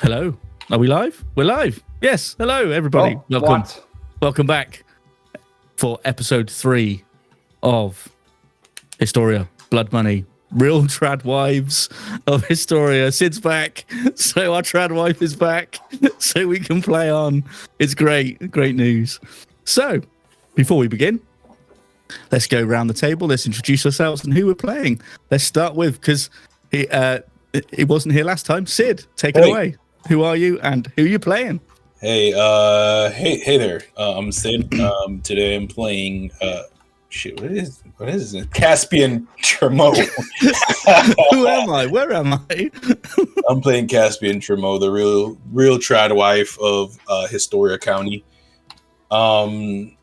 Hello. Are we live? We're live. Yes. Hello, everybody. Welcome back for episode 3 of Historia, Blood Money, Real Trad Wives of Historia. Sid's back, so our trad wife is back, so we can play on. It's great. Great news. So, before we begin, let's go around the table. Let's introduce ourselves and who we're playing. Let's start with, because he wasn't here last time. Sid, take it away. Who are you and who are you playing? Hey there. I'm Sid. Today I'm playing what is it? Caspian Tremo. Who am I? Where am I? I'm playing Caspian Tremo, the real trad wife of Historia County. And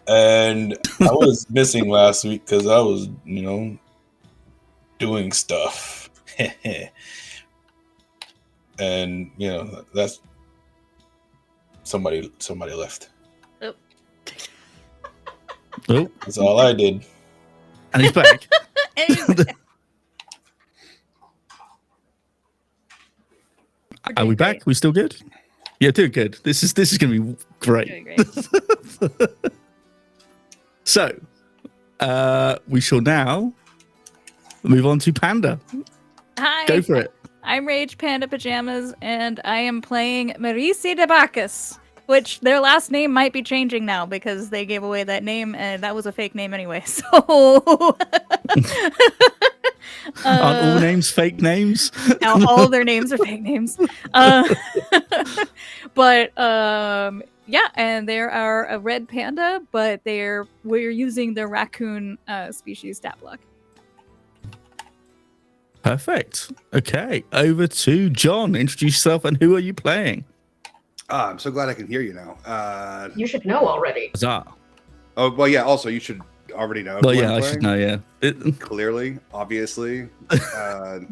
I was missing last week because I was, doing stuff. And that's somebody left. Oh, that's all I did. And he's back. Are we back? We still good? Yeah, doing good. This is going to be great. So, we shall now move on to Panda. Hi. Go for it. I'm Rage Panda Pajamas, and I am playing Marisi de Bacchus, which their last name might be changing now because they gave away that name, and that was a fake name anyway. So, aren't all names fake names? All their names are fake names. But yeah, and they are a red panda, but we're using the raccoon species stat block. Perfect. Okay, over to John. Introduce yourself and who are you playing? I'm so glad I can hear you now. You should know already. Huzzah. Oh, well, yeah, also, you should already know. Well, yeah, I should know, yeah. Clearly, obviously. For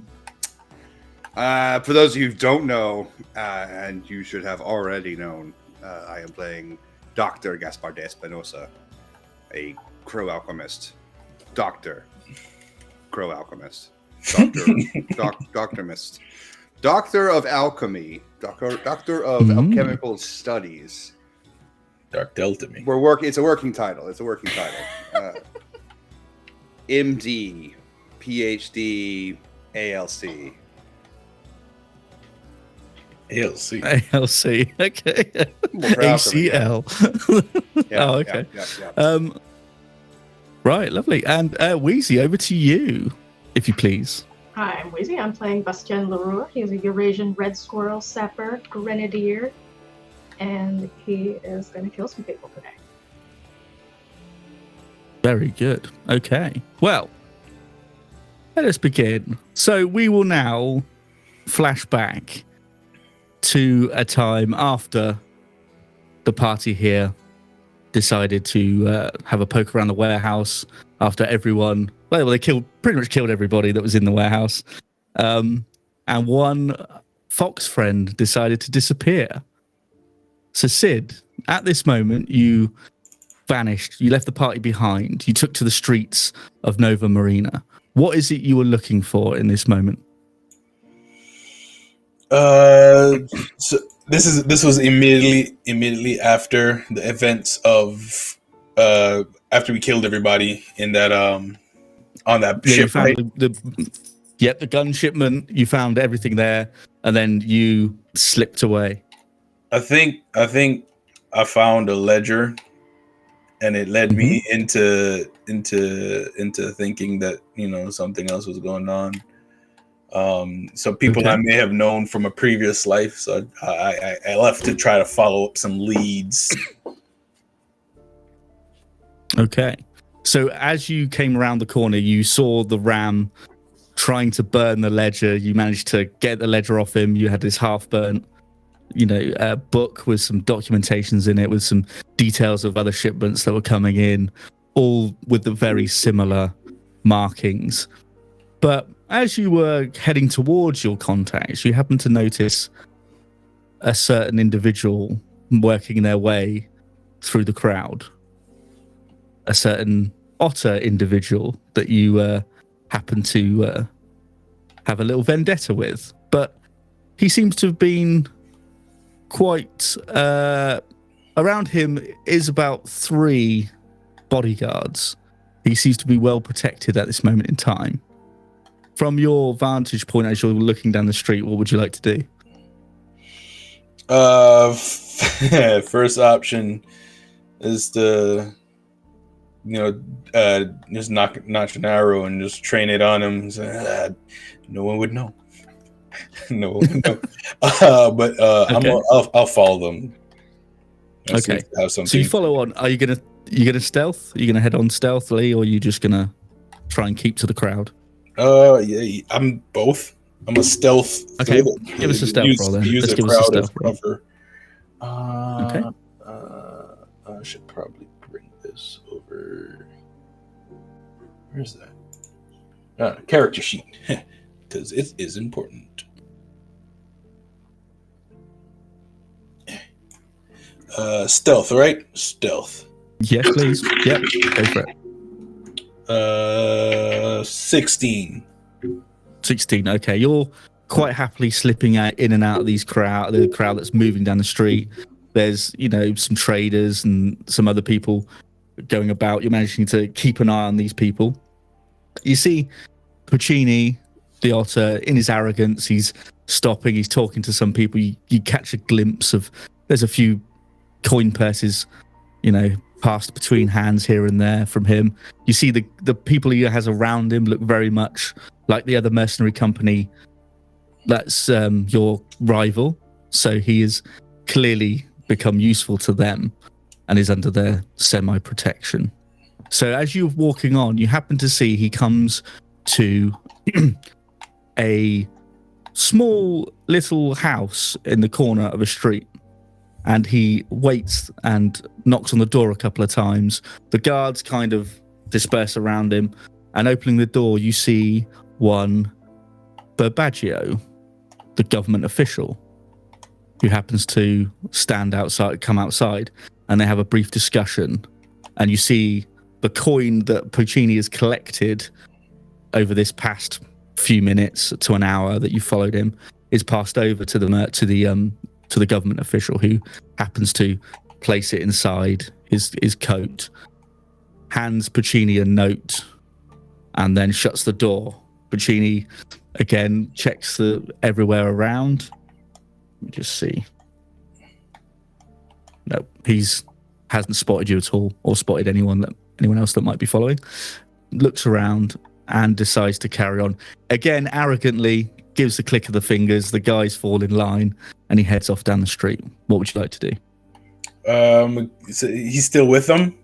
those of you who don't know, and you should have already known, I am playing Dr. Gaspar de Espinosa, a crow alchemist. Doctor Mist. Doctor of Alchemy. Doctor of Alchemical Studies. Dark Delta me. It's a working title. MD, PhD, ALC. ALC. Okay. ACL. Yeah, oh, okay. Yeah. Right, lovely. And Wheezy, over to you, if you please. Hi, I'm Wheezy. I'm playing Bastien Leroux. He's a Eurasian red squirrel sapper grenadier, and he is going to kill some people today. Very good. Okay. Well, let us begin. So we will now flash back to a time after the party here decided to have a poke around the warehouse after everyone. Well, they pretty much killed everybody that was in the warehouse, and one fox friend decided to disappear. So Sid, at this moment, you vanished. You left the party behind. You took to the streets of Nova Marina. What is it you were looking for in this moment? So this was immediately after the events of after we killed everybody in that on that ship. You found the gun shipment. You found everything there, and then you slipped away. I think I found a ledger, and it led me into thinking that something else was going on. So people I may have known from a previous life. So I left to try to follow up some leads. Okay. So as you came around the corner, you saw the ram trying to burn the ledger. You managed to get the ledger off him. You had this half-burnt, book with some documentations in it, with some details of other shipments that were coming in, all with the very similar markings. But as you were heading towards your contacts, you happened to notice a certain individual working their way through the crowd. A certain otter individual that you happen to have a little vendetta with. But he seems to have been quite around him is about 3 bodyguards. He seems to be well protected at this moment in time. From your vantage point as you're looking down the street, what would you like to do? First option is to just notch an arrow and just train it on him. So, no one would know. No one would know. But Okay. I'll follow them. I'll see Okay. if they have So you something. follow on. Are you gonna stealth? Are you gonna head on stealthily, or are you just gonna try and keep to the crowd? Yeah, I'm both. I'm a stealth. Okay, give us a stealth roll then. Use Let's the give us a crowd as stealth roll. cover. Okay. I should probably bring this over. Where's that? Character sheet, because it is important. Stealth, right? Stealth. Yes, please. Yep, go for it. 16. 16. Okay, you're quite happily slipping out in and out of the crowd that's moving down the street. There's, some traders and some other people going about. You're managing to keep an eye on these people. You see Puccini, the otter, in his arrogance, he's stopping, he's talking to some people. You catch a glimpse of, there's a few coin purses, passed between hands here and there from him. You see the people he has around him look very much like the other mercenary company that's your rival. So he has clearly become useful to them and is under their semi-protection. So as you're walking on, you happen to see he comes to a small little house in the corner of a street. And he waits and knocks on the door a couple of times. The guards kind of disperse around him. And opening the door, you see one Burbaggio, the government official, who happens to come outside, and they have a brief discussion. And you see the coin that Puccini has collected over this past few minutes to an hour that you followed him is passed over to the government official, who happens to place it inside his coat, hands Puccini a note, and then shuts the door. Puccini again checks everywhere around. Let me just see. No, hasn't spotted you at all, or spotted anyone else that might be following. Looks around and decides to carry on. Again, arrogantly gives the click of the fingers. The guys fall in line, and he heads off down the street. What would you like to do? So he's still with them?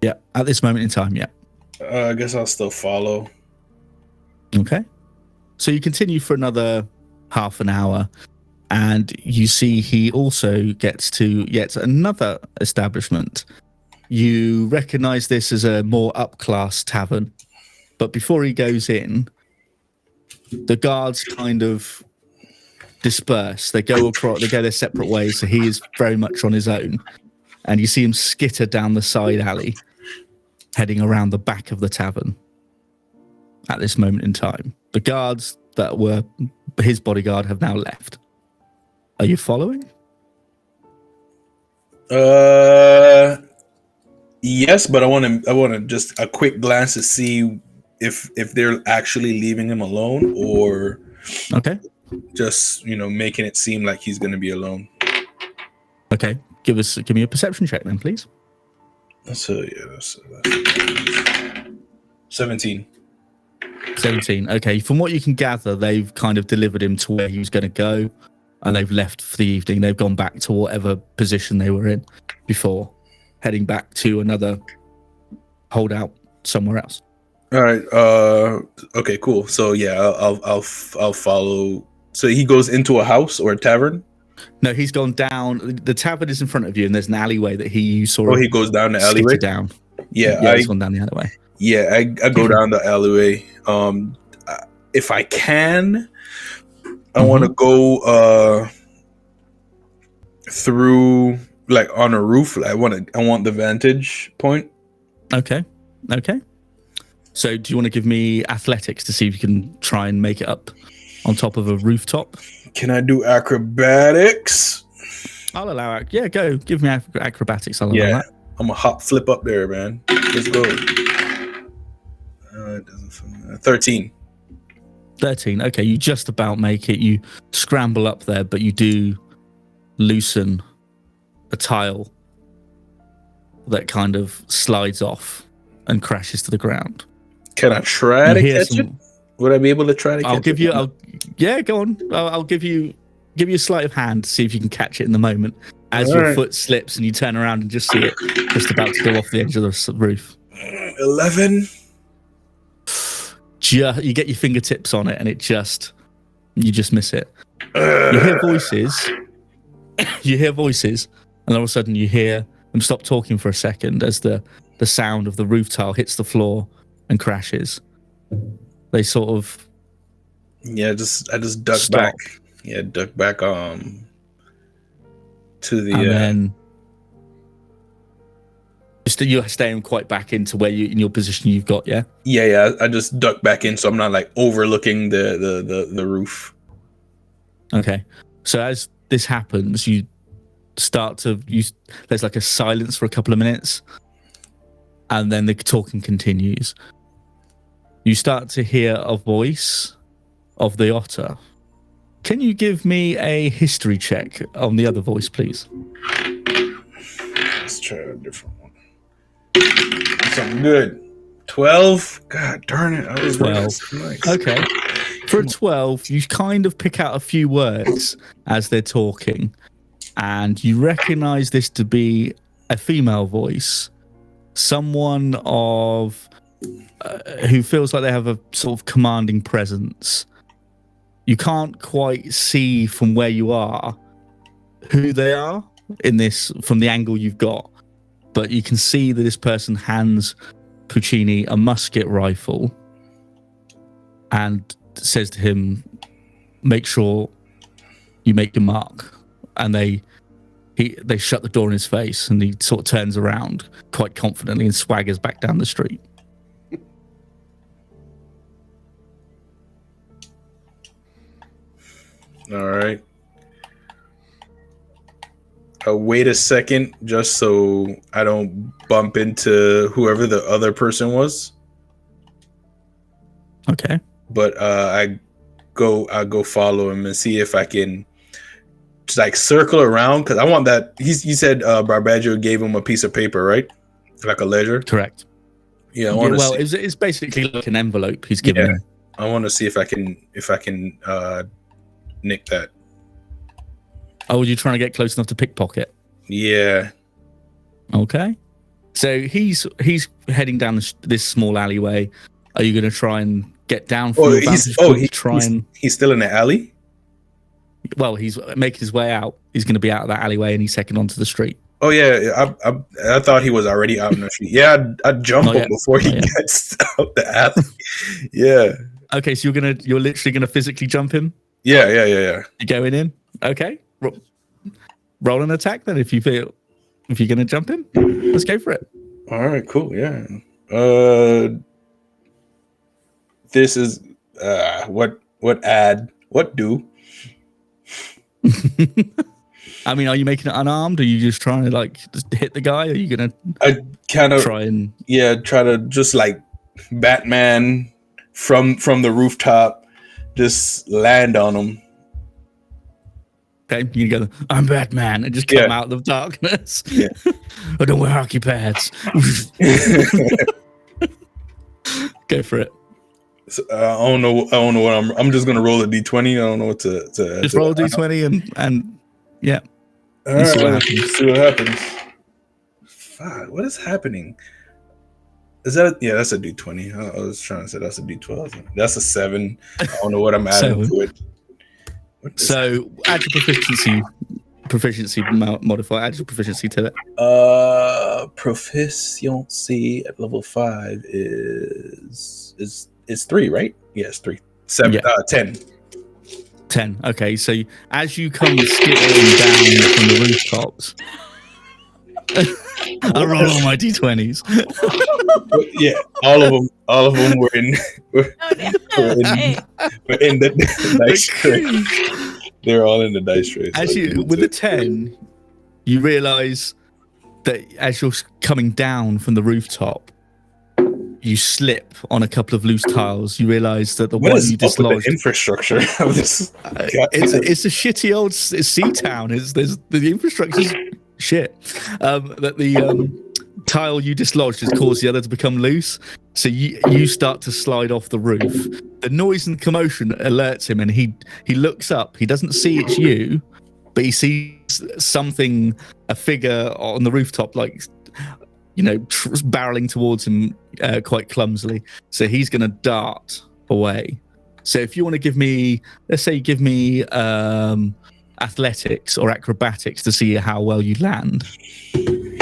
Yeah, at this moment in time, yeah. I guess I'll still follow. Okay. So you continue for another half an hour, and you see he also gets to yet another establishment. You recognize this as a more up-class tavern, but before he goes in, the guards kind of disperse. They go their separate ways, so he is very much on his own. And you see him skitter down the side alley, heading around the back of the tavern at this moment in time. The guards that were his bodyguard have now left. Are you following? Yes, but I want to just a quick glance to see if they're actually leaving him alone, or Okay. just making it seem like he's going to be alone. Okay. Give me a perception check then, please. That's 17. 17. Okay. From what you can gather, they've kind of delivered him to where he was going to go, and they've left for the evening. They've gone back to whatever position they were in before, heading back to another holdout somewhere else. All right. Okay. Cool. So yeah, I'll follow. So he goes into a house or a tavern. No, he's gone down. The tavern is in front of you, and there's an alleyway that you saw. Oh, he goes down the skitter alleyway. Down. Yeah, he's gone down the alleyway. Yeah, I go down the alleyway. If I can, I want to go through, like, on a roof. I want the vantage point. Okay. So do you want to give me athletics to see if you can try and make it up on top of a rooftop. Can I do acrobatics? I'll allow it. Yeah, go. Give me acrobatics. I'll allow that. I'm a hop flip up there, man. Let's go. 13. 13. Okay, you just about make it. You scramble up there, but you do loosen a tile that kind of slides off and crashes to the ground. Can I try to catch it? Would I be able to try to catch it? Yeah, go on. I'll give you a sleight of hand to see if you can catch it in the moment. As your foot slips and you turn around and just see it just about to go off the edge of the roof. 11. You get your fingertips on it and you just miss it. You hear voices. And all of a sudden you hear them stop talking for a second as the sound of the roof tile hits the floor and crashes. They sort of I just duck stop. back. Yeah, duck back to the and then you're staying quite back into where you in your position you've got, yeah? Yeah, I just duck back in so I'm not like overlooking the roof. Okay. So as this happens, there's like a silence for a couple of minutes, and then the talking continues. You start to hear a voice of the otter. Can you give me a history check on the other voice, please? Let's try a different one. Something good. 12? God darn it. I was 12. Nice. Okay. For a 12, you kind of pick out a few words as they're talking, and you recognize this to be a female voice. Someone who feels like they have a sort of commanding presence. You can't quite see from where you are who they are in this from the angle you've got, but you can see that this person hands Puccini a musket rifle and says to him, "Make sure you make your mark." And they shut the door in his face, and he sort of turns around quite confidently and swaggers back down the street. All right. I'll wait a second just so I don't bump into whoever the other person was. Okay. But I go follow him and see if I can just like circle around, because I want that. He said Barbaggio gave him a piece of paper, right? Like a ledger. Correct. Yeah. I want to. Well, it's basically like an envelope he's given him. I want to see if I can nick that. Oh, were you trying to get close enough to pickpocket? Yeah. Okay. So he's heading down this small alleyway. Are you going to try and get down from the vantage point? He's still in the alley? Well, he's making his way out. He's going to be out of that alleyway and he's second onto the street. Oh, yeah. I thought he was already out in the street. Yeah, I'd jump him before he gets out the alley. Yeah. Okay, so you're literally going to physically jump him? Yeah. You're going in? Okay. Roll an attack then if you're going to jump him. Let's go for it. All right, cool. Yeah. This is what do? I mean, are you making it unarmed? Or are you just trying to like just hit the guy? Or are you gonna? I kind of try to just like Batman from the rooftop, just land on him. Okay, you go, "I'm Batman," and just come out of the darkness. Yeah. I don't wear hockey pads. Go for it. So, I don't know what I'm just gonna roll a d20. I don't know what to just roll a d20 and yeah. All right, see what happens. Fuck, what is happening? Is that that's a d20. I was trying to say that's a d12. That's a 7. I don't know what I'm adding to it. So add your proficiency modifier. Add your proficiency to it. Proficiency at level 5 is 3, right? Yes, 3. 7. 10. 10. Okay, so as you come skittering down from the rooftops, I roll all my d20s. Yeah, all of them were in Oh, no. Hey. were in the dice tray. They're all in the dice tray. So As you, with a 10, you realise that as you're coming down from the rooftop, you slip on a couple of loose tiles. You realise that the what one is you up with the dislodged. infrastructure of this? It's a shitty old sea town. The infrastructure's shit. That the tile you dislodged has caused the other to become loose. So you start to slide off the roof. The noise and commotion alerts him, and he looks up. He doesn't see it's you, but he sees something, a figure on the rooftop, like barreling towards him quite clumsily. So he's going to dart away. So if you want to give me, let's say, athletics or acrobatics to see how well you land.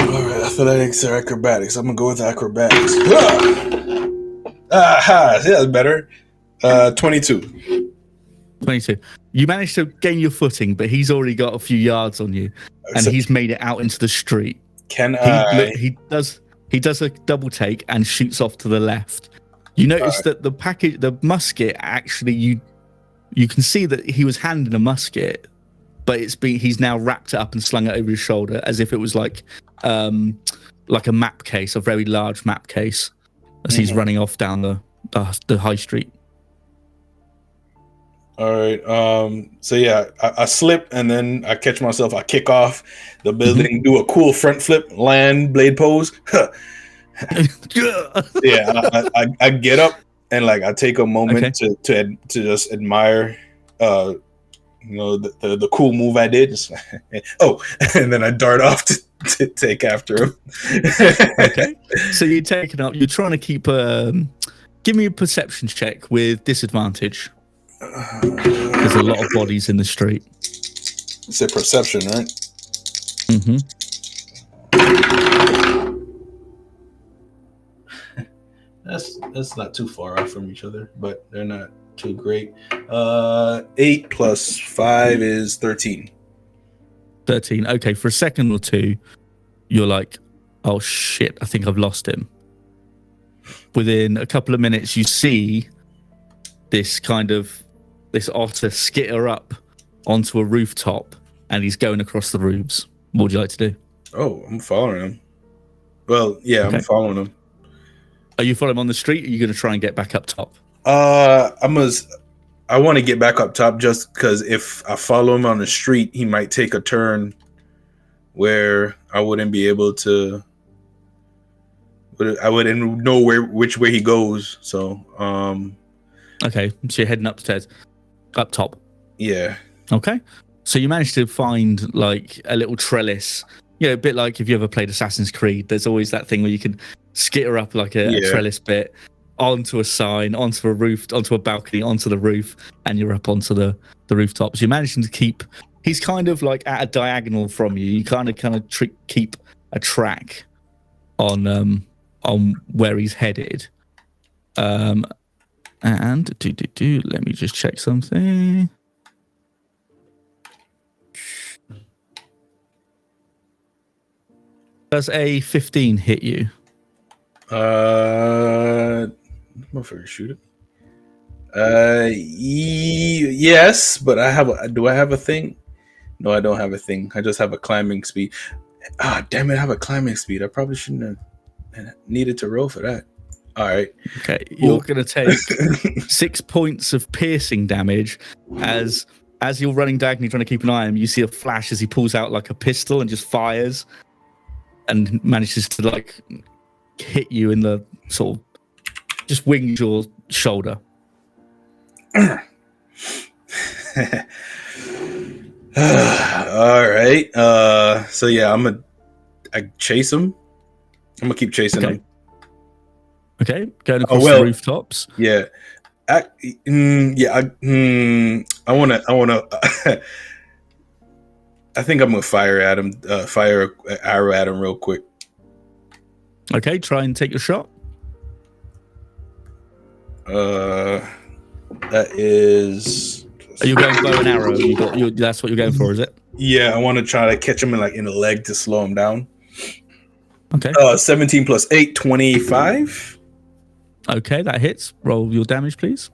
All right, athletics or acrobatics. I'm gonna go with acrobatics. Yeah, that's better. 22. 22. You managed to gain your footing, but he's already got a few yards on you, and So he's made it out into the street. can I? He does a double take and shoots off to the left. You notice that the musket, actually, you can see that he was handing a musket, but he's now wrapped it up and slung it over his shoulder as if it was like a map case, a very large map case, as he's running off down the high street. All right. So yeah, I slip and then I catch myself. I kick off the building, do a cool front flip, land blade pose. Yeah, I get up and I take a moment to just admire, the cool move I did. And then I dart off to take after him. Okay. So you're taking up. You're trying to keep. Give me a perception check with disadvantage. There's a lot of bodies in the street. It's a perception, right? Mm-hmm. That's not too far off from each other, but they're not too great. 8 plus 5 is 13. 13. Okay, for a second or two, you're like, oh shit, I think I've lost him. Within a couple of minutes, you see this otter skitter up onto a rooftop, and he's going across the roofs. What would you like to do? Oh, I'm following him. Well, yeah, Okay. I'm following him. Are you following him on the street, or are you going to try and get back up top? I want to get back up top just because if I follow him on the street, he might take a turn where I wouldn't be able to. I wouldn't know which way he goes. So, Okay, so you're heading upstairs, up top. yeah. Okay, so you managed to find a little trellis. A bit like if you ever played Assassin's Creed. There's always that thing where you can skitter up a trellis bit onto a sign, onto a roof, onto a balcony, onto the roof, and you're up onto the rooftop. So you're managing to keep. He's kind of at a diagonal from you. You kind of keep a track on where he's headed. And let me just check something. Does a 15 hit you? Motherfucker, shoot it. Yes, but do I have a thing? No, I don't have a thing. I just have a climbing speed. Damn it, I have a climbing speed. I probably shouldn't have needed to roll for that. All right. Okay, you're going to take 6 points of piercing damage as you're running diagonally trying to keep an eye on him. You see a flash as he pulls out a pistol and just fires and manages to hit you in the sort of just wings your shoulder. All right. So yeah, I chase him. I'm gonna keep chasing him. Okay, going across the rooftops. Yeah. I wanna. I think I'm gonna fire at him. Fire an arrow at him real quick. Okay, try and take your shot. That is. Are you going bow and arrow? That's what you're going for, is it? Yeah, I want to try to catch him in the leg to slow him down. Okay. 17 plus 8, 25. Okay, that hits. Roll your damage, please.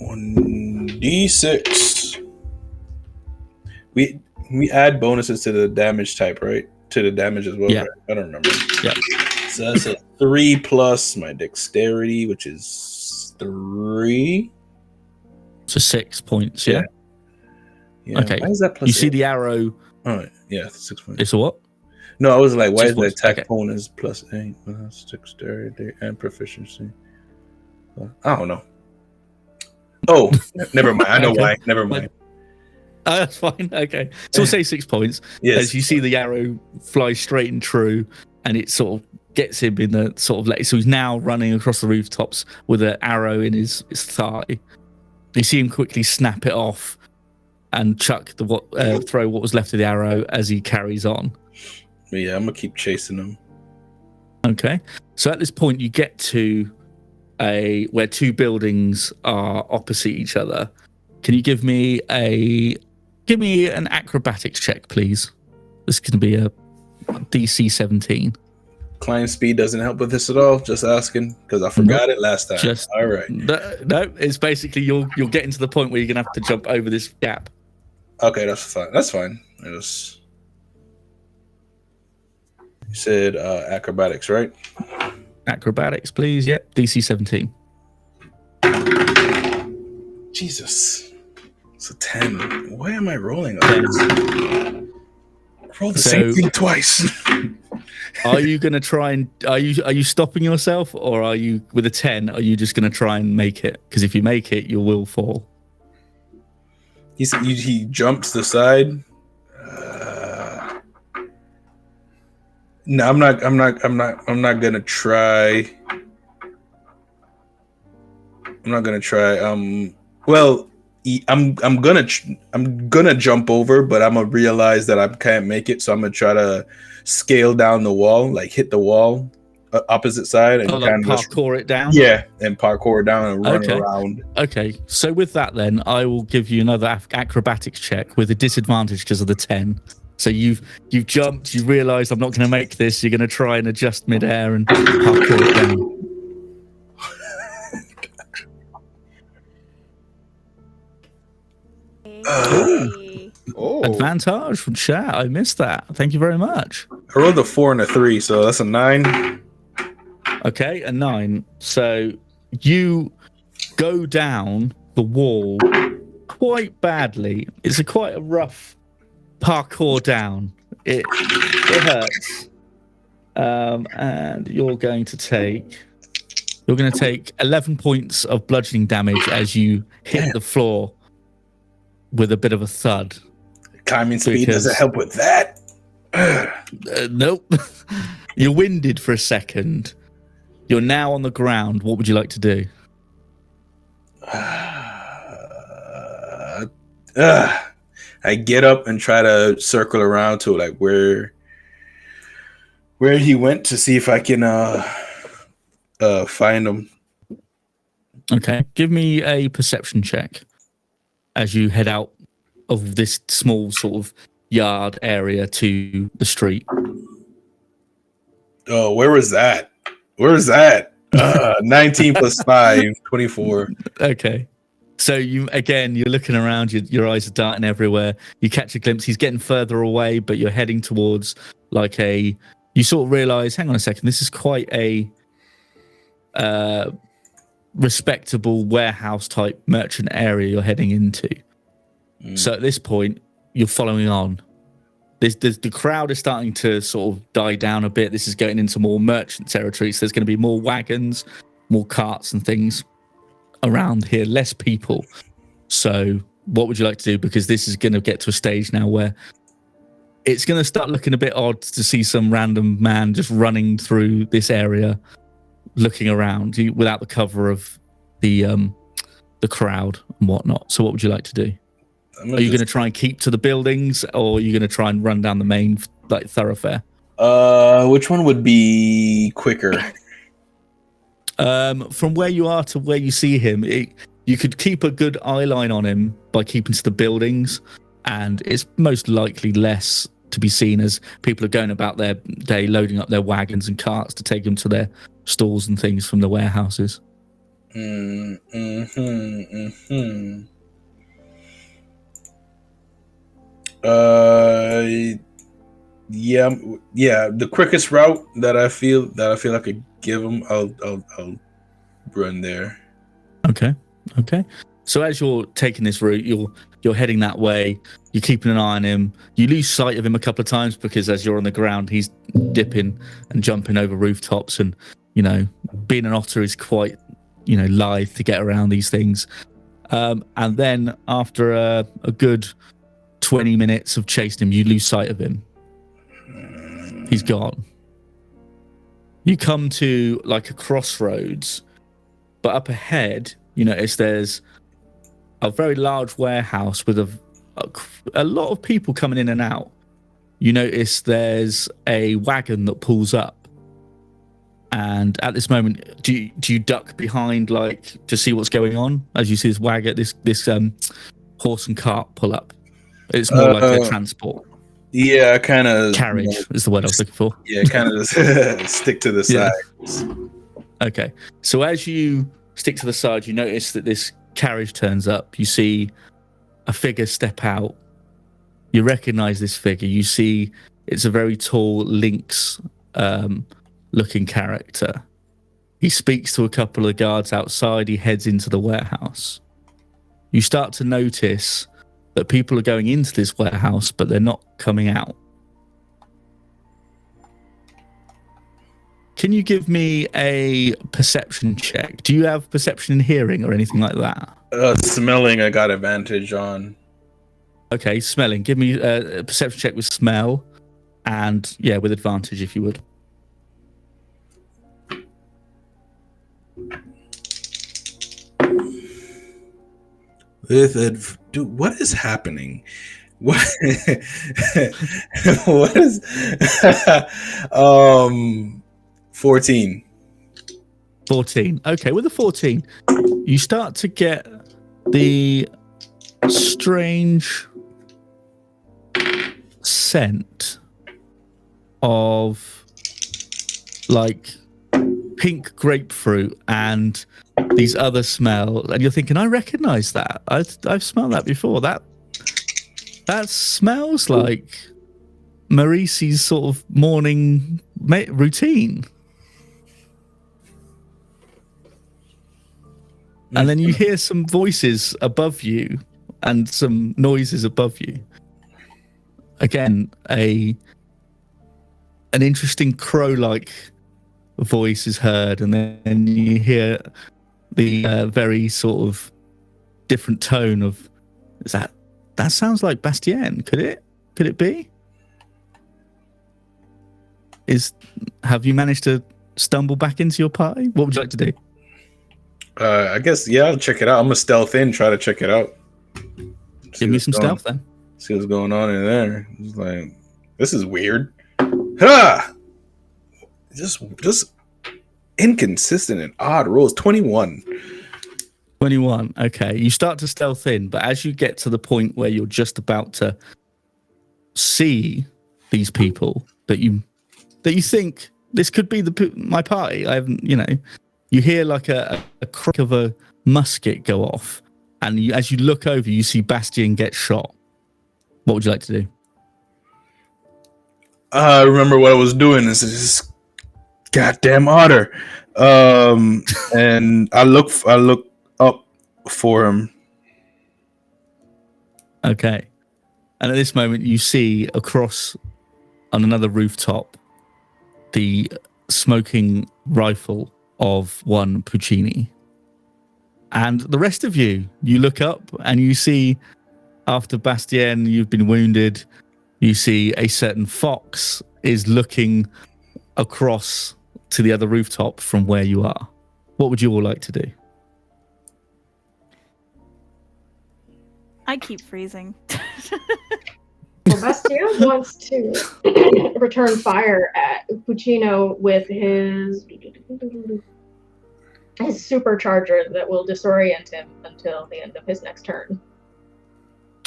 1d6. We add bonuses to the damage type, right? To the damage as well, Yeah. right? I don't remember. Yeah. So that's a 3 plus my dexterity, which is 3. So 6 points, yeah? Yeah. Okay. Why is that plus You see 8? the arrow. Oh, yeah, 6 points. It's a what? No, I was like, why 6 is the points, attack okay. bonus plus 8? Well, that's dexterity and proficiency. I don't know. Oh, never mind. I know Okay. why. Never mind. Oh, that's fine. Okay. So we'll say 6 points. Yes. As you see the arrow fly straight and true, and it sort of gets him in the sort of leg. So he's now running across the rooftops with an arrow in his thigh. You see him quickly snap it off and chuck throw what was left of the arrow as he carries on. But yeah, I'm gonna keep chasing him. Okay. So at this point, you get to where 2 buildings are opposite each other. Can you give me an acrobatics check, please? This is going to be a DC 17. Climb speed doesn't help with this at all. Just asking because I forgot it last time. All right. No, it's basically you're getting to the point where you're going to have to jump over this gap. Okay, that's fine. That's fine. You said acrobatics, right? Acrobatics, please. Yep, DC 17. Jesus. It's a 10. Why am I rolling on this? I rolled the same thing twice. Are you going to try and are you stopping yourself, or are you with a 10? Are you just going to try and make it? Because if you make it, you will fall. He jumps the side. No, I'm not gonna try. I'm not gonna try. Well, I'm gonna jump over, but I'm gonna realize that I can't make it, so I'm gonna try to scale down the wall, like hit the wall, opposite side, and like kind of parkour it down. Yeah, and parkour it down and run around. Okay, so with that, then I will give you another acrobatics check with a disadvantage because of the 10. So you've jumped, you realise I'm not going to make this. You're going to try and adjust midair and parkour it down. Advantage from chat. I missed that. Thank you very much. I rolled a 4 and a 3, so that's a 9. Okay, a 9. So you go down the wall quite badly. It's quite a rough parkour down. It hurts. And you're going to take 11 points of bludgeoning damage as you hit the floor with a bit of a thud. Climbing speed doesn't help with that. Nope. You're winded for a second. You're now on the ground. What would you like to do? I get up and try to circle around to like where he went to see if I can find him. Okay, give me a perception check as you head out of this small sort of yard area to the street. Oh, where was that? 19 plus 5, 24. Okay. So you're looking around, your eyes are darting everywhere. You catch a glimpse. He's getting further away, but you're heading towards you sort of realize, hang on a second, this is quite a respectable warehouse type merchant area you're heading into. So at this point, you're following on. The crowd is starting to sort of die down a bit. This is getting into more merchant territory. So there's going to be more wagons, more carts and things around here, less people. So what would you like to do? Because this is going to get to a stage now where it's going to start looking a bit odd to see some random man just running through this area, looking around without the cover of the crowd and whatnot. So what would you like to do? Are you going to try and keep to the buildings, or are you going to try and run down the main thoroughfare? Which one would be quicker? From where you are to where you see him, you could keep a good eye line on him by keeping to the buildings, and it's most likely less to be seen as people are going about their day, loading up their wagons and carts to take them to their stalls and things from the warehouses. Yeah. The quickest route that I feel I could give them, I'll run there. Okay. So as you're taking this route, you're heading that way. You're keeping an eye on him. You lose sight of him a couple of times because as you're on the ground, he's dipping and jumping over rooftops, and being an otter is quite lithe to get around these things. And then after a good 20 minutes of chasing him, you lose sight of him. He's gone. You come to like a crossroads, but up ahead, you notice there's a very large warehouse with a lot of people coming in and out. You notice there's a wagon that pulls up. And at this moment, do you duck behind, like, to see what's going on as you see this wagon, this horse and cart pull up? It's more like a transport. Yeah, kind of carriage is the word I was looking for. Yeah, kind of stick to the side. Okay, so as you stick to the side, you notice that this carriage turns up. You see a figure step out. You recognize this figure. You see it's a very tall lynx looking character. He speaks to a couple of guards outside. He heads into the warehouse. You start to notice that people are going into this warehouse, but they're not coming out. Can you give me a perception check? Do you have perception and hearing or anything like that? Smelling, I got advantage on. Okay, smelling. Give me a perception check with smell, and with advantage if you would. Dude, what is happening? What? What is? 14. 14. Okay, with a 14, you start to get the strange scent of like pink grapefruit and these other smells, and you're thinking, I recognize that. I've smelled that before. That smells like Maurice's sort of morning routine. And then you hear some voices above you and some noises above you. Again, an interesting crow-like voice is heard, and then you hear the very sort of different tone of, that sounds like Bastien. Could it be? Have you managed to stumble back into your party? What would you like to do? I guess, I'll check it out. I'm gonna stealth in, try to check it out. Give me some stealth then. See what's going on in there. It's like, this is weird. Ha! Just inconsistent and odd rolls. 21. 21. Okay, you start to stealth in, but as you get to the point where you're just about to see these people that you think this could be my party. I haven't, you hear like a crack of a musket go off, and as you look over, you see Bastien get shot. What would you like to do? I remember what I was doing. This goddamn otter, and I look up for him. Okay, and at this moment, you see across on another rooftop the smoking rifle of one Puccini. And the rest of you look up and you see, after Bastien, you've been wounded, you see a certain fox is looking across to the other rooftop from where you are. What would you all like to do? I keep freezing. Well, Bastien wants to return fire at Puccino with his supercharger that will disorient him until the end of his next turn.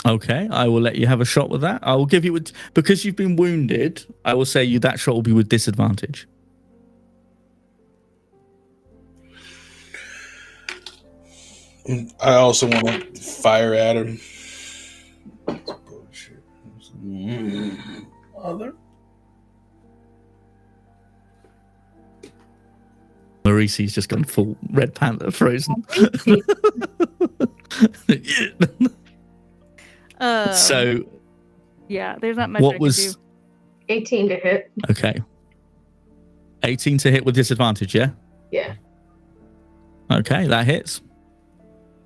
Okay, I will let you have a shot with that. I will give you because you've been wounded. I will say you that shot will be with disadvantage. I also want to fire at him. That's bullshit. Other. Mauricie's just gone full Red Panther frozen. So yeah, there's not much what I was can do. 18 to hit. okay? 18 to hit with disadvantage, yeah? Yeah. Okay, that hits.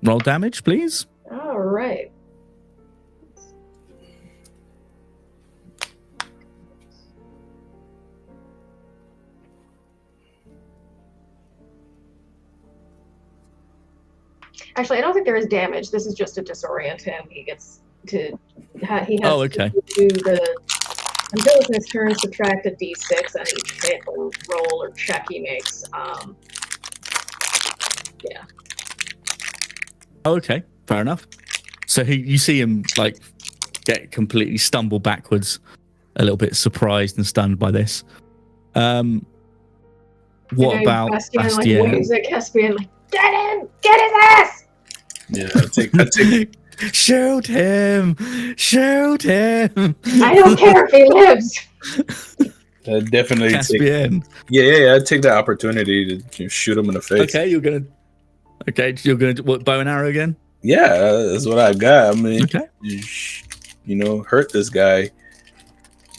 Roll damage, please. All right. Actually, I don't think there is damage. This is just to disorient him. He gets to. He has okay. to do the. Until it's his turn, subtract a d6 on each hit or roll or check he makes. Yeah. Okay, fair enough. So you see him like get completely stumble backwards, a little bit surprised and stunned by this. What about Bastian? Like Bastian? waves at Caspian, like, get him! Get his ass! Yeah, I take Shoot him! Shoot him! I don't care if he lives. I definitely take. Caspian. Yeah. I take the opportunity to shoot him in the face. Okay, you're gonna what, bow and arrow again? Yeah, that's what I got. I mean, Okay. Hurt this guy.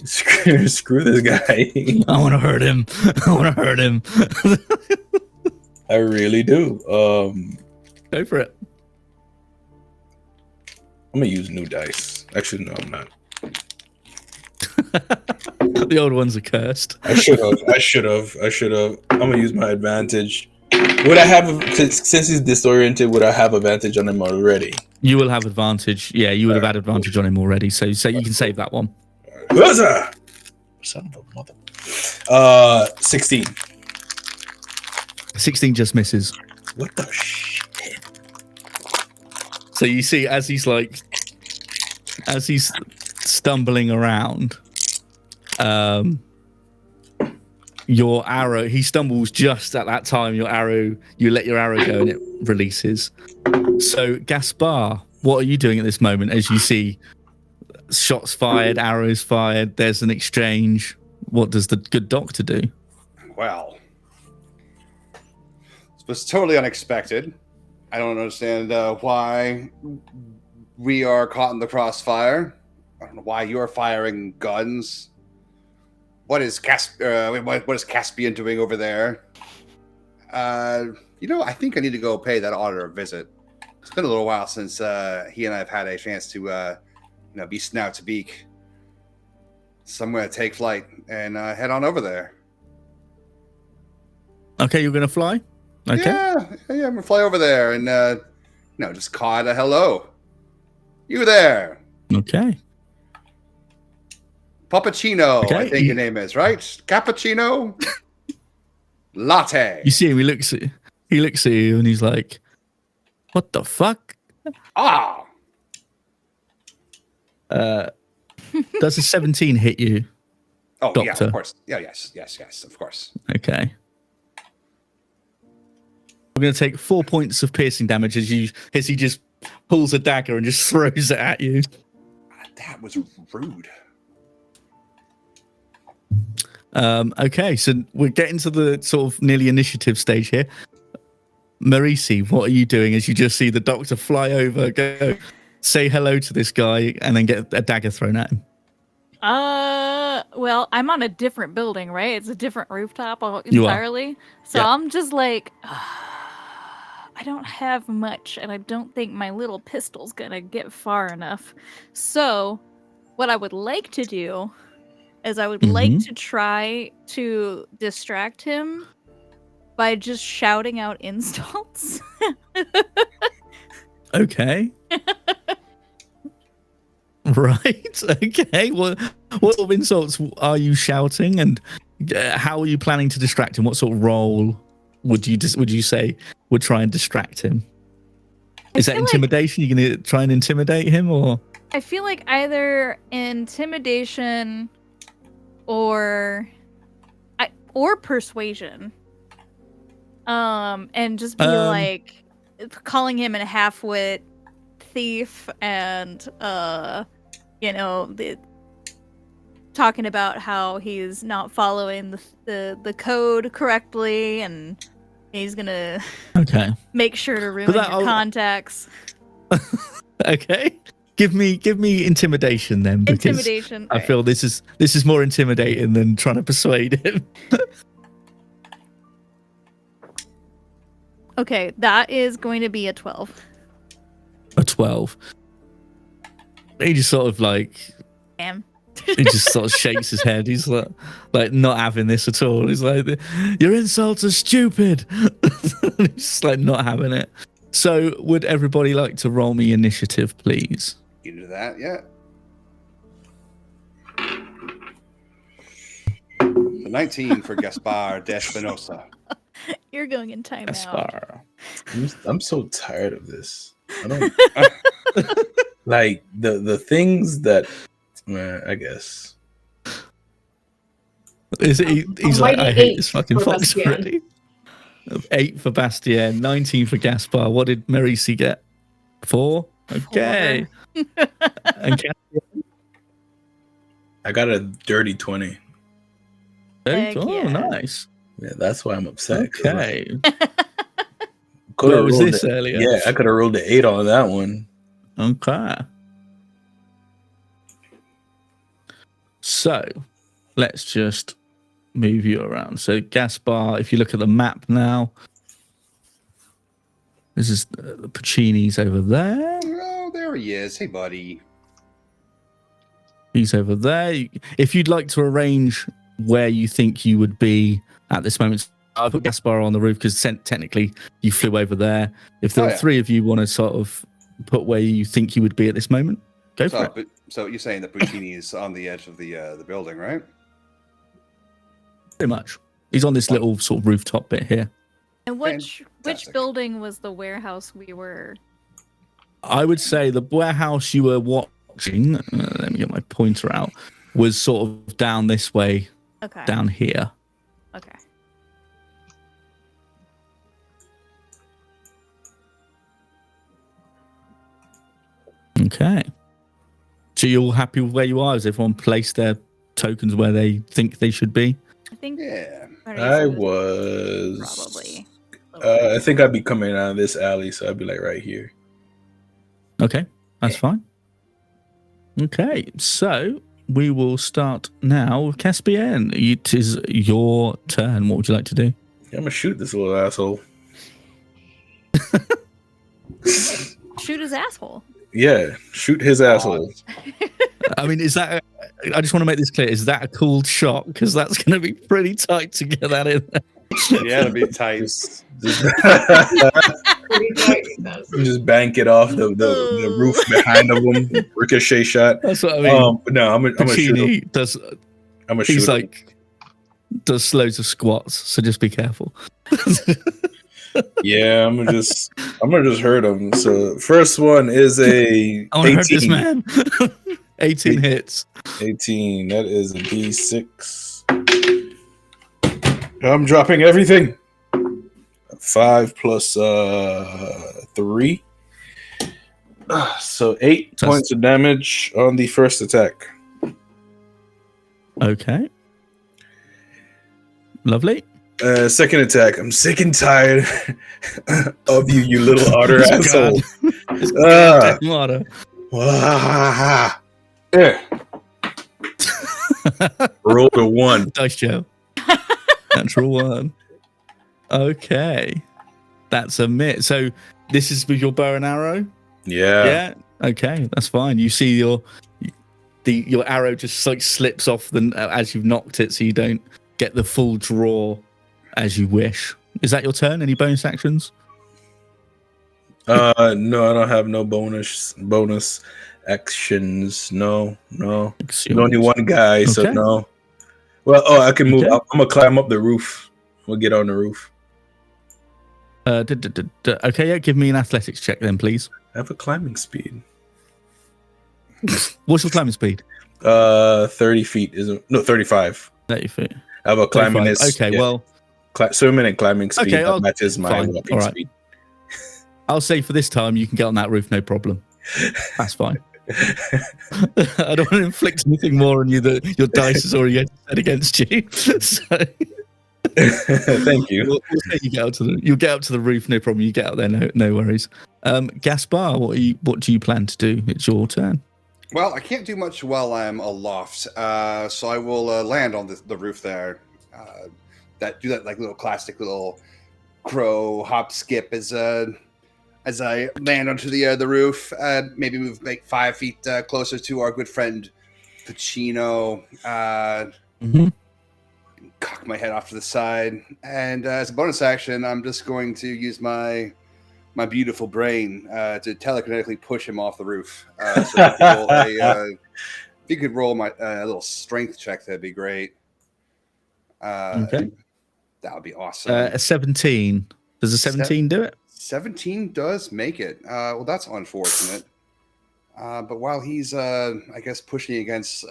Screw this guy. I want to hurt him. I want to hurt him. I really do. Go for it. I'm gonna use new dice. Actually, no, I'm not. The old ones are cursed. I should have. I'm gonna use my advantage. Would I have, since he's disoriented, would I have advantage on him already? You will have advantage. Yeah, you would have had advantage on him already. So you can save that one. Huzzah! Son of a mother. 16. 16 just misses. What the shit? So you see, as he's stumbling around, your arrow, he stumbles just at that time. You let your arrow go and it releases. So Gaspar, what are you doing at this moment as you see shots fired, arrows fired, there's an exchange? What does the good doctor do? Well, this was totally unexpected. I don't understand why we are caught in the crossfire. I don't know why you're firing guns. What is Caspian doing over there? I think I need to go pay that auditor a visit. It's been a little while since he and I have had a chance to, be snout to beak. So I'm going to take flight and head on over there. Okay, you're going to fly? Okay. Yeah, I'm going to fly over there and, just call it a hello. You there. Okay. Puppuccino, Okay, I think your name is, right? Cappuccino? Latte. You see him, he looks at you and he's like, what the fuck? Ah! Does a 17 hit you? Oh, Doctor. yeah, of course. Yeah, yes, of course. Okay. I'm going to take 4 points of piercing damage as he just pulls a dagger and just throws it at you. That was rude. Okay, so we're getting to the sort of nearly initiative stage here. Mauricie, what are you doing as you just see the doctor fly over, go say hello to this guy, and then get a dagger thrown at him? Well, I'm on a different building, right? It's a different rooftop You are. entirely. So Yeah. I'm just like, I don't have much, and I don't think my little pistol's gonna get far enough. So, what I would like to do is I would like to try to distract him by just shouting out insults. Okay. Right. Okay. What sort of insults are you shouting, and how are you planning to distract him? What sort of role would you say would try and distract him? Is that feel like- intimidation? You're going to try and intimidate him, or? I feel like either intimidation or persuasion. And just be like calling him a half-wit thief and talking about how he's not following the code correctly and he's gonna make sure to ruin your contacts. Okay. Give me intimidation then, because Intimidation. I feel this is more intimidating than trying to persuade him. Okay, that is going to be a 12. A 12. He just sort of like Damn. he just sort of shakes his head. He's like not having this at all. He's like, your insults are stupid. He's just like not having it. So would everybody like to roll me initiative, please? You do that, yeah. The 19 for Gaspar Despinosa. You're going in timeout. I'm so tired of this. I don't like the things that. I guess. He's like, I hate this fucking fox already. 8 for Bastien, 19 for Gaspar. What did Marisi get? 4? Okay. And Caspian? I got a dirty 20. Oh, nice. Yeah, that's why I'm upset. Okay. Where was this earlier? Yeah, I could have rolled the 8 on that one. Okay. So, let's just move you around. So, Gaspar, if you look at the map now, this is Puccini's over there. Oh, there he is. Hey, buddy. He's over there. If you'd like to arrange where you think you would be at this moment, I put Gaspar on the roof because technically you flew over there. If the three of you want to sort of put where you think you would be at this moment, go for it. So you're saying that Puccini is on the edge of the building, right? Pretty much. He's on this little sort of rooftop bit here. And which building was the warehouse we were? I would say the warehouse you were watching, let me get my pointer out, was sort of down this way, down here. Okay. Okay. So you're all happy with where you are? Has everyone placed their tokens where they think they should be? I think. Yeah. I was probably. I think I'd be coming out of this alley, so I'd be like right here. Okay, that's fine. Okay, so we will start now with Caspian. It is your turn. What would you like to do? I'm gonna shoot this little asshole. Shoot his asshole. Yeah, shoot his asshole. I mean, is that? I just want to make this clear. Is that a cooled shot? Because that's going to be pretty tight to get that in there. Yeah, it'll be tight. Just bank it off the roof behind of him. Ricochet shot. That's what I mean. No, I'm gonna shoot him. He's like does loads of squats, so just be careful. Yeah, I'm gonna just hurt him. So first one is a I want to hurt this man. 18 hits. 18. That is a D6. I'm dropping everything. 5 plus 3. So 8 points of damage on the first attack. Okay. Lovely. Second attack. I'm sick and tired of you little otter asshole. Otter. Yeah. Roll a 1. Dice Joe. Natural 1. Okay. That's a miss. So this is with your bow and arrow? Yeah. Yeah. Okay, that's fine. You see your arrow just like slips off as you've knocked it, so you don't get the full draw as you wish. Is that your turn? Any bonus actions? No, I don't have no bonus actions. No. Only one guy, so no. Well, I can move. I'm gonna climb up the roof. We'll get on the roof. Okay, yeah. Give me an athletics check then, please. I have a climbing speed. What's your climbing speed? 30 feet isn't no 35. 30 feet. I have a climbing 35. is Okay, well, swimming and climbing speed Okay, that matches my fine. walking All right. speed. I'll say for this time you can get on that roof, no problem. That's fine. I don't want to inflict anything more on you that your dice is already set against you. So Thank you. we'll say you'll get up to the roof, no problem. You get out there, no worries. Gaspar, what do you plan to do? It's your turn. Well, I can't do much while I'm aloft, so I will land on the roof there. Do that like little classic little crow hop skip as I land onto the roof. Maybe move 5 feet closer to our good friend Pacino. Cock my head off to the side, and as a bonus action, I'm just going to use my beautiful brain to telekinetically push him off the roof. So if you could roll my little strength check, that'd be great. Okay. That would be awesome. A 17. Does a 17 do it? 17 does make it. Well, that's unfortunate. But while he's, I guess, pushing against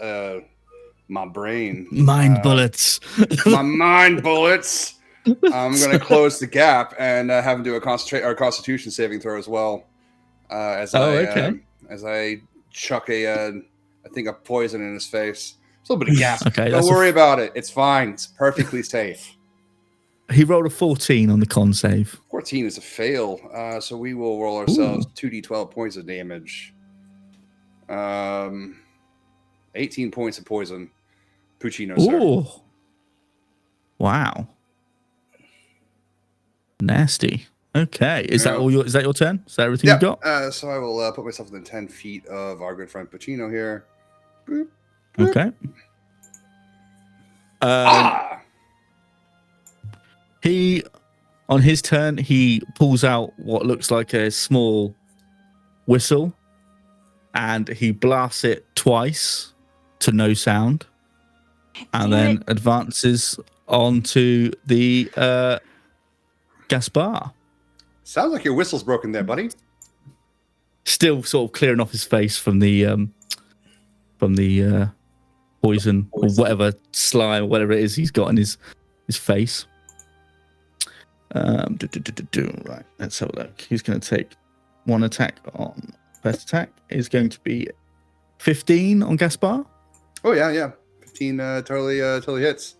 my brain, Mind bullets. my mind bullets. I'm going to close the gap and have him do a Constitution saving throw as well. As I chuck a poison in his face. It's a little bit of gas. Okay, Don't worry about it. It's fine. It's perfectly safe. He rolled a 14 on the con save. 14 is a fail. So we will roll ourselves 2d12 points of damage. 18 points of poison. Puccino, sir. Ooh. Wow. Nasty. Okay. Is that your turn? Is that everything you got? So I will put myself within 10 feet of our good friend Pacino here. Boop, Okay. boop. He, on his turn, he pulls out what looks like a small whistle, and he blasts it twice to no sound, and then advances onto the Gaspar. Sounds like your whistle's broken there, buddy. Still sort of clearing off his face from the poison or whatever slime or whatever it is he's got in his face. Right, let's have a look. He's going to take one attack on best attack. Is going to be 15 on Gaspar. Oh yeah, 15 totally hits.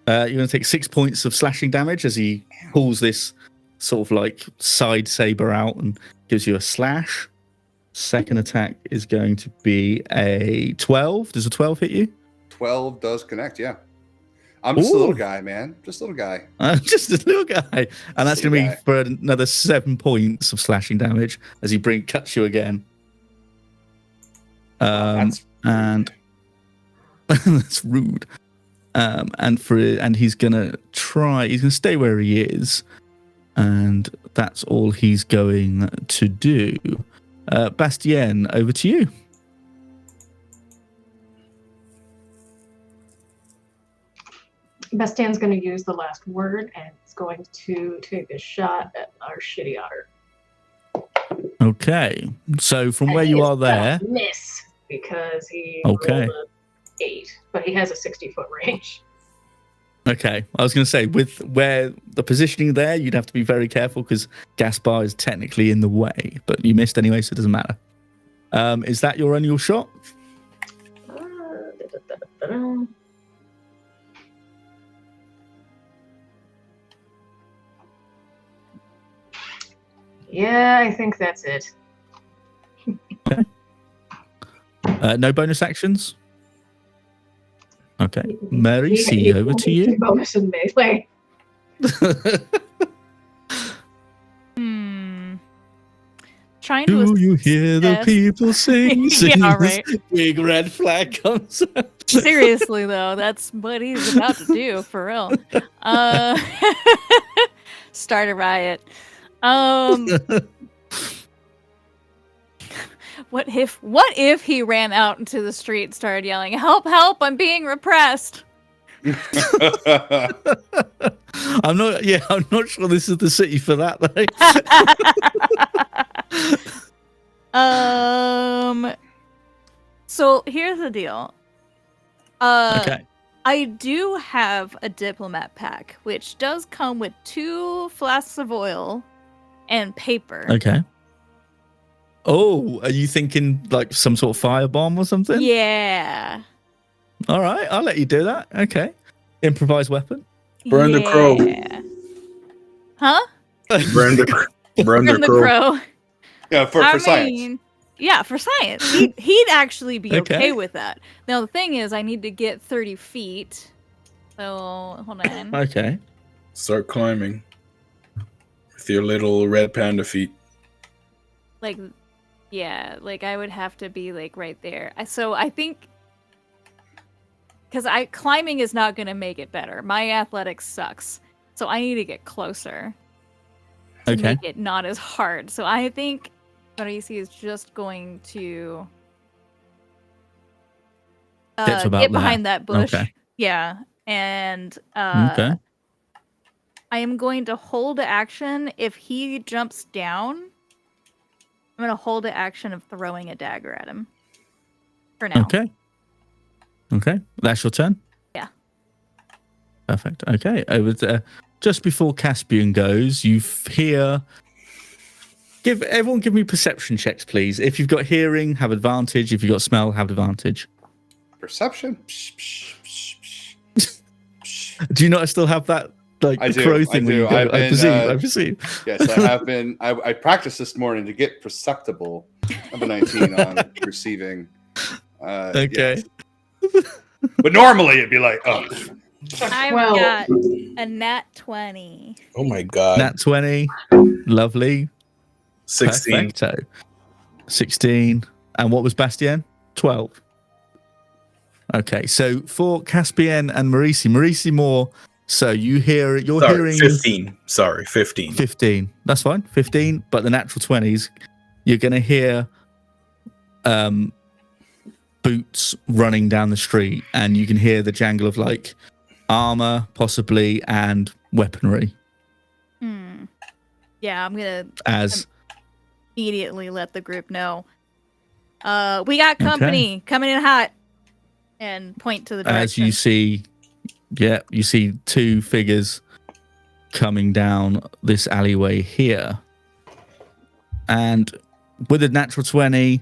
You're going to take 6 points of slashing damage as he pulls this sort of like side saber out and gives you a slash. Second attack is going to be a 12. Does a 12 hit you? 12 does connect, yeah. I'm just a little guy, man. Just a little guy. Just a little guy. And that's going to be for another 7 points of slashing damage as he cuts you again. That's and that's rude. And he's going to stay where he is. And that's all he's going to do. Bastien, over to you. Bastien's going to use the last word, and it's going to take a shot at our shitty otter. Okay. So from where you are there... Miss, because he rolled a 8, but he has a 60-foot range. Okay. I was going to say, with where the positioning there, you'd have to be very careful because Gaspar is technically in the way, but you missed anyway, so it doesn't matter. Is that your annual shot? Yeah, I think that's it. Okay. No bonus actions? Okay. Mary C, over to you. Bonus in melee. Trying to Do you hear the people sing? Yeah, right. This big red flag comes up. Seriously, though, that's what he's about to do, for real. Start a riot. What if he ran out into the street and started yelling, "Help, help, I'm being repressed." I'm not sure this is the city for that though. So here's the deal. Okay. I do have a diplomat pack, which does come with 2 flasks of oil and paper. Okay. Oh, are you thinking like some sort of firebomb or something? Yeah. All right, I'll let you do that. Okay. Improvised weapon. Burn the crow. Huh? Burn the Burn the crow. Yeah, for science. Mean, yeah, for science. He'd actually be Okay. okay with that. Now, the thing is, I need to get 30 feet. So, hold on. Okay. Start climbing with your little red panda feet. Like, yeah, like I would have to be like right there. So I think because climbing is not going to make it better. My athletics sucks, so I need to get closer to Okay. make it not as hard. So I think what I see is just going to Get to about get behind that bush. Okay. Yeah, and Okay. I am going to hold action if he jumps down. I'm going to hold the action of throwing a dagger at him. For now. Okay. Okay. That's your turn? Yeah. Perfect. Okay. Over there. Just before Caspian goes, you hear. Everyone give me perception checks, please. If you've got hearing, have advantage. If you've got smell, have advantage. Perception. Do you not still have that like I do, crow I thing? Where do. you go, I've been, I perceive. Yes, I have been. I practiced this morning to get perceptible. I'm a 19 on receiving. Okay. Yes. But normally it'd be like, oh, I've Well- got a nat 20. Oh my god. Nat 20. Lovely. 16. Perfecto. 16. And what was Bastien? 12. Okay, so for Caspian and Marisi more. So you're Sorry, hearing 15. Sorry, 15. 15. That's fine. 15, but the natural 20s, you're going to hear boots running down the street, and you can hear the jangle of like armor, possibly, and weaponry Yeah, I'm going to as immediately let the group know. We got company coming in hot. And point to the direction. as you see, you see 2 figures coming down this alleyway here. And with a natural 20,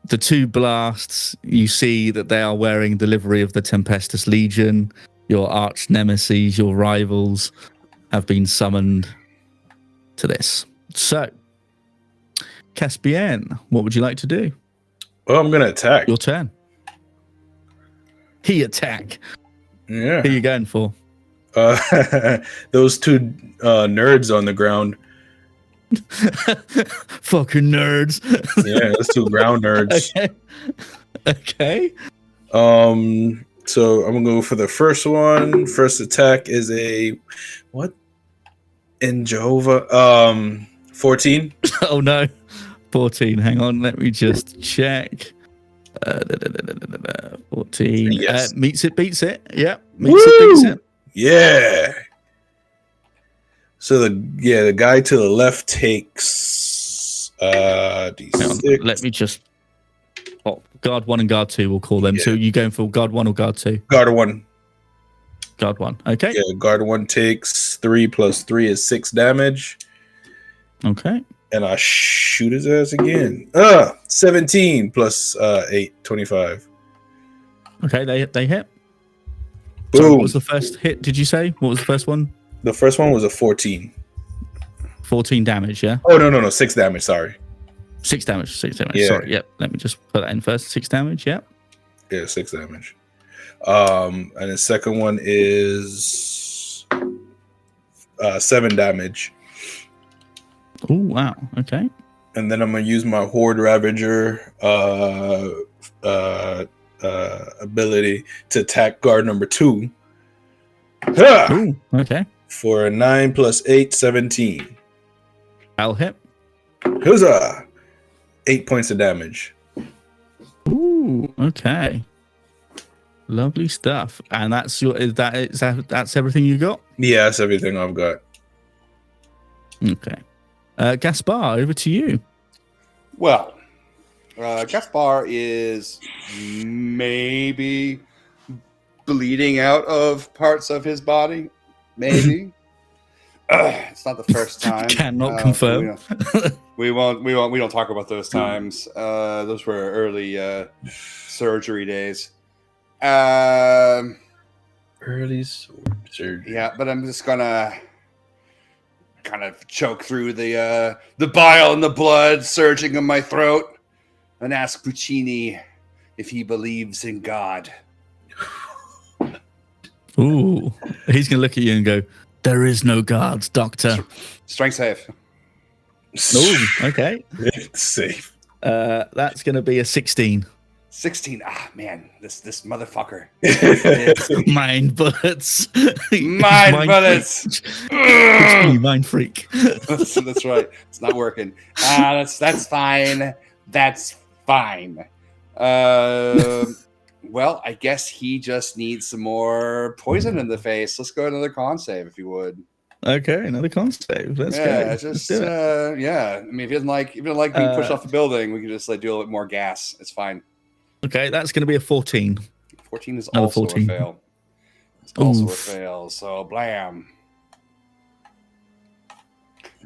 the 2 blasts, you see that they are wearing the livery of the Tempestus Legion. Your arch nemesis, your rivals, have been summoned to this. So, Caspian, what would you like to do? Well, I'm gonna attack. Your turn. He attack. Yeah. Who are you going for? Those 2 nerds on the ground. Fucking nerds. Yeah, those 2 ground nerds. Okay. So I'm gonna go for the first one. First attack is a what? In Jehovah. 14. Oh no. 14. Hang on, let me just check. 14. Yes. Meets it, beats it. Yep. Meets it, beats it. Yeah. So the guy to the left takes Hang on, D6. let me just guard 1 and guard 2, we'll call them. So you going for guard 1 or guard 2? Guard 1. Guard 1. Okay. Yeah, guard 1 takes 3 plus 3 is 6 damage. Okay. And I shoot his ass again. 17 plus 8, 25. Okay, they hit. Boom. Sorry, what was the first hit, did you say? What was the first one? The first one was a 14. 14 damage, yeah? Oh, no. 6 damage, sorry. 6 damage. 6 damage. Yeah. Sorry, yep. Let me just put that in first. 6 damage, yep. Yeah, 6 damage. And the second one is 7 damage. Oh, wow. Okay. And then I'm gonna use my Horde Ravager ability to attack guard number 2. Ooh, okay. For a 9 plus 8, 17. I'll hit. Huzzah! 8 points of damage. Ooh, okay. Lovely stuff. And that's that's everything you got? Yeah, that's everything I've got. Okay. Gaspar, over to you. well, Gaspar is maybe bleeding out of parts of his body. Maybe. It's not the first time. Cannot confirm. We don't talk about those times. Those were early surgery days. Early surgery. Yeah, but I'm just gonna kind of choke through the bile and the blood surging in my throat and ask Puccini if he believes in God. Ooh, he's gonna look at you and go, "There is no guards, Doctor." Strength save. Ooh, okay. It's safe. That's gonna be a 16. 16. Ah, man, this motherfucker. Mind bullets. Mind bullets. Puccini, mind freak. That's right. It's not working. That's fine. That's fine. Well, I guess he just needs some more poison in the face. Let's go another con save if you would. Okay, another con save. Let's go. Just Let's do it. yeah. I mean, if you don't like being pushed off the building, we can just like do a little bit more gas. It's fine. Okay, that's going to be a 14. 14 is Another also 14. a fail. It's also Oof. a fail. So blam.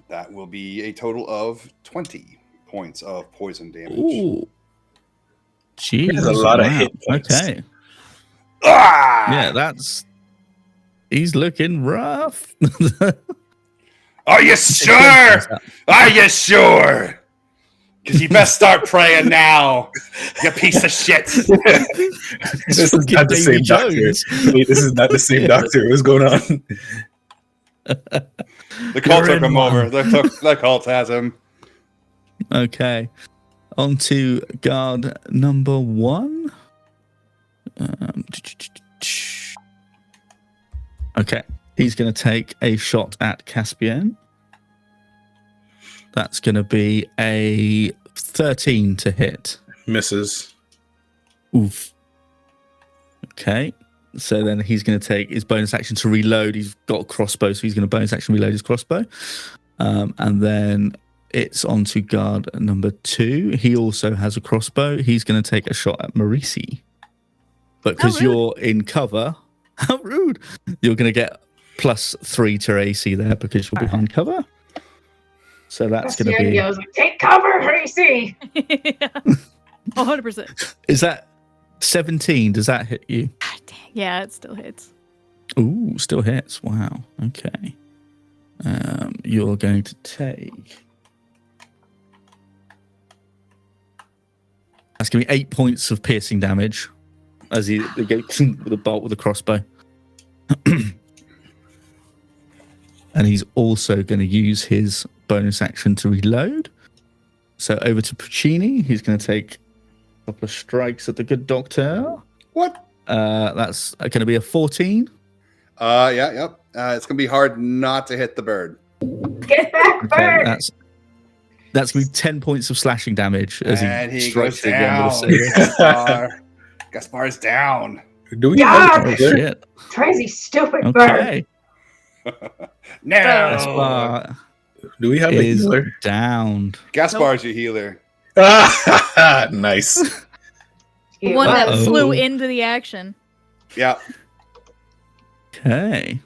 That will be a total of 20 points of poison damage. Ooh. Jeez. That's a lot of hit points. Okay. Ah! Yeah, he's looking rough. Are you sure? Are you sure? Because you best start praying now, you piece of shit. This is not the same doctor. Wait, this is not the same doctor. What's going on? The cult took him over. The cult has him. Okay. On to guard number 1. Okay. He's going to take a shot at Caspian. That's going to be a 13 to hit. Misses. Oof. Okay. So then he's going to take his bonus action to reload. He's got a crossbow, so he's going to bonus action reload his crossbow. And then it's on to guard number 2. He also has a crossbow. He's going to take a shot at Marisi. But because you're in cover, how rude! You're going to get +3 to AC there because you're behind cover. So that's going to be. Goes like, take cover, Tracy. Yeah. 100%. Is that 17? Does that hit you? Yeah, it still hits. Ooh, still hits. Wow. Okay. You're going to take. That's going to be 8 points of piercing damage as he goes with a bolt with a crossbow. And he's also going to use his bonus action to reload. So over to Puccini. He's going to take a couple of strikes at the good doctor. What? That's going to be a 14. Yep. It's going to be hard not to hit the bird. Get back, bird. That's going to be 10 points of slashing damage as he strikes goes again. down. Gaspar's down. Do we Yeah. Oh, shit. Tracy, stupid bird. Okay. No. Gaspar Do we have a is healer? downed. Gaspar's your healer. Nice. The one that Uh-oh. flew into the action. Yeah. Okay.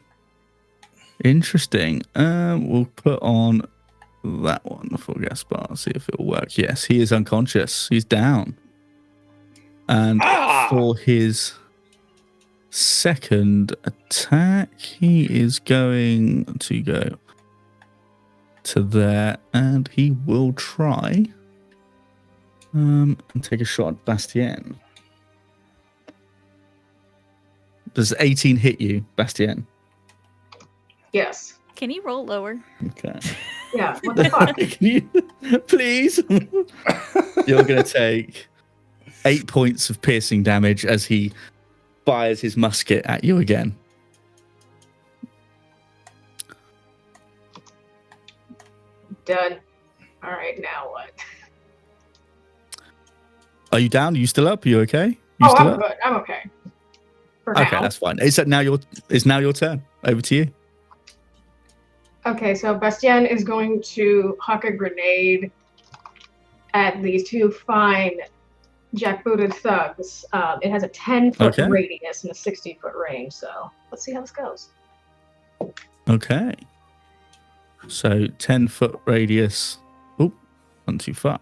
Interesting. We'll put on that one for Gaspar. See if it'll work. Yes, he is unconscious. He's down. And for his second attack, he is going to go to there, and he will try and take a shot at Bastien. Does 18 hit you, Bastien? Yes. Can you roll lower? Okay. Yeah. What the fuck? Can you, please? You're going to take 8 points of piercing damage as he fires his musket at you again. Done. All right. Now what? Are you down? Are you still up? Are you okay? You Oh, still I'm up? good. I'm okay. For Okay, now. that's fine. It's now your turn. Over to you. Okay, so Bastien is going to huck a grenade at these two fine jackbooted thugs. It has a 10-foot Okay. radius and a 60-foot range, so let's see how this goes. Okay. So 10-foot radius. Oh, not too far.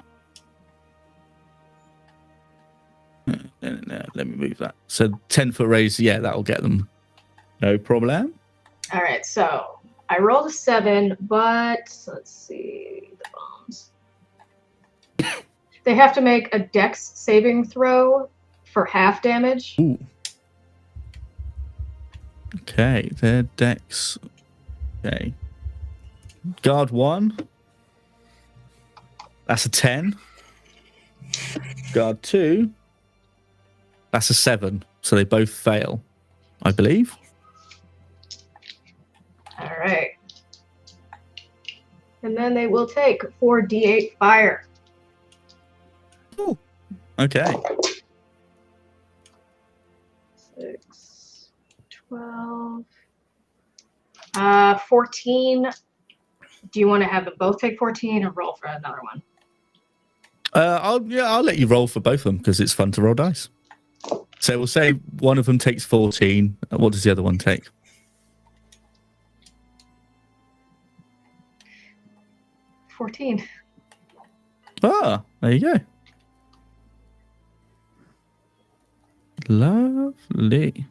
No, let me move that. So 10-foot radius, yeah, that'll get them. No problem. All right, so I rolled a 7, but let's see the bombs. They have to make a dex saving throw for half damage. Ooh. Okay, their dex. Okay. Guard 1. That's a 10. Guard 2. That's a 7. So they both fail, I believe. All right. And then they will take 4d8 fire. Ooh. Okay. 6, 12, 14. Do you want to have them both take 14 or roll for another one? I'll let you roll for both of them because it's fun to roll dice. So we'll say one of them takes 14. What does the other one take? 14. Ah, there you go. Lovely.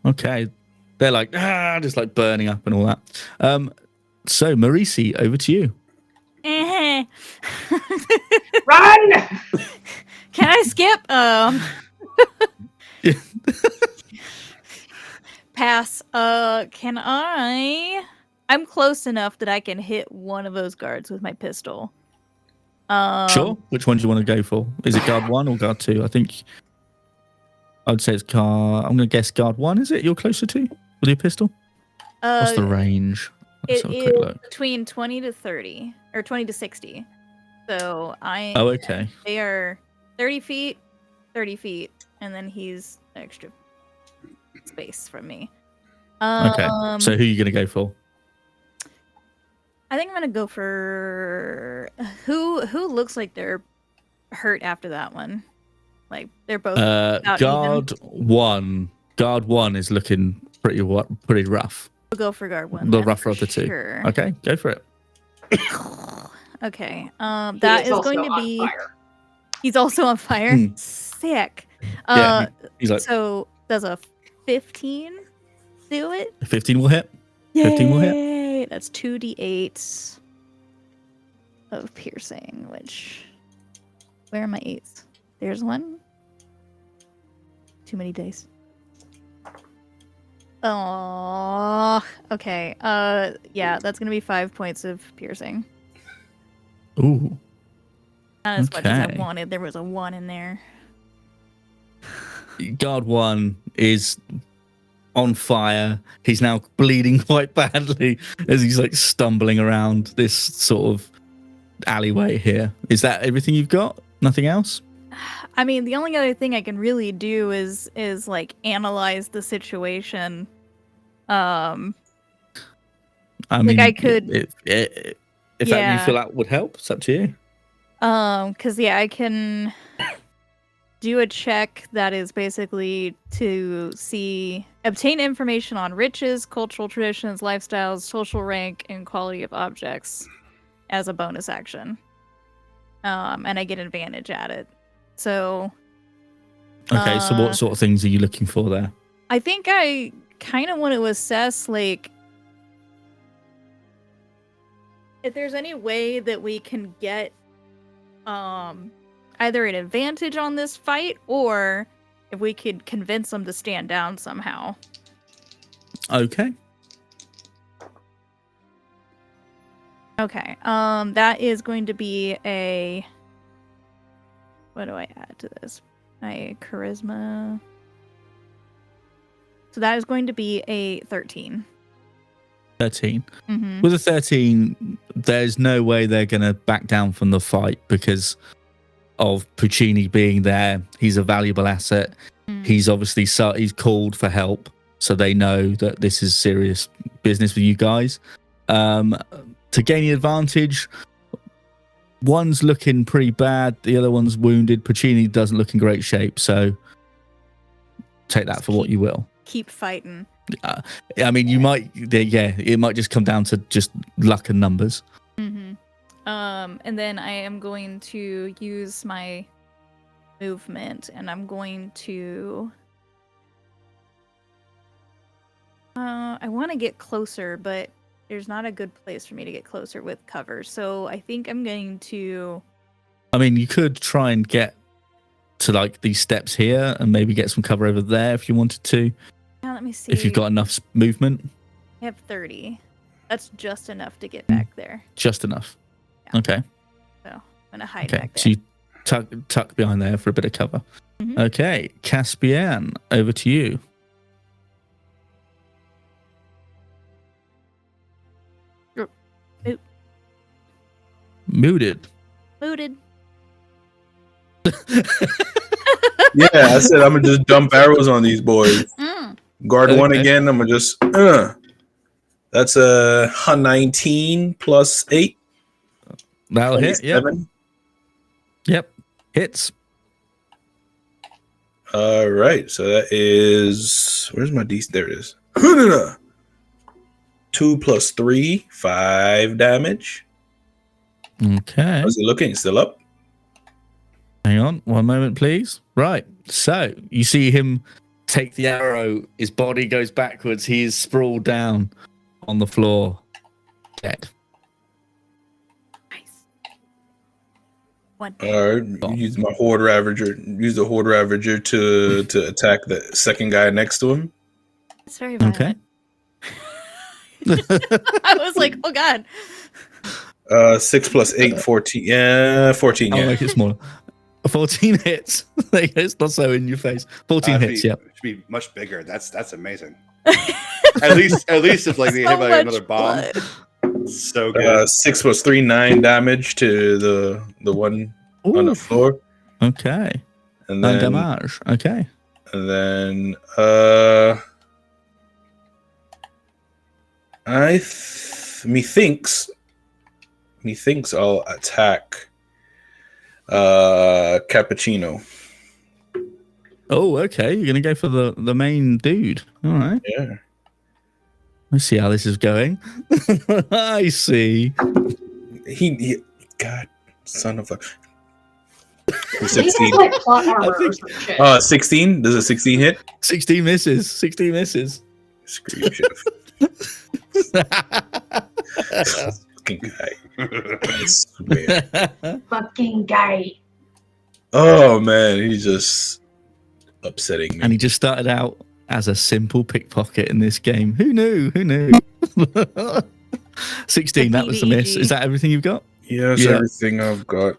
Okay. They're like, just like burning up and all that. So, Marisi, over to you. Eh. Run! Can I skip? Pass. Can I? I'm close enough that I can hit one of those guards with my pistol. Sure. Which one do you want to go for? Is it guard 1 or guard 2? I think I'd say it's guard. I'm going to guess guard 1. Is it you're closer to with your pistol? What's the range? Let's It have a quick is look. between 20 to 30 or 20 to 60. So Oh, okay. they are 30 feet, and then he's extra space from me. Okay. So who are you going to go for? I think I'm gonna go for who looks like they're hurt after that one. Like they're both about guard even. 1. Guard 1 is looking pretty rough. We'll go for guard 1. The then, rougher for of the two. sure. Okay, go for it. Okay. He That is is also going to on be. fire. He's also on fire. Hmm. Sick. Yeah, he's like So does a 15 do it? 15 will hit. 15 will hit. Yay! That's 2d8 of piercing. Which where are my 8s? There's one. Too many dice. Oh, okay. Yeah, that's gonna be 5 points of piercing. Ooh. Not as much as I Okay. wanted. There was a 1 in there. Guard 1 is on fire. He's now bleeding quite badly as he's like stumbling around this sort of alleyway here. Is that everything you've got? Nothing else? I mean, the only other thing I can really do is like analyze the situation. I mean, I could- if that you Yeah. feel that would help, it's up to you. Because yeah, I can do a check that is basically to obtain information on riches, cultural traditions, lifestyles, social rank, and quality of objects as a bonus action. And I get advantage at it. So Okay, so what sort of things are you looking for there? I think I kind of want to assess like if there's any way that we can get either an advantage on this fight or if we could convince them to stand down somehow. Okay. Okay. That is going to be a what do I add to this? My charisma. So that is going to be a 13. 13. Mm-hmm. With a 13, there's no way they're going to back down from the fight because of Puccini being there. He's a valuable asset. He's obviously he's called for help, so they know that this is serious business for you guys. To gain the advantage, One's looking pretty bad. The other one's wounded. Puccini doesn't look in great shape. So take that for what you will. Keep fighting. I mean, you might, yeah, it might just come down to just luck and numbers. Mm-hmm. And then I am going to use my movement, and I'm going to. I want to get closer, but there's not a good place for me to get closer with cover. So I think I'm going to. I mean, you could try and get to like these steps here and maybe get some cover over there if you wanted to. Now let me see. If you've got enough movement. I have 30. That's just enough to get back there. Just enough. Yeah. Okay. So I'm gonna hide Okay. back there. So you tuck behind there for a bit of cover. Mhm. Okay, Caspian, over to you. Moot. Muted. Mooted. Yeah, I said I'm gonna just dump arrows on these boys. Mm. Guard Okay. one again. I'm gonna just. That's a 19 plus 8. That'll hit. Yep. 27. Yep. Hits. All right, so that is where's my D? There it is. 2 plus 3, 5 damage. Okay. How's it looking? Still up? Hang on. One moment, please. Right. So you see him take the arrow. His body goes backwards. He is sprawled down on the floor. Dead. Nice. One. All right, use my horde ravager. Use the horde ravager to attack the second guy next to him. It's very violent. Okay. I was like, oh god. 6 plus 8, 14. Yeah, 14. I'll Yeah. make it smaller. 14 hits. There you go. It's not so in your face. 14 hits, yeah. It should be much bigger. That's amazing. at least if like they So hit by much another bomb. blood. So good. 6 plus 3, 9 damage to the one on the Ooh. floor. Okay. And Nine then damage. Okay. And then methinks I'll attack Cappuccino. Oh, okay. You're gonna go for the main dude. All right. Yeah. Let's see how this is going. I see. He God, son of a He has 16. like plot armor or think- some shit. 16? Does a 16 hit? 16 misses. 16 misses. Screw you, chef. Fucking guy. I swear. Fucking guy. Oh man, he's just upsetting me. And he just started out as a simple pickpocket in this game. Who knew? Who knew? 16, that was the miss. Is that everything you've got? Yes, Yeah. everything I've got.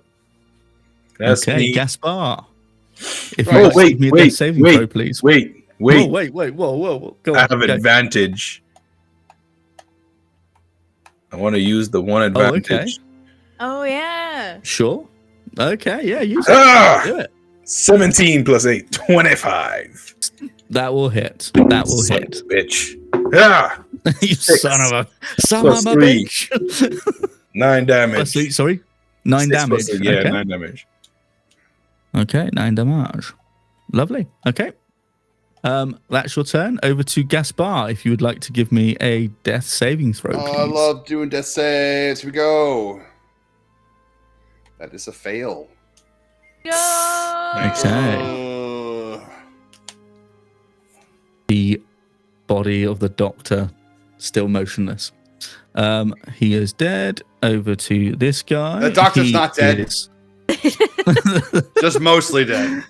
That's okay, me. Gaspar. If Oh, you could wait, give me a wait, death saving wait, throw, please. Wait. Whoa, whoa. Go I on. have go. advantage. I want to use the one Oh, okay. advantage. Oh yeah. Sure. Okay, yeah, use it. Ah! Do it. 17 plus 8, 25. That will hit. That will Son hit. of a bitch. Ah! You son of a Plus three. bitch. 9 damage. Plus three, sorry. 9 6 damage. plus three, yeah, okay. 9 damage. Okay, 9 damage. Lovely. Okay. That's your turn. Over to Gaspar, if you would like to give me a death saving throw, please. I love doing death saves. Here we go. That is a fail. No. Okay. Uh, The body of the doctor still motionless. He is dead. Over to this guy. The doctor's He not dead. is- just mostly dead.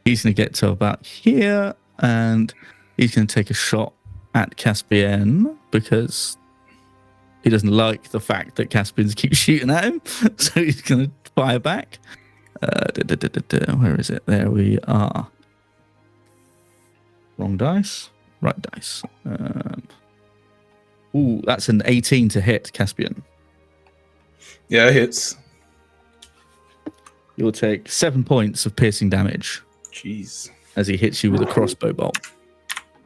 He's going to get to about here, and he's going to take a shot at Caspian because he doesn't like the fact that Caspian keeps shooting at him. So he's going to fire back. Where is it? There we are. Wrong dice. Right dice. Ooh, that's an 18 to hit, Caspian. Yeah, it hits. You'll take 7 points of piercing damage Jeez. as he hits you with a crossbow bolt.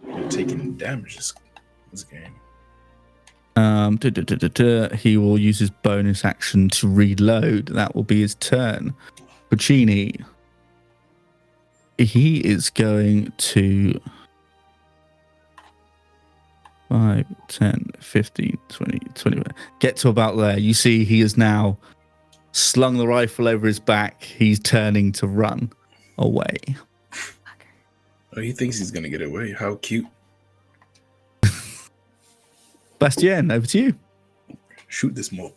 You're taking damage this game. He will use his bonus action to reload. That will be his turn. Puccini. He is going to 5, 10, 15, 20, 21. Get to about there. You see he has now slung the rifle over his back. He's turning to run away. Oh, he thinks he's gonna get away. How cute. Bastien, over to you. Shoot this mob.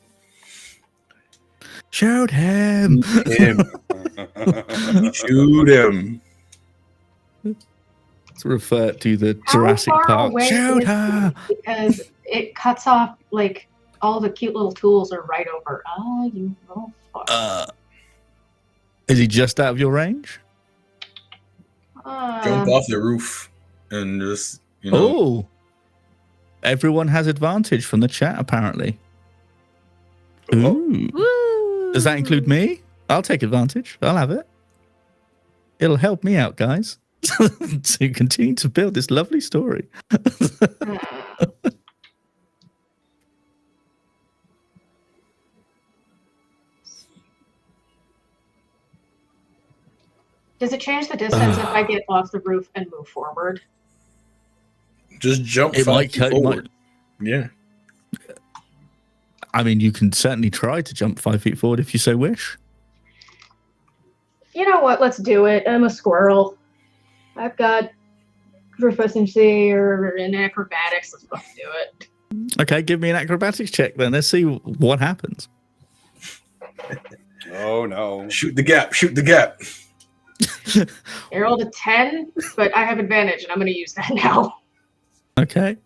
Shoot him. Him. Shoot him. To refer to the How Jurassic far Park. away Shoot is her. he? Because it cuts off, like, all the cute little tools are right over. Oh, you little fuck. Is he just out of your range? Jump off the roof and just, you know. Oh. Everyone has advantage from the chat, apparently. Ooh. Woo! Does that include me? I'll take advantage. I'll have it. It'll help me out, guys, to continue to build this lovely story. Does it change the distance if I get off the roof and move forward? Just jump It 5 might feet cut. forward. Yeah. I mean, you can certainly try to jump 5 feet forward if you so wish. You know what? Let's do it. I'm a squirrel. I've got proficiency or in acrobatics. Let's fucking do it. Okay, give me an acrobatics check then. Let's see what happens. Oh no! Shoot the gap. Shoot the gap. I rolled a 10, but I have advantage, and I'm going to use that now. Okay.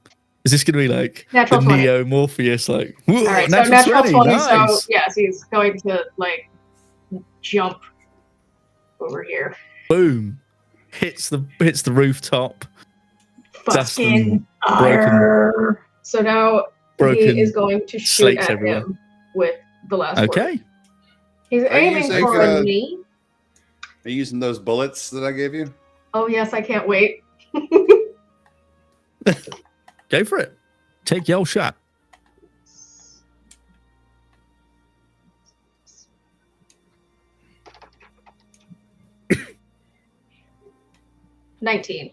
Is this going to be like Natural the 20. Neo Morpheus, like, All right, so natural 20, nice. so yes, he's going to, like, jump over here. Boom. Hits the rooftop. Dust Fucking and broken- arr. So now broken he is going to shoot slates at everywhere. him with the last word. Okay. He's Are you aiming using, for me. Are you using those bullets that I gave you? Oh, yes, I can't wait. Go for it. Take your shot. $19.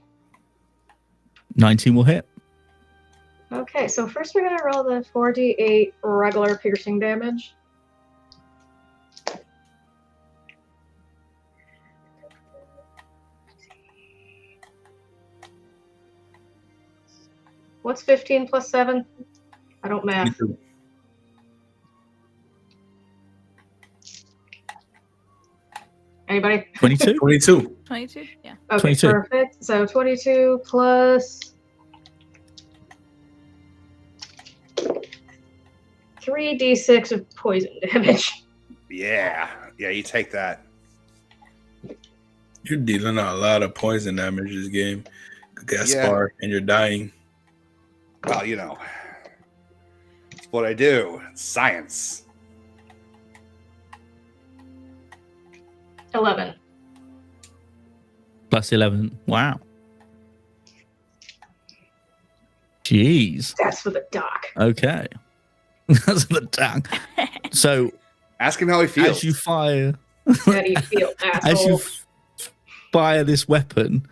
19 will hit. Okay, so first we're going to roll the 4d8 regular piercing damage. What's 15 plus 7? I don't math. Anybody? 22? 22. 22? Yeah. Okay, 22. perfect. So 22 plus 3d6 of poison damage. Yeah, you take that. You're dealing out a lot of poison damage this game, Gaspar, and you're dying. Well, you know, it's what I do. It's science. 11. Plus 11. Wow. Jeez. That's for the doc. Okay. That's the tongue. So Ask him how he feels. as you fire, How do you feel, as asshole? you fire this weapon,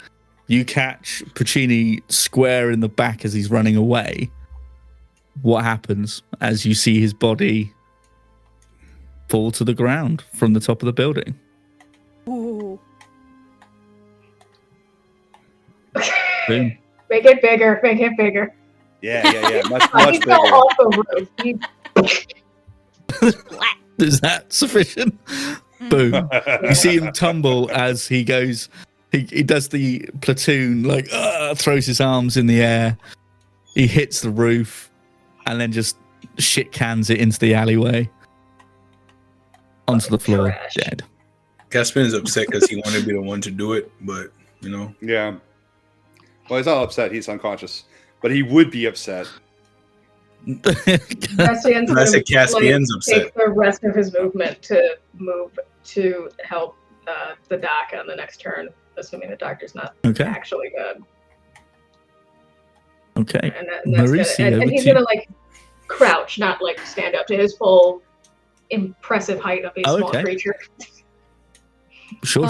you catch Puccini square in the back as he's running away. What happens as you see his body fall to the ground from the top of the building? Ooh. Boom. Make it bigger. Make it bigger. Yeah. Much, He much fell bigger. off the roof. Splat. Is that sufficient? Boom. You see him tumble as he goes. He does the platoon, like, throws his arms in the air. He hits the roof and then just shit cans it into the alleyway. Onto the floor, Trash. dead. Gaspar is upset because he wanted to be the one to do it, but, you know. Yeah. Well, he's not upset. He's unconscious. But he would be upset. Caspian's I said gonna, Caspian's upset. take the rest of his movement to move to help the doc on the next turn, assuming the doctor's not Okay. actually good. Okay. And that's Marisi, good. And over he's to you. gonna like crouch, not like stand up to his full impressive height of a Oh, small okay. creature. Sure.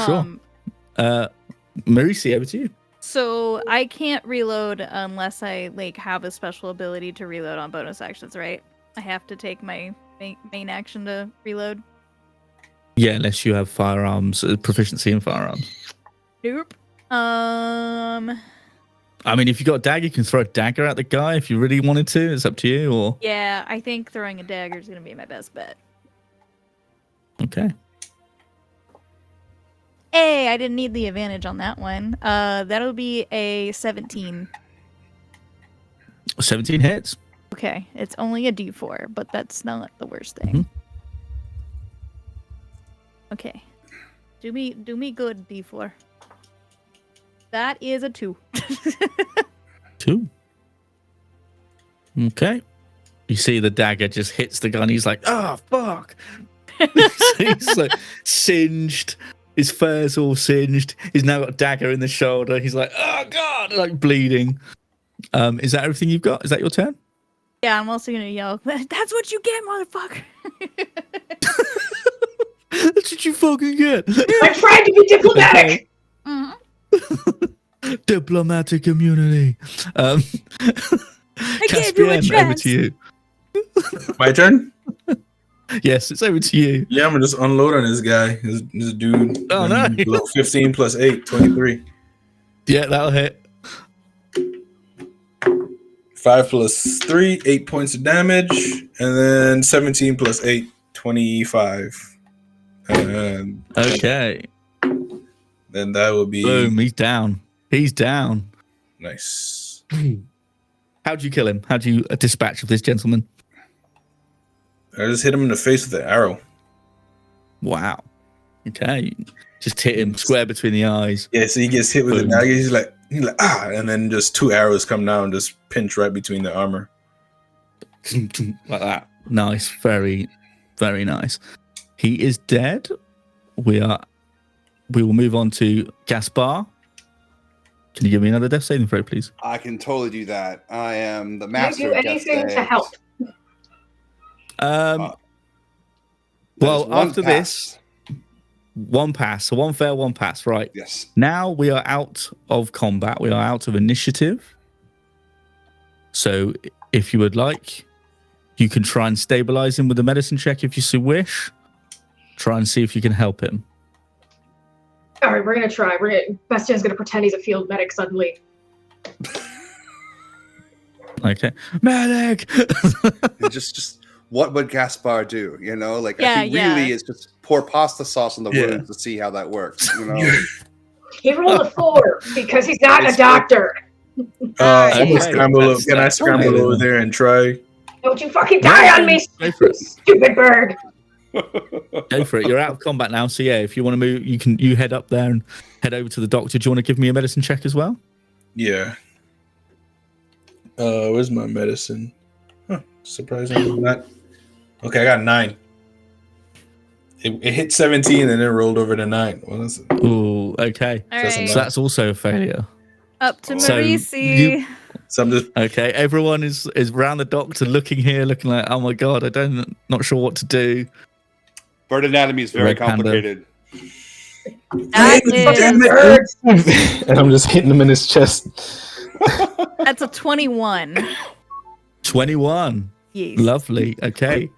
Marisi, over to you. So I can't reload unless I like have a special ability to reload on bonus actions, right? I have to take my main action to reload. Yeah, unless you have firearms, proficiency in firearms. Nope. I mean, if you got a dagger, you can throw a dagger at the guy if you really wanted to. It's up to you. Or Yeah, I think throwing a dagger is gonna be my best bet. okay. Hey, I didn't need the advantage on that one. That'll be a 17. 17 hits. Okay, it's only a D4, but that's not the worst thing. Okay, do me good, D4. That is a 2. 2. Okay. You see the dagger just hits the gun. He's like, oh, fuck. He's like singed. His fur's all singed. He's now got a dagger in the shoulder. He's like, oh, God, like bleeding. Is that everything you've got? Is that your turn? Yeah, I'm also gonna yell, that's what you get, motherfucker! That's what you fucking get. I tried to be diplomatic! Mhm. Diplomatic immunity. I gave you a Caspian, over chance. to you. My turn? Yes, it's over to you. Yeah, I'm gonna just unload on this guy. This dude. Oh, no. Below 15 plus 8, 23. Yeah, that'll hit. 5 plus 3, 8 points of damage. And then 17 plus 8, 25. And Okay. then that will be Boom, he's down. He's down. nice. How'd you kill him? How'd you dispatch of this gentleman? I just hit him in the face with the arrow. Wow. Okay. Just hit him square between the eyes. Yeah, so he gets hit with the Boom. dagger. He's like, ah, and then just 2 arrows come down and just pinch right between the armor. Like that. Nice. Very, very nice. He is dead. We will move on to Gaspar. Can you give me another death saving throw, please? I can totally do that. I am the Can you master do of death anything to saves. help? Well, That is one after pass. this, one pass. So one fail, one pass. Right. Yes. Now we are out of combat. We are out of initiative. So if you would like, you can try and stabilize him with a medicine check if you so wish. Try and see if you can help him. All right, we're gonna try. Bastian's gonna pretend he's a field medic suddenly. Okay. Medic! And just what would Gaspar do? You know, like Yeah, I think really is just pour pasta sauce on the Yeah. wounds to see how that works. You know, He rolled a 4 because he's not a It's doctor. I'm gonna Okay. scramble up. Can I That's scramble fine. over there and try? Don't you fucking die on me, Go for it. stupid bird! Go for it. You're out of combat now. So yeah, if you want to move, you head up there and head over to the doctor. Do you want to give me a medicine check as well? Yeah. Where's my medicine? Huh, surprisingly not. Okay, I got 9. It hit 17 and then rolled over to 9. Well, that's Oh, okay. All That's right, So that's also a failure. up to So Marisi. so I'm just Okay, everyone is around the doctor, looking here, looking like, oh my god, not sure what to do. bird anatomy is very Red panda. complicated. That is, and I'm just hitting him in his chest. that's a 21. 21. Yes. Lovely. Okay.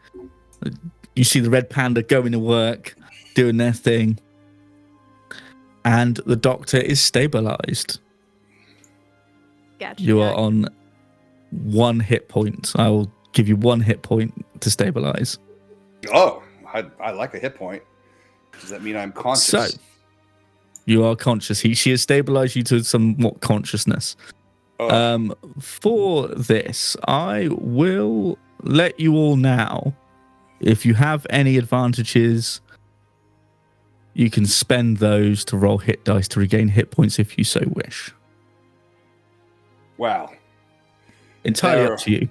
You see the red panda going to work, doing their thing, and the doctor is stabilized. Gotcha. You are on 1 hit point. I will give you 1 hit point to stabilize. Oh, I like a hit point. Does that mean I'm conscious? So you are conscious. She has stabilized you to somewhat consciousness. Oh, For this, I will let you all now. If you have any advantages, you can spend those to roll hit dice to regain hit points if you so wish. wow. Entirely There- up to you.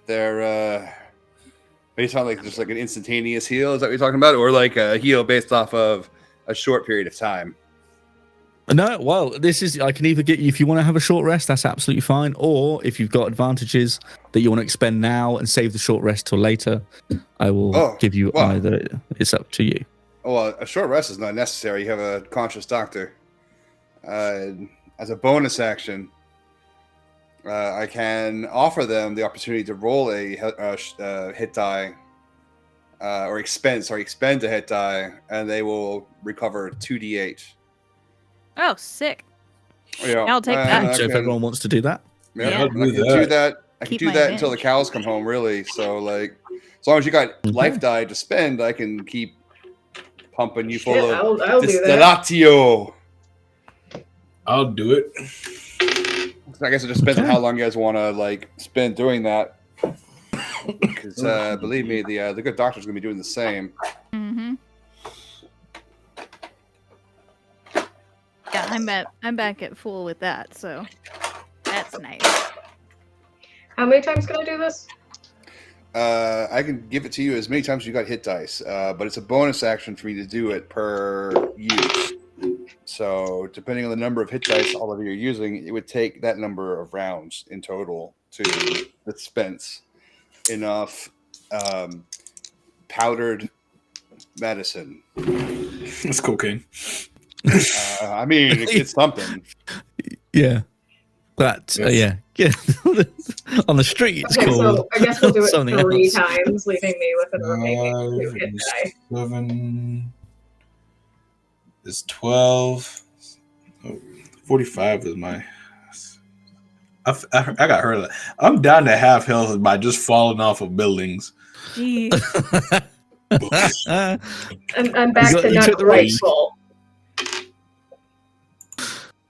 They're are you talking like just like an instantaneous heal? Is that what you're talking about, or like a heal based off of a short period of time? No, well, this is. I can either get you if you want to have a short rest. That's absolutely fine. Or if you've got advantages that you want to expend now and save the short rest till later, I will give you either. It's up to you. Well, a short rest is not necessary. You have a conscious doctor. As a bonus action, I can offer them the opportunity to roll a hit die, or expend a hit die, and they will recover 2d8. Oh, sick. Yeah, I'll take that. So if everyone wants to do that, Yeah, Yeah. I can do that. I can Keep do my that until the advantage. cows come home, really. So, like, as long as you got life die to spend, I can keep pumping you full Shit, of I'll do that. distillatio. I'll do it. I guess it just depends on how long you guys want to like spend doing that. Because believe me, the good doctor's gonna be doing the same. Mm-hmm. Yeah, I'm back at full with that, so that's nice. How many times can I do this? I can give it to you as many times as you got hit dice, but it's a bonus action for me to do it per use. So, depending on the number of hit dice all of you are using, it would take that number of rounds in total to dispense enough powdered medicine. It's cocaine. I mean, it's something. yeah, but yeah, on the street it's Okay, called. so I guess we'll do it something 3 else. times, leaving me with an remaining 2 hit die. 7 is 12. 45 is my. I got hurt. I'm down to half health by just falling off of buildings. Jeez. I'm back to you not took the quite risk. full.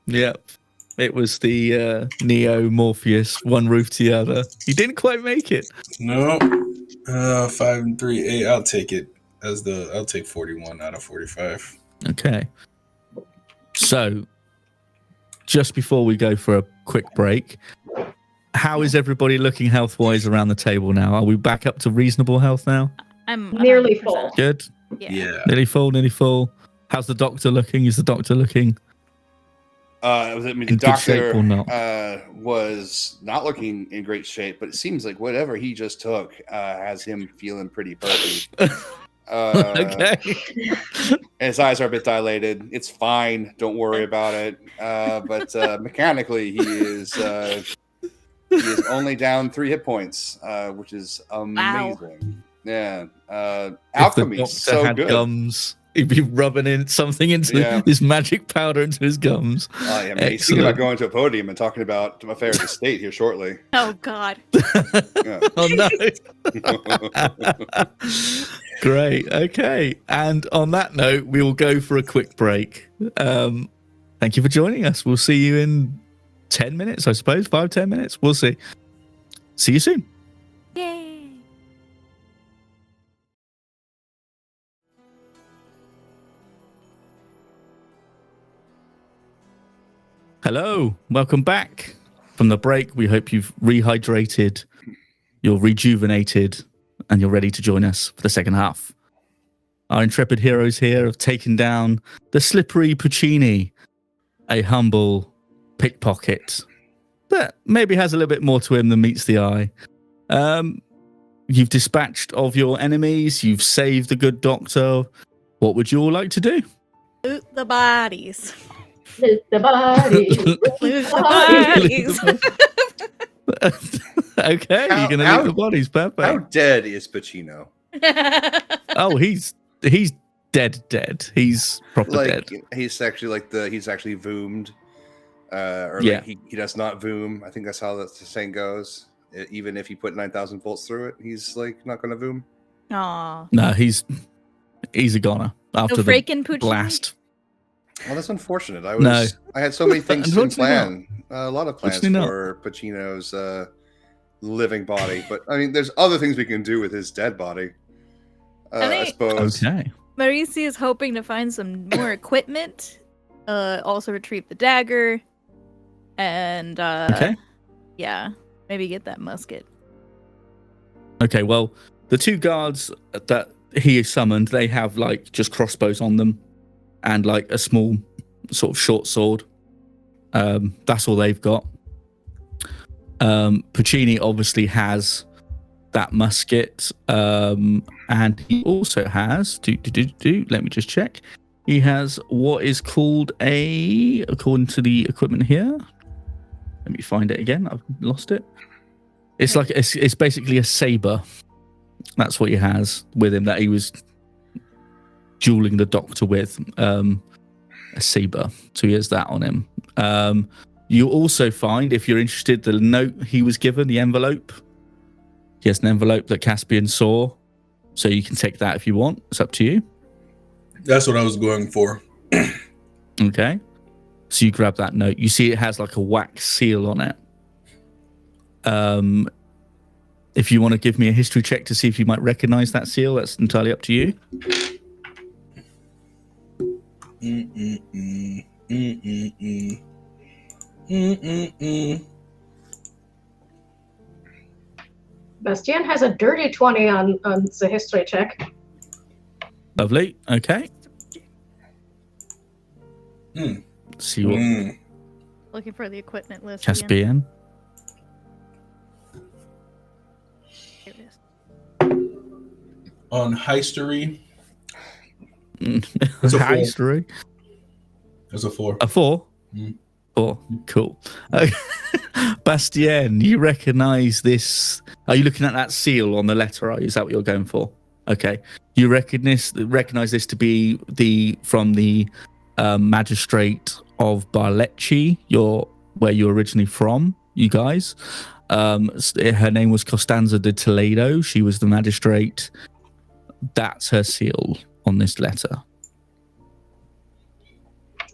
Yep. It was the Neo Morpheus, one roof to the other. You didn't quite make it. No. 5 and 3, 8. I'll take it I'll take 41 out of 45. Okay. So, just before we go for a quick break, how is everybody looking health-wise around the table now? Are we back up to reasonable health now? I'm Nearly 100%. full. Good. Yeah. Nearly full. How's the doctor looking? Is the doctor looking? The In good shape doctor or not? was not looking in great shape, but it seems like whatever he just took has him feeling pretty perky. Okay. His eyes are a bit dilated. It's fine. Don't worry about it. But mechanically, he is only down 3 hit points, which is amazing. Yeah. If the Alchemy doctor so had good. gums, he'd be rubbing in something into this magic powder into his gums. Yeah, man, he's thinking about going to a podium and talking about affairs of state here shortly. Oh God. Yeah. Oh no. Great. Okay. And on that note, we will go for a quick break. Thank you for joining us. We'll see you in 10 minutes, I suppose. 5-10 minutes. We'll see. See you soon. Yay. Hello. Welcome back from the break. We hope you've rehydrated, you're rejuvenated, and you're ready to join us for the second half. Our intrepid heroes here have taken down the slippery Puccini, a humble pickpocket that maybe has a little bit more to him than meets the eye. You've dispatched of your enemies. You've saved the good doctor. What would you all like to do? Loot the bodies. Loot the body. Loot the bodies. Okay, you're going to loot the bodies. Perfect. How dead is Pacino? Oh, he's dead. He's proper dead. He's actually he's actually voomed, or Yeah. like he does not voom. I think that's how the saying goes. Even if you put 9,000 volts through it, he's like not going to voom. Aw. No, he's a goner after No the freaking Puccini? blast. Well, that's unfortunate. No. I had so many things in Unfortunately plan, a lot of plans Unfortunately not. for Pacino's living body, but I mean, there's other things we can do with his dead body. I think- suppose. Okay. Marisi is hoping to find some more equipment. Also retrieve the dagger. And Okay. yeah, maybe get that musket. Okay, well, the 2 guards that he summoned, they have like just crossbows on them and like a small sort of short sword. That's all they've got. Puccini obviously has that musket, and he also has. Let me just check. He has what is called according to the equipment here. Let me find it again. I've lost it. It's like it's basically a saber. That's what he has with him that he was dueling the Doctor with. A saber. So he has that on him. You also find, if you're interested, the note he was given, the envelope. He has an envelope that Caspian saw, so you can take that if you want. It's up to you. That's what I was going for. Okay. So you grab that note. You see it has like a wax seal on it. If you want to give me a history check to see if you might recognize that seal, that's entirely up to you. Bastien has a dirty 20 on the history check. Lovely. Okay. See what Looking for the equipment list. Caspian. Again. Here it is. On History, It's a four. history. there's a 4. A 4? Mm. 4. Cool. Bastien, you recognize this? Are you looking at that seal on the letter? Is that what you're going for? Okay. You recognize this to be from the magistrate of Barlecci, where you're originally from, you guys. Her name was Costanza de Toledo. She was the magistrate. That's her seal on this letter.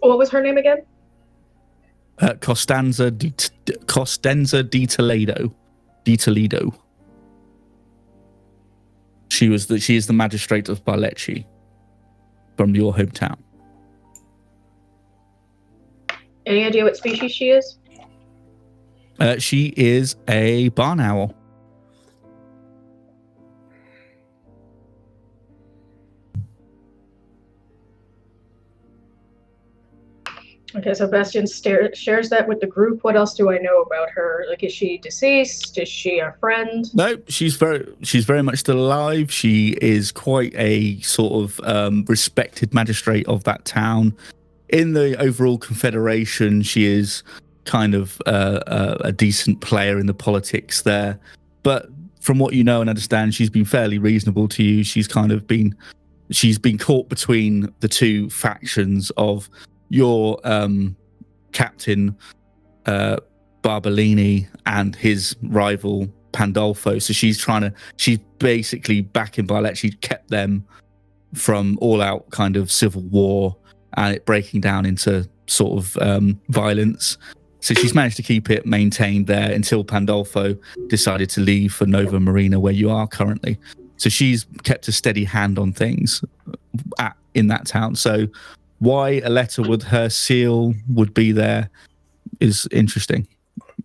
What was her name again? Costanza di Toledo. Di Toledo. She is the magistrate of Barlecci from your hometown. Any idea what species she is? She is a barn owl. Okay, so Bastien shares that with the group. What else do I know about her? Like, is she deceased? Is she a friend? No, she's very much still alive. She is quite a sort of respected magistrate of that town. In the overall confederation, she is kind of a decent player in the politics there. But from what you know and understand, she's been fairly reasonable to you. She's been caught between the two factions of your captain Barbolini and his rival Pandolfo. So she's basically back in Barlet. She kept them from all out kind of civil war and it breaking down into sort of violence. So she's managed to keep it maintained there until Pandolfo decided to leave for Nova Marina, where you are currently. So she's kept a steady hand on things in that town. So why a letter with her seal would be there is interesting.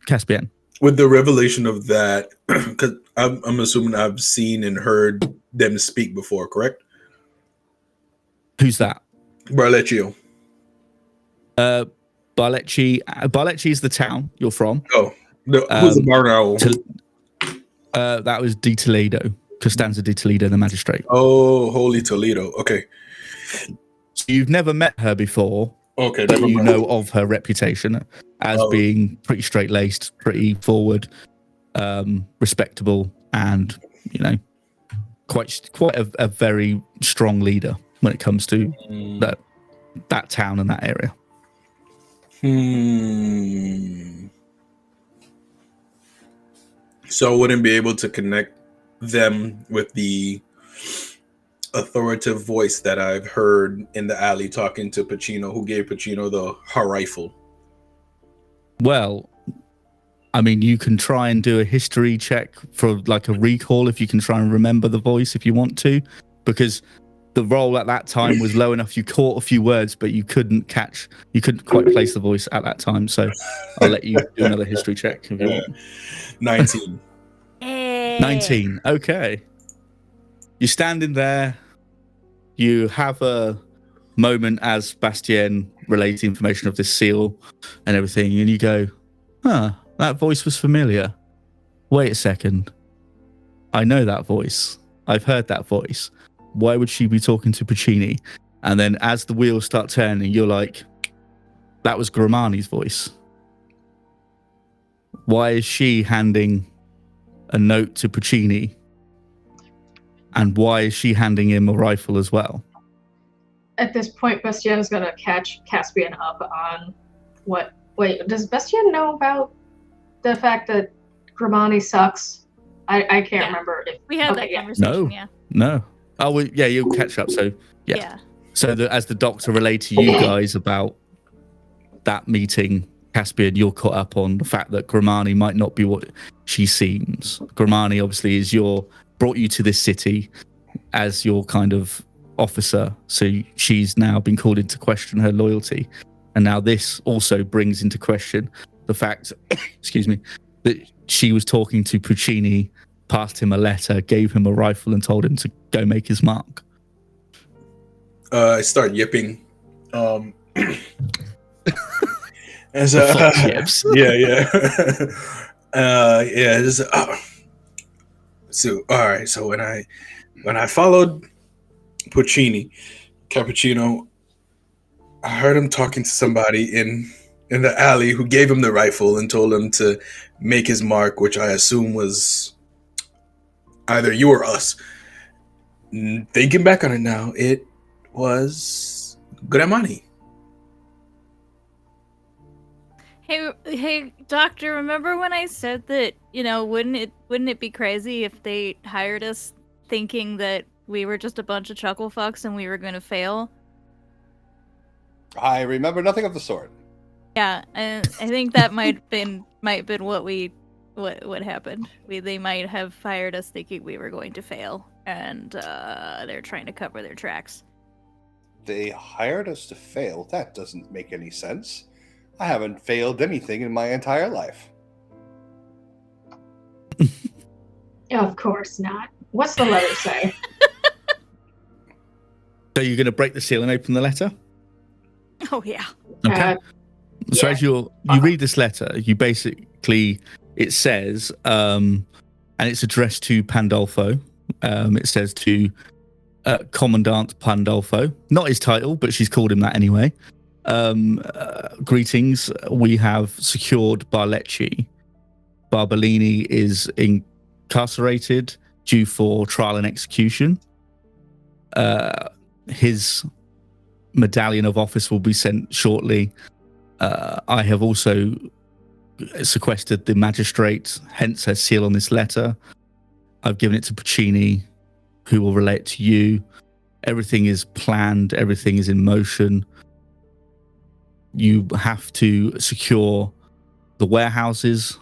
Caspian. With the revelation of that, because I'm assuming I've seen and heard them speak before, correct? Who's that? Barleccio. Barlecci is the town you're from. Oh, who's the barn owl? That was Di Toledo, Costanza Di Toledo, the magistrate. Oh, Holy Toledo. Okay. So you've never met her before. Okay, but you know of her reputation as being pretty straight-laced, pretty forward, respectable, and quite a very strong leader when it comes to that town and that area. So I wouldn't be able to connect them with the authoritative voice that I've heard in the alley talking to Pacino, who gave Pacino her rifle. Well, I mean, you can try and do a history check for like a recall if you can try and remember the voice if you want to, because the roll at that time was low enough. You caught a few words, but you couldn't quite place the voice at that time. So I'll let you do another history check if you want. 19. 19. Okay. You're standing there. You have a moment as Bastien relates the information of this seal and everything, and you go, huh, that voice was familiar. Wait a second. I know that voice. I've heard that voice. Why would she be talking to Puccini? And then as the wheels start turning, you're like, that was Grimani's voice. Why is she handing a note to Puccini? And why is she handing him a rifle as well? At this point, Bastien is going to catch Caspian up on what... Wait, does Bastien know about the fact that Grimani sucks? I can't remember if... We had that conversation, No. Oh, well, yeah, you'll catch up. So, yeah. So as the doctor relayed to you guys about that meeting, Caspian, you're caught up on the fact that Grimani might not be what she seems. Grimani obviously brought you to this city as your kind of officer, so she's now been called into question her loyalty, and now this also brings into question the fact, excuse me, that she was talking to Puccini, passed him a letter, gave him a rifle, and told him to go make his mark. I start yipping. As Yips. yeah. So all right. So when I followed Puccini, Cappuccino, I heard him talking to somebody in the alley who gave him the rifle and told him to make his mark, which I assume was either you or us. Thinking back on it now, it was Grimani. Hey, doctor, remember when I said that, wouldn't it be crazy if they hired us thinking that we were just a bunch of chuckle fucks and we were going to fail? I remember nothing of the sort. Yeah, and I think that might have been what happened. They might have fired us thinking we were going to fail, and they're trying to cover their tracks. They hired us to fail? That doesn't make any sense. I haven't failed anything in my entire life. Of course not. What's the letter say? So you're going to break the seal and open the letter? Oh, yeah. Okay. So yeah. as you read this letter, you basically, it says, and it's addressed to Pandolfo. It says to Commandant Pandolfo, not his title, but she's called him that anyway. Greetings. We have secured Barlecci. Barbolini is incarcerated, due for trial and execution. His medallion of office will be sent shortly. I have also sequestered the magistrate, hence her seal on this letter. I've given it to Puccini, who will relay it to you. Everything is planned. Everything is in motion. You have to secure the warehouses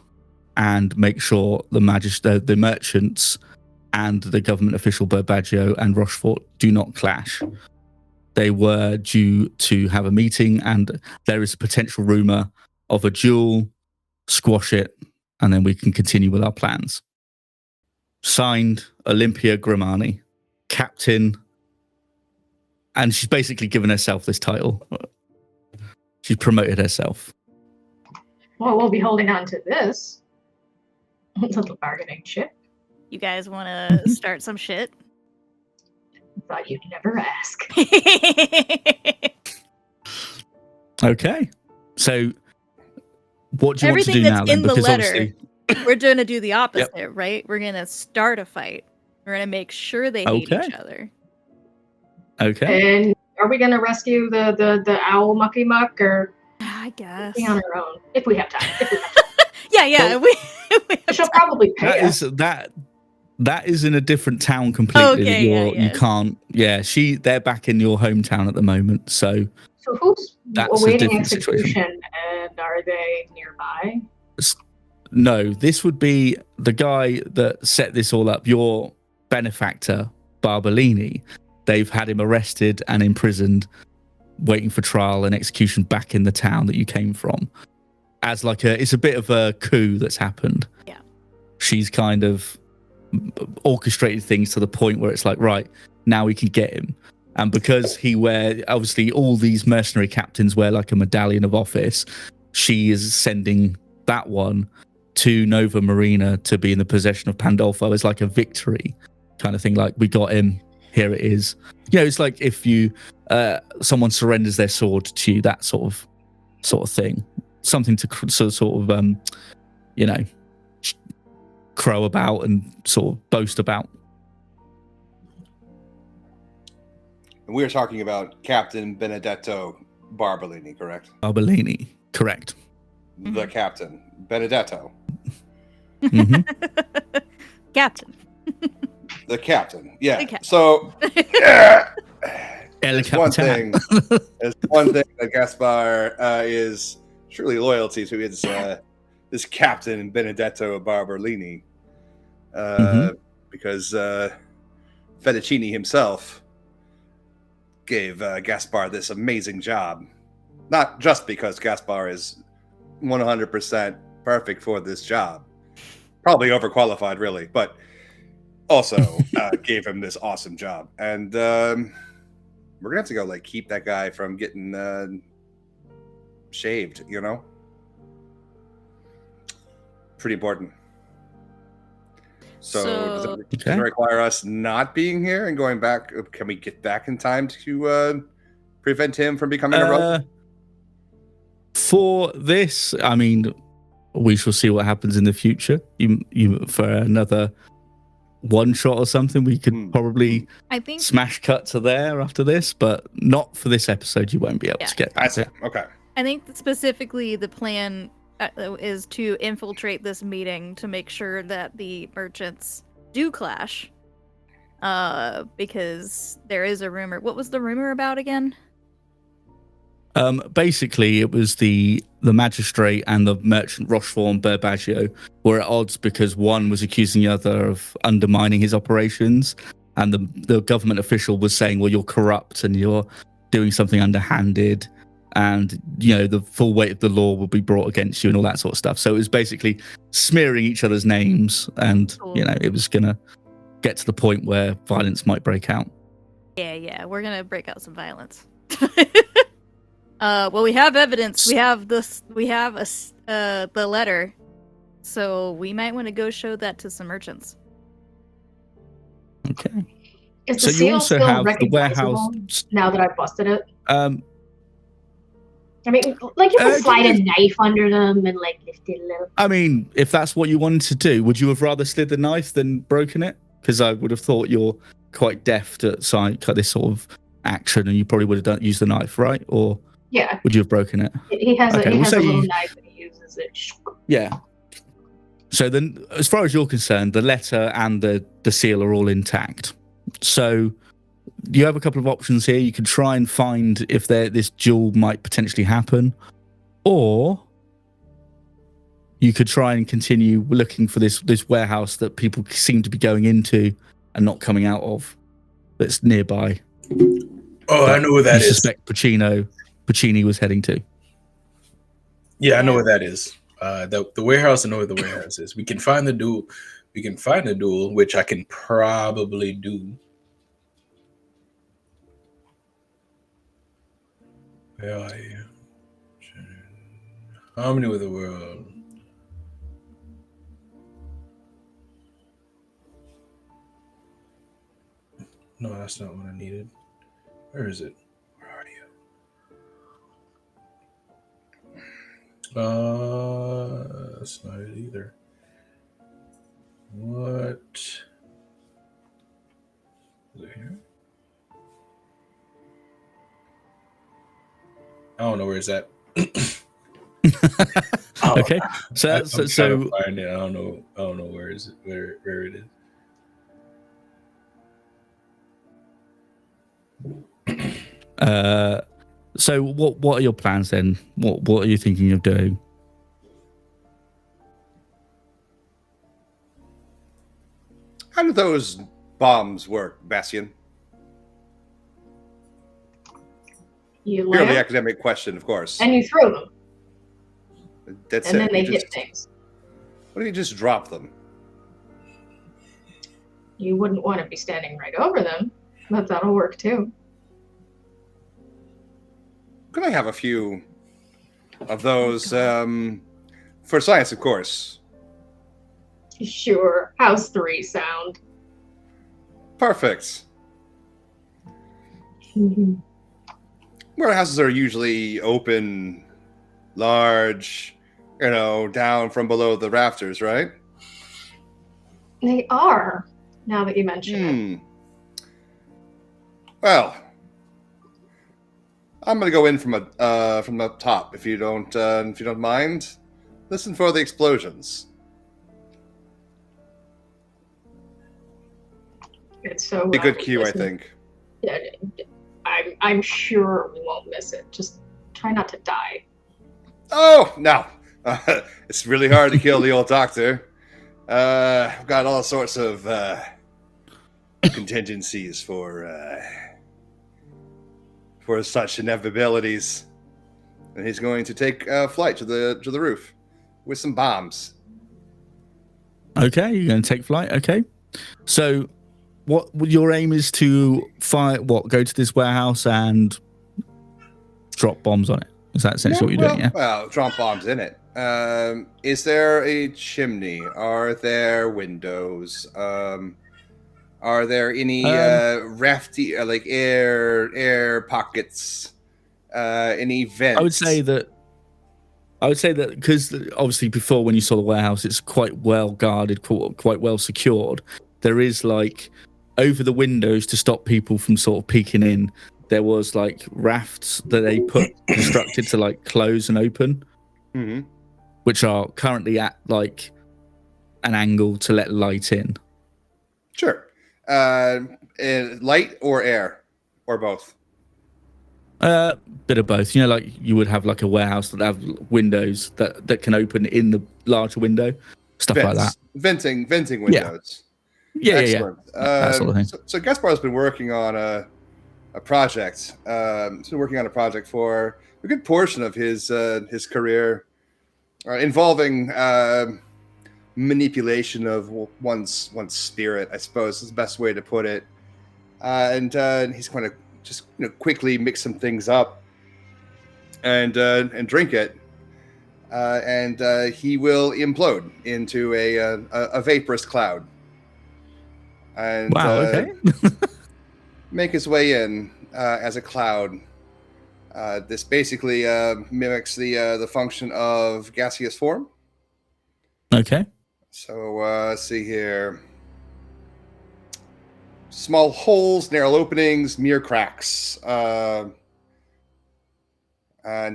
and make sure the merchants and the government official Burbaggio and Rochefort do not clash. They were due to have a meeting, and there is a potential rumor of a duel. Squash it, and then we can continue with our plans. Signed, Olympia Grimani, Captain, and she's basically given herself this title. She's promoted herself. Well, we'll be holding on to this little bargaining chip. You guys want to start some shit? Thought you'd never ask. Okay. So what do you want to Everything do that's now then? in the Because letter, obviously we're going to do the opposite, right? We're going to start a fight. We're going to make sure they hate each other. Okay. And are we going to rescue the owl mucky muck, or I guess be on our own if we have time? Yeah. Well, She'll probably pay us. That is in a different town completely. Okay, You can't. Yeah, they're back in your hometown at the moment. So who's that's a awaiting different execution, situation. and are they nearby? No, this would be the guy that set this all up. Your benefactor, Barbolini. They've had him arrested and imprisoned, waiting for trial and execution back in the town that you came from. As it's a bit of a coup that's happened. Yeah. She's kind of orchestrated things to the point where it's like, right, now we can get him. And because obviously all these mercenary captains wear like a medallion of office, she is sending that one to Nova Marina to be in the possession of Pandolfo as like a victory kind of thing. Like, we got him, here it is. It's like if you someone surrenders their sword to you, that sort of thing. Something to sort of crow about and sort of boast about. And we were talking about Captain Benedetto Barbolini, correct? Barbolini, correct. The captain, Benedetto. Mm-hmm. Captain. The captain, yeah. The captain. So, El there's one Capitan. thing. There's one thing that Gaspar is truly loyalty to his this Captain Benedetto Barbolini, because Fettuccini himself gave Gaspar this amazing job. Not just because Gaspar is 100% perfect for this job, probably overqualified, really, but also gave him this awesome job. And we're gonna have to go keep that guy from getting shaved, pretty important. So does it require us not being here and going back? Can we get back in time to prevent him from becoming a rogue? For this, I mean, we shall see what happens in the future. You for another one shot or something, we could probably smash cut to there after this, but not for this episode. You won't be able to get back there. Okay. I think specifically the plan is to infiltrate this meeting to make sure that the merchants do clash, because there is a rumor. What was the rumor about again? Basically, it was the magistrate and the merchant Rochefort and Berbaggio were at odds because one was accusing the other of undermining his operations, and the government official was saying, well, you're corrupt and you're doing something underhanded, and the full weight of the law will be brought against you and all that sort of stuff. So it was basically smearing each other's names, and it was gonna get to the point where violence might break out. Yeah, we're gonna break out some violence. Well, we have evidence. We have this. We have the letter, so we might want to go show that to some merchants. Okay. Is the seal still recognizable now that I've busted it? I mean, you can slide a knife under them and lift it a little. I mean, if that's what you wanted to do, would you have rather slid the knife than broken it? Because I would have thought you're quite deft at this sort of action, and you probably would have used the knife, right? Or would you have broken it? He has a little knife and he uses it. Yeah. So then, as far as you're concerned, the letter and the seal are all intact. So you have a couple of options here. You can try and find if this duel might potentially happen, or you could try and continue looking for this warehouse that people seem to be going into and not coming out of, that's nearby. Oh, I know where that is. You suspect Puccini was heading to. Yeah, I know where that is. The warehouse, I know where the warehouse is. We can find the duel. We can find a duel, which I can probably do. Where are you? Harmony with the world. No, that's not what I needed. Where is it? Where are you? That's not it either. What? Is it here? I don't know where it's at. Okay, so I'm trying to find it. I don't know where is it. Where it is. So what are your plans then? What are you thinking of doing? How do those bombs work, Bastian? Purely academic question, of course. And you throw them. That's and it. then they hit things. What if you just drop them? You wouldn't want to be standing right over them, but that'll work too. Could I have a few of those for science, of course? Sure. How's 3 sound? Perfect. Warehouses are usually open, large, down from below the rafters, right? They are, now that you mention it. Well, I'm gonna go in from the top if you don't mind. Listen for the explosions. It's so Be a good loud, cue, I listen. think. Yeah, I'm sure we won't miss it. Just try not to die. Oh no, it's really hard to kill the old doctor. I've got all sorts of contingencies for such inevitabilities, and he's going to take flight to the roof with some bombs. Okay, you're going to take flight. Okay, so what your aim is to fire? What, go to this warehouse and drop bombs on it? Is that essentially what you're doing? Yeah. Well, drop bombs in it. Is there a chimney? Are there windows? Are there any rafty like air pockets? Any vents? I would say that because obviously before, when you saw the warehouse, it's quite well guarded, quite well secured. There is like over the windows to stop people from sort of peeking in. There was like rafts that they constructed to like close and open, which are currently at like an angle to let light in. Sure. Light or air or both? Bit of both. Like you would have like a warehouse that have windows that can open in the larger window, stuff like that. Venting windows. Yeah. Excellent. That sort of thing. So Gaspar's been working on a project. He's been working on a project for a good portion of his career, involving manipulation of one's spirit, I suppose is the best way to put it. And he's going to just quickly mix some things up and drink it, and he will implode into a vaporous cloud. And wow. Okay. make his way in as a cloud. This basically mimics the function of gaseous form. Okay. So let's see here. Small holes, narrow openings, mere cracks. And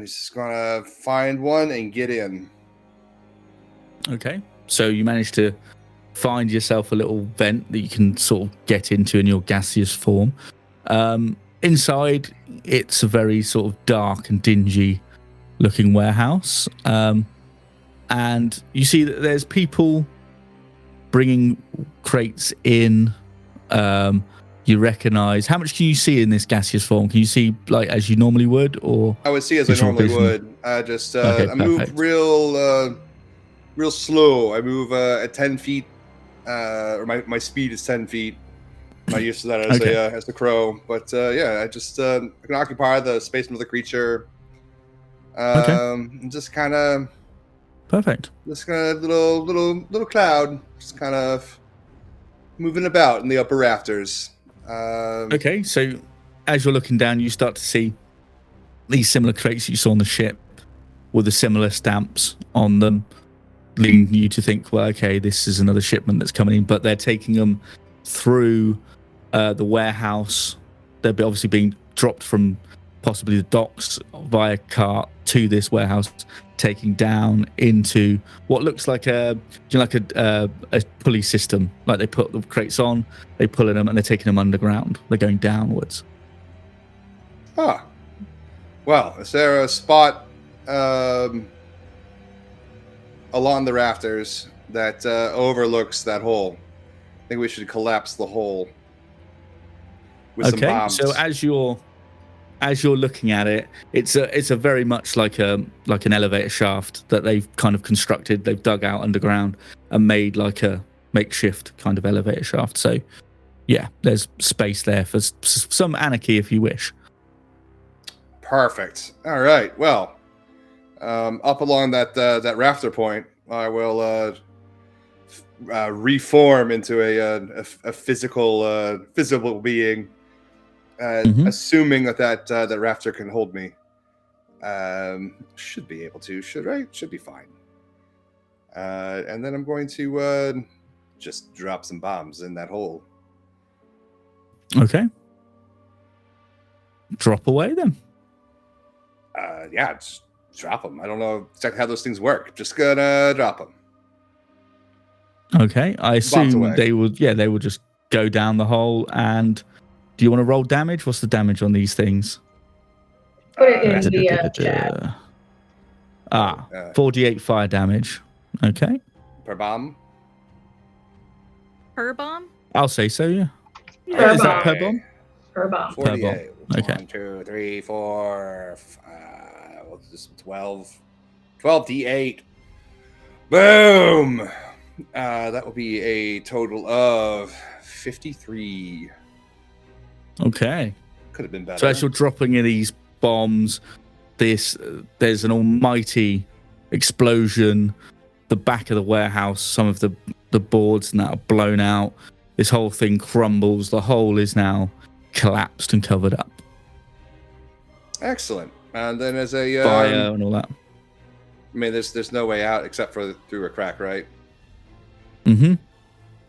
he's just gonna find one and get in. Okay. So you managed to find yourself a little vent that you can sort of get into in your gaseous form. Inside, it's a very sort of dark and dingy looking warehouse. And you see that there's people bringing crates in. You recognize, how much can you see in this gaseous form? Can you see like as you normally would, or I would see as I normally would. I move real slow. I move at 10 feet, or my speed is 10 feet. I'm not used to that as the crow, but I just can occupy the space of the creature. Just kind of perfect. Just kind of little cloud, just kind of moving about in the upper rafters. Okay, so as you're looking down, you start to see these similar crates that you saw on the ship with the similar stamps on them, leading you to think, well, okay, this is another shipment that's coming in, but they're taking them through the warehouse. They're obviously being dropped from possibly the docks via cart to this warehouse, taking down into what looks like a pulley system. Like they put the crates on, they pull in them, and they're taking them underground. They're going downwards. Ah, well, is there a spot along the rafters that overlooks that hole? I think we should collapse the hole with some bombs. So as you're looking at it, it's a very much like an elevator shaft that they've kind of constructed. They've dug out underground and made like a makeshift kind of elevator shaft. So yeah, there's space there for some anarchy if you wish. Perfect. All right. Well, up along that rafter point, I will reform into a physical being, assuming that rafter can hold me. Should be able to. Should be fine. And then I'm going to just drop some bombs in that hole. Okay. Drop away then. Yeah, just drop them. I don't know exactly how those things work. Just gonna drop them. Okay. I assume they will just go down the hole. And do you want to roll damage? What's the damage on these things? Put it in the chat. 48 fire damage. Okay. Per bomb? Per bomb? I'll say so, yeah. Per Is that bomb. per bomb? Per bomb. 48. Okay. 1, 2, 3, 4, 12. 12 D8. Boom! That will be a total of 53. Okay. Could have been better. So as you're dropping in these bombs, there's an almighty explosion. The back of the warehouse, some of the boards and that are blown out. This whole thing crumbles. The hole is now collapsed and covered up. Excellent. And then as a Fire and all that. I mean, there's no way out except for through a crack, right? Mm-hmm.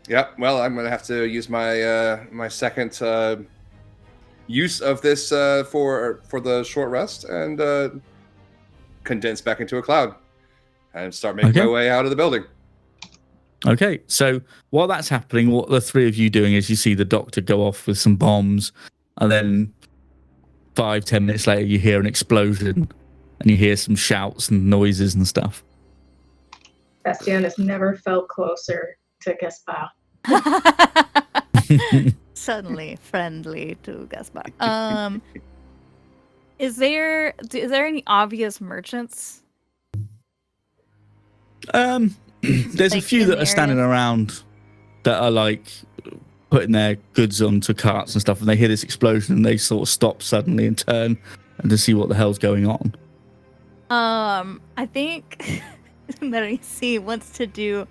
Yep. Well, I'm gonna have to use my my second use of this for the short rest and condense back into a cloud and start making my way out of the building. Okay, so while that's happening, what the three of you doing is you see the doctor go off with some bombs, and then 5-10 minutes later you hear an explosion, and you hear some shouts and noises and stuff. Bastian has never felt closer to Gaspar. Suddenly friendly to Gaspar. Is there any obvious merchants? There's Like a few in that the are standing area? around that are like putting their goods onto carts and stuff, and they hear this explosion and they sort of stop suddenly and turn and to see what the hell's going on. I think that AC wants to do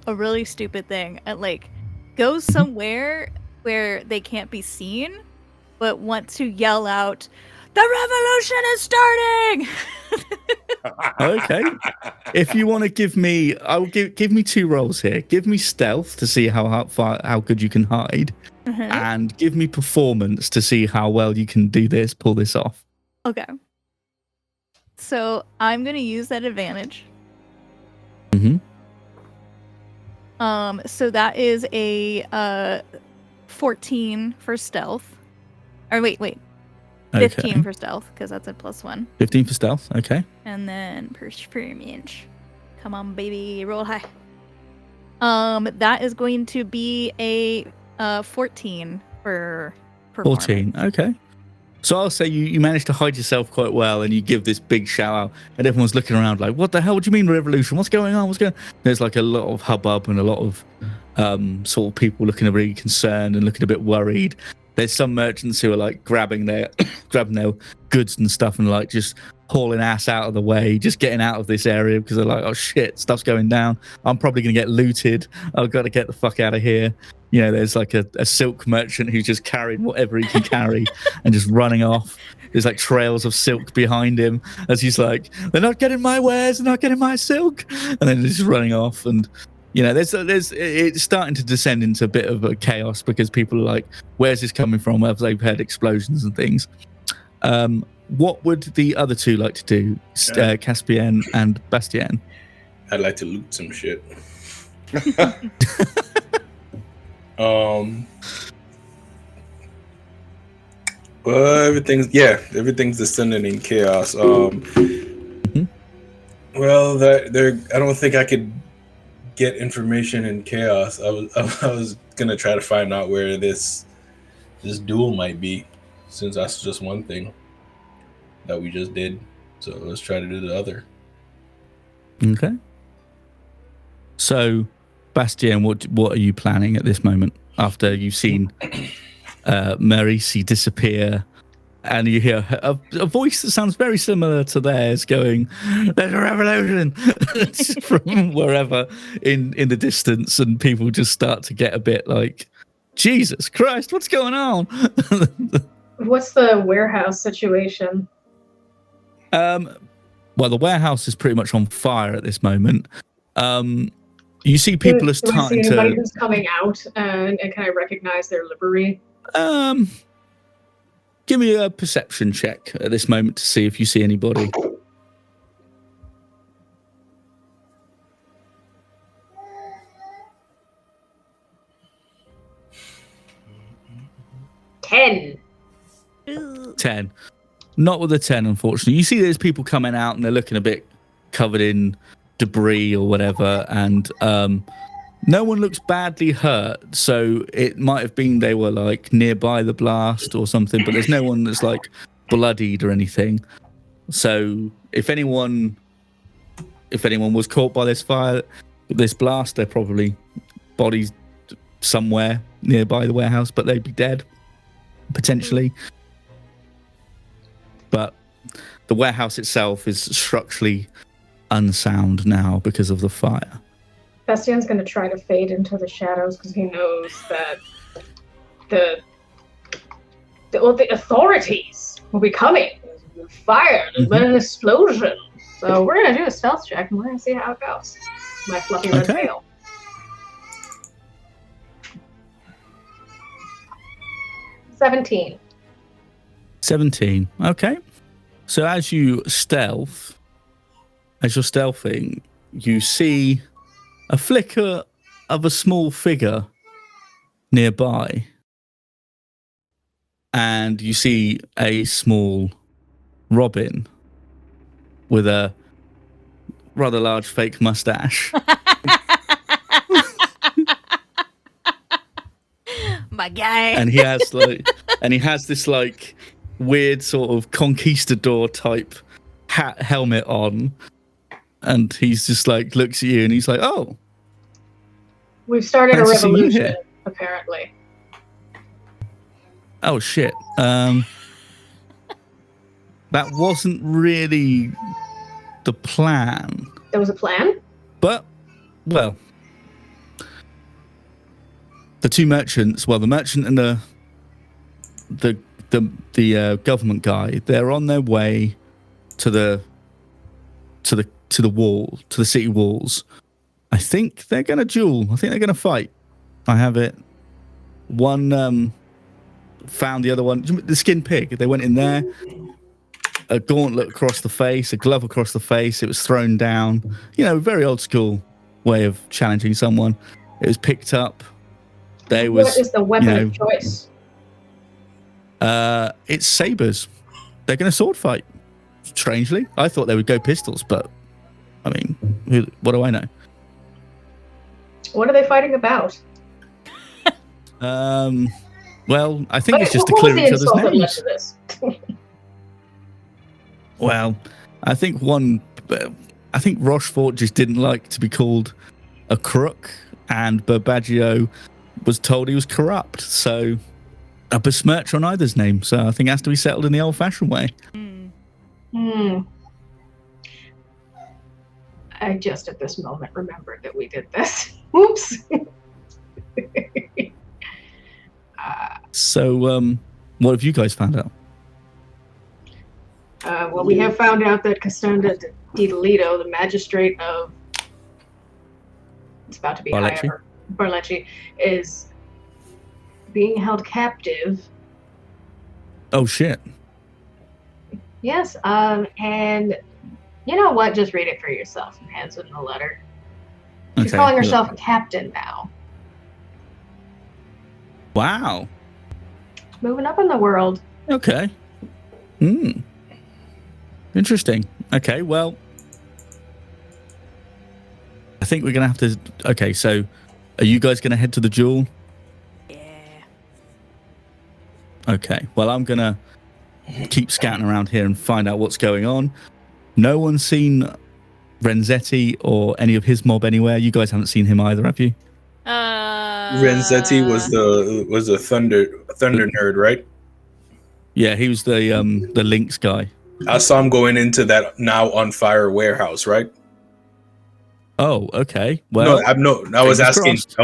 a really stupid thing and like go somewhere where they can't be seen, but want to yell out, "The revolution is starting!" Okay. If you want to give me, give me 2 rolls here. Give me stealth to see how good you can hide, and give me performance to see how well you can pull this off. Okay. So I'm gonna use that advantage. Mm-hmm. So that is a 14 for stealth. Or wait. 15 Okay. for stealth, because that's a +1. 15 for stealth. Okay. And then performance. Come on, baby, roll high. That is going to be a 14 for performance. 14. Okay. So I'll say you managed to hide yourself quite well, and you give this big shout out, and everyone's looking around like, "What the hell? What do you mean revolution? What's going on? What's going?" There's like a lot of hubbub and a lot of sort of people looking really concerned and looking a bit worried. There's some merchants who are like grabbing their goods and stuff and like just hauling ass out of the way, just getting out of this area because they're like, "Oh shit, stuff's going down. I'm probably gonna get looted. I've got to get the fuck out of here." You know, there's like a silk merchant who's just carrying whatever he can carry and just running off. There's like trails of silk behind him as he's like, "They're not getting my wares, they're not getting my silk," and then just running off. And you know, it's starting to descend into a bit of a chaos because people are like, "Where's this coming from?" Where they've heard explosions and things. What would the other two like to do, Caspian and Bastien? I'd like to loot some shit. Well, everything's descending in chaos. Well, I don't think I could get information in chaos. I was gonna try to find out where this duel might be, since that's just one thing that we just did. So let's try to do the other. Okay. So, Bastien, what are you planning at this moment after you've seen Marisi disappear and you hear a voice that sounds very similar to theirs going, "There's a revolution!" from wherever in the distance, and people just start to get a bit like, "Jesus Christ, what's going on?" What's the warehouse situation? Well, the warehouse is pretty much on fire at this moment. You see people are Do I see starting anybody to. who's coming out, and can I recognize their livery? Give me a perception check at this moment to see if you see anybody. Ten. 10. Not with a 10, unfortunately. You see there's people coming out and they're looking a bit covered in debris or whatever, and no one looks badly hurt, so it might have been they were like nearby the blast or something, but there's no one that's like bloodied or anything. So if anyone was caught by this fire, this blast, they're probably bodies somewhere nearby the warehouse, but they'd be dead potentially. But the warehouse itself is structurally unsound now because of the fire. Bastian's going to try to fade into the shadows because he knows that the authorities will be coming. There's fire, there's been an explosion. So we're going to do a stealth check and we're going to see how it goes. My fluffy red tail. $17. 17. Okay. So as you're stealthing, you see a flicker of a small figure nearby. And you see a small Robin with a rather large fake mustache. My guy. And he has this like weird sort of conquistador type helmet on, and he's just like looks at you and he's like, "Oh, we've started a nice to see you revolution, here." apparently. Oh shit. That wasn't really the plan. There was a plan? But, well, the two merchants, well, the merchant and the government guy, they're on their way to the wall, to the city walls. I think they're going to duel. I think they're going to fight. I have it. One found the other one. The skin pig. They went in there. A gauntlet across the face, a glove across the face. It was thrown down. You know, very old school way of challenging someone. It was picked up. What is the weapon of choice? It's sabers. They're going to sword fight. Strangely, I thought they would go pistols, but I mean, what do I know? What are they fighting about? Well, I think it's just to clear each other's names. Well, I think Rochefort just didn't like to be called a crook, and Burbaggio was told he was corrupt, so a besmirch on either's name. So I think it has to be settled in the old-fashioned way. I just at this moment remembered that we did this. Oops. So, what have you guys found out? Well, we have found out that Cassandra Di Toledo, the magistrate of... It's about to be Barlecci, is being held captive. Oh, shit. Yes, and you know what? Just read it for yourself and hands in the letter. She's calling herself a captain now. Wow. Moving up in the world. Okay. Interesting. Okay, well, I think we're going to have to... Okay, so are you guys going to head to the duel? Yeah. Okay, well, I'm going to keep scouting around here and find out what's going on. No one's seen Renzetti or any of his mob anywhere. You guys haven't seen him either, have you? Renzetti was the thunder nerd, right? Yeah, he was the Lynx guy. I saw him going into that now on fire warehouse, right? Oh, okay. Well, I was fingers asking. crossed. I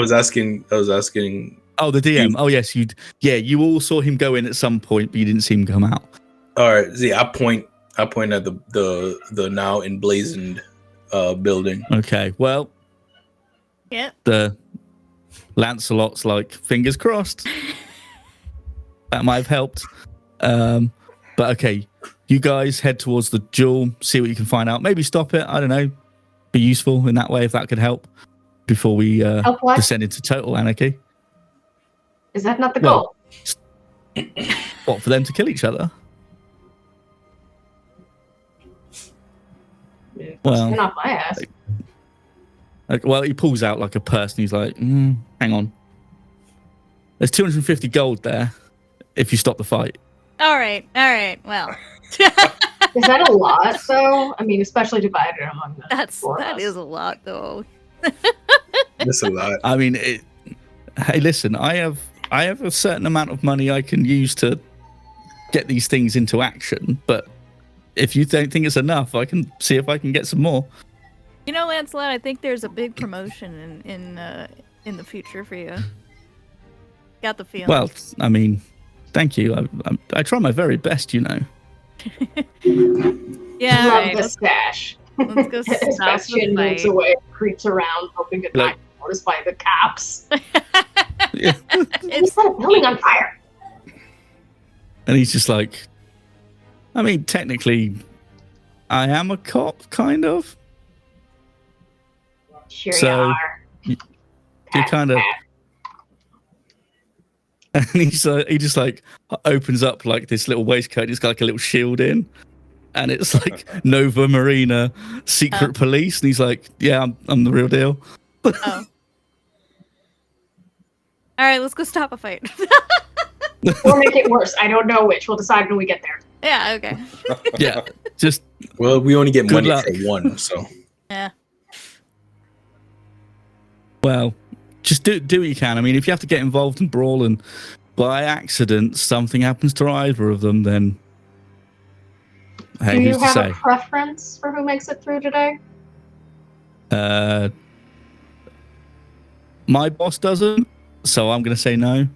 was asking. Oh, the DM. Oh, yes. You all saw him go in at some point, but you didn't see him come out. All right. See, I point at the now emblazoned building. Okay. Well, Yeah. the Lancelot's like, fingers crossed. That might have helped. But okay, you guys head towards the jewel, see what you can find out. Maybe stop it. I don't know. Be useful in that way if that could help before we Help what? descend into total anarchy. Is that not the Well, goal? What, for them to kill each other? Well, You're not my ass. like, well, he pulls out like a purse and he's like, hang on. There's 250 gold there if you stop the fight. All right. Well, Is that a lot, though? I mean, especially divided among the four of that us. is a lot, though. That's a lot. I mean, hey, listen, I have a certain amount of money I can use to get these things into action, but if you don't think it's enough, I can see if I can get some more. You know, Lancelot, I think there's a big promotion in the future for you. Got the feeling. Well, I mean, thank you. I try my very best, you know. Yeah. Love Right. the stash. Let's go As stop the Bastion moves fight. away, creeps around, hoping to not Like- be noticed by the cops. Yeah. It's set a building on fire. And he's just like, I mean, technically, I am a cop, kind of. Sure So, you are. You kind of. And he just like opens up like this little waistcoat. He's got like a little shield in, and it's like Nova Marina secret police. And he's like, "Yeah, I'm the real deal." Oh. All right, let's go stop a fight. Or make it worse. I don't know which. We'll decide when we get there. Yeah. Okay. Yeah, just Well, we only get Good money luck. for one, so Yeah. well, just do what you can. I mean, if you have to get involved in brawl and by accident something happens to either of them, then hey, Do you who's to have say? a preference for who makes it through today? My boss doesn't, so I'm going to say no.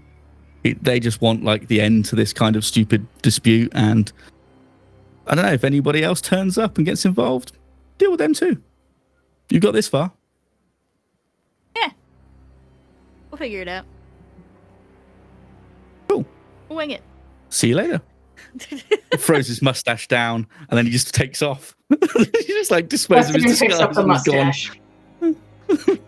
They just want like the end to this kind of stupid dispute, and I don't know if anybody else turns up and gets involved, deal with them too. You got this far. We'll figure it out. Cool. We'll wing it. See you later. Throws his mustache down, and then he just takes off. He just like disposes of his Bastion picks up disguise the and he's gone. mustache.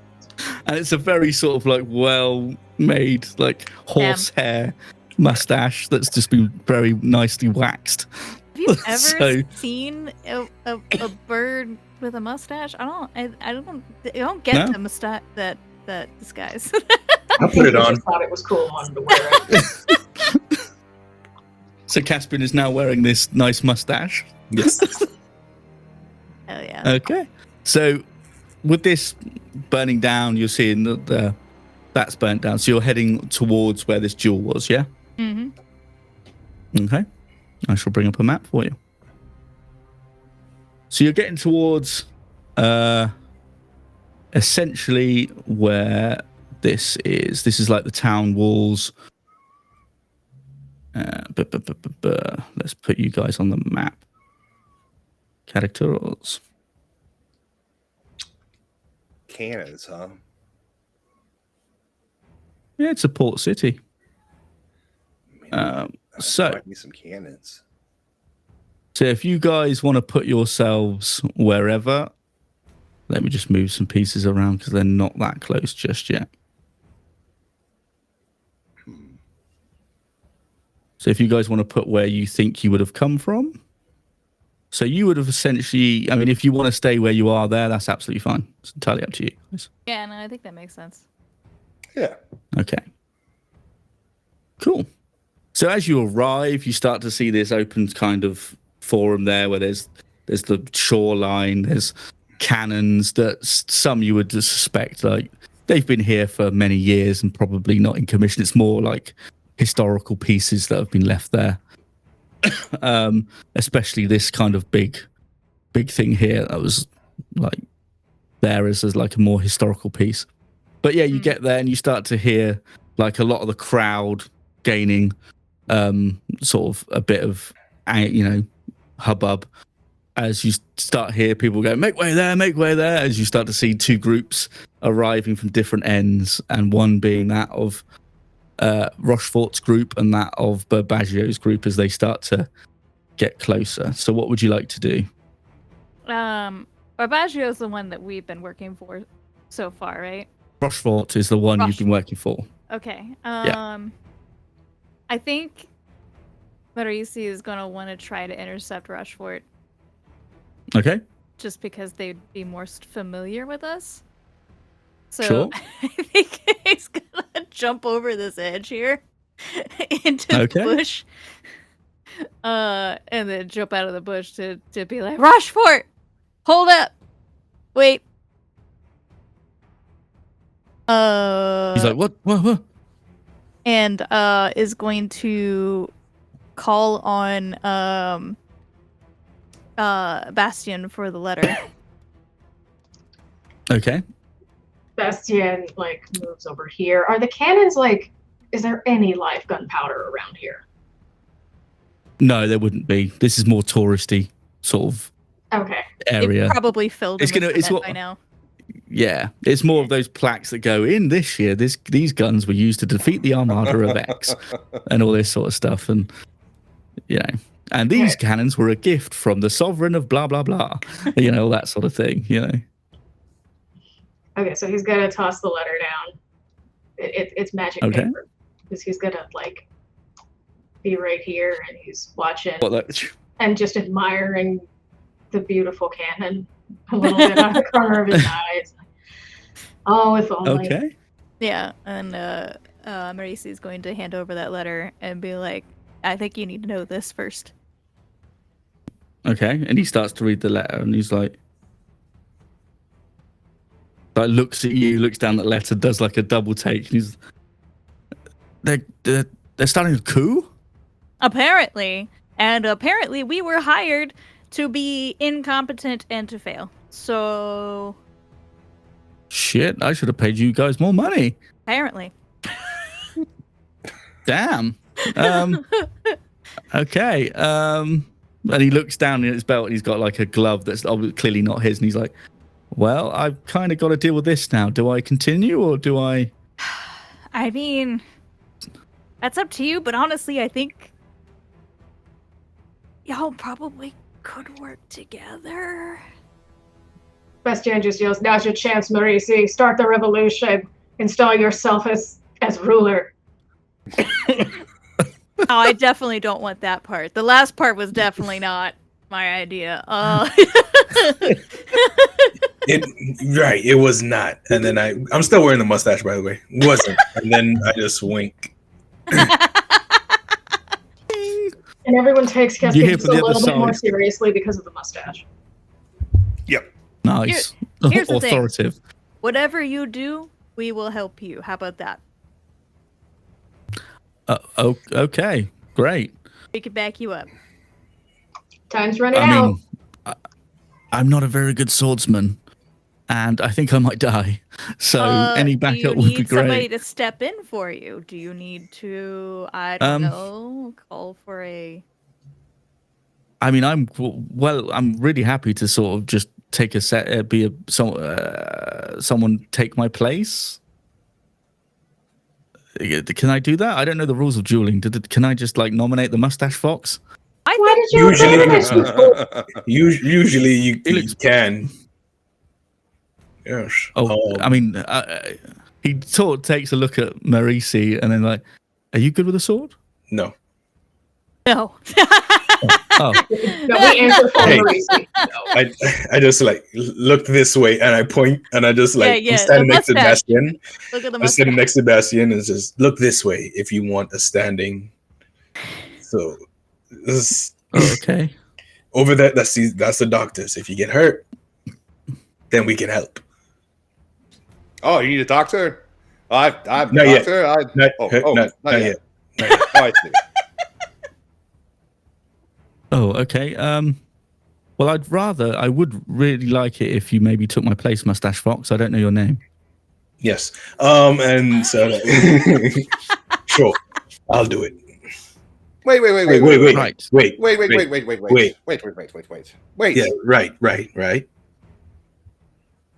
And it's a very sort of like well-made, like horse hair mustache that's just been very nicely waxed. Have you ever So- seen a bird with a mustache? I don't get No? the mustache that disguise. I'll put it I on. just thought it was cool and wanted to wear it. So Caspian is now wearing this nice mustache. Yes. Hell yeah. Okay. So with this burning down, you're seeing that that's burnt down. So you're heading towards where this jewel was, yeah? Mm-hmm. Okay. I shall bring up a map for you. So you're getting towards essentially where this is. This is like the town walls. Let's put you guys on the map. Characters. Cannons, huh? Yeah, it's a port city. Man, so- might need some cannons. So if you guys want to put yourselves wherever, let me just move some pieces around because they're not that close just yet. So if you guys want to put where you think you would have come from, so you would have essentially, I mean, if you want to stay where you are there, that's absolutely fine. It's entirely up to you guys. Yeah, no, I think that makes sense. Yeah. Okay. Cool. So as you arrive, you start to see this open kind of forum there where there's the shoreline, there's cannons that some you would suspect like they've been here for many years and probably not in commission. It's more like historical pieces that have been left there. Especially this kind of big thing here that was like there as like a more historical piece. But yeah, you get there and you start to hear like a lot of the crowd gaining sort of a bit of hubbub as you start to hear people go, make way there, as you start to see two groups arriving from different ends, and one being that of Rochefort's group and that of Barbaggio's group as they start to get closer. So what would you like to do? Barbaggio's the one that we've been working for so far, right? Rochefort is the one you've been working for. Okay. Yeah. I think Marisi is going to want to try to intercept Rochefort. Okay. Just because they'd be more familiar with us. So Sure. I think he's going to jump over this edge here into the bush. And then jump out of the bush to be like, Rochefort! Hold up! Wait. He's like, what? And is going to call on Bastian for the letter. Okay. Bastian moves over here. Are the cannons is there any live gunpowder around here? No, there wouldn't be. This is more touristy sort of area. It probably filled by now. Yeah, it's more of those plaques that go in this year. These guns were used to defeat the Armada of X and all this sort of stuff. And, and these cannons were a gift from the sovereign of blah, blah, blah. All that sort of thing, Okay, so he's going to toss the letter down. It's magic paper. Because he's going to, be right here and he's watching and just admiring the beautiful cannon a little bit out of the corner of his eyes. Oh, if only. Okay. Yeah, and Marisi is going to hand over that letter and be like, I think you need to know this first. Okay, and he starts to read the letter and he's like looks at you, looks down the letter, does a double take, and he's they're starting a coup? Apparently. And apparently we were hired to be incompetent and to fail. So... Shit, I should have paid you guys more money. Apparently. Damn. Okay. And he looks down in his belt and he's got a glove that's clearly not his. And he's like, well, I've kind of got to deal with this now. Do I continue or do I... I mean, that's up to you. But honestly, I think... y'all probably could work together. Bastian just yells, now's your chance, Marisi. Start the revolution. Install yourself as ruler. Oh, I definitely don't want that part. The last part was definitely not my idea. It was not. And then I'm still wearing the mustache, by the way. Wasn't. And then I just wink. And everyone takes Cascades a little bit more seriously because of the mustache. Yep. Nice. Here's the authoritative. Thing. Whatever you do, we will help you. How about that? Okay. Great. We can back you up. Time's running out. I'm not a very good swordsman, and I think I might die. So any backup would be great. Do you need somebody to step in for you? Do you need to, I don't know, call for a... I mean, I'm really happy to sort of just take a set, someone take my place. Can I do that? I don't know the rules of dueling. Can I just nominate the mustache fox? Usually you can. Yes. Oh, I mean, he sort of takes a look at Marisi and then are you good with a sword? No. No. No, we answer for Marisi. I just look this way and I point and I just I'm standing next to Bastian. Look at the I'm standing next to Bastian and just look this way if you want a standing. So this okay. Over there, that's the doctors. If you get hurt, then we can help. Oh, you need a doctor? I'm not a doctor. Not yet. Not yet. Oh, I see. Oh, okay. Well, I would really like it if you maybe took my place, Mustache Fox. I don't know your name. Yes. And so sure, I'll do it. Wait. Right. Wait. Yeah, right.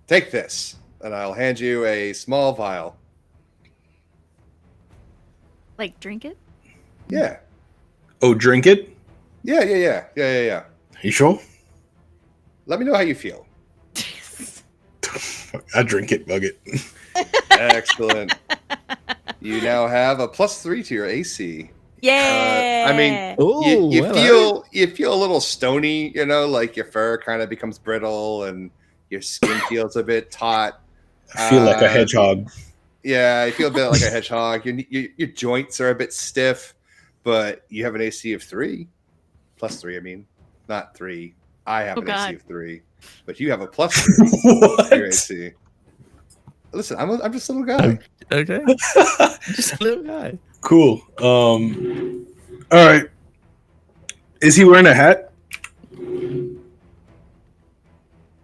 Take this, and I'll hand you a small vial. Like, drink it? Yeah. Oh, drink it? Yeah. You sure? Let me know how you feel. I drink it, bug it. Excellent. You now have a +3 to your AC. Yeah. I mean, Oh, you feel a little stony, like your fur kind of becomes brittle and your skin feels a bit taut. I feel like a hedgehog. Yeah, you feel a bit like a hedgehog. Your joints are a bit stiff, but you have an AC of 3. +3, I mean, not 3. I have an AC of 3, but you have a +3 to your AC. Listen, I'm just a little guy. Okay. Just a little guy. Cool. All right. Is he wearing a hat?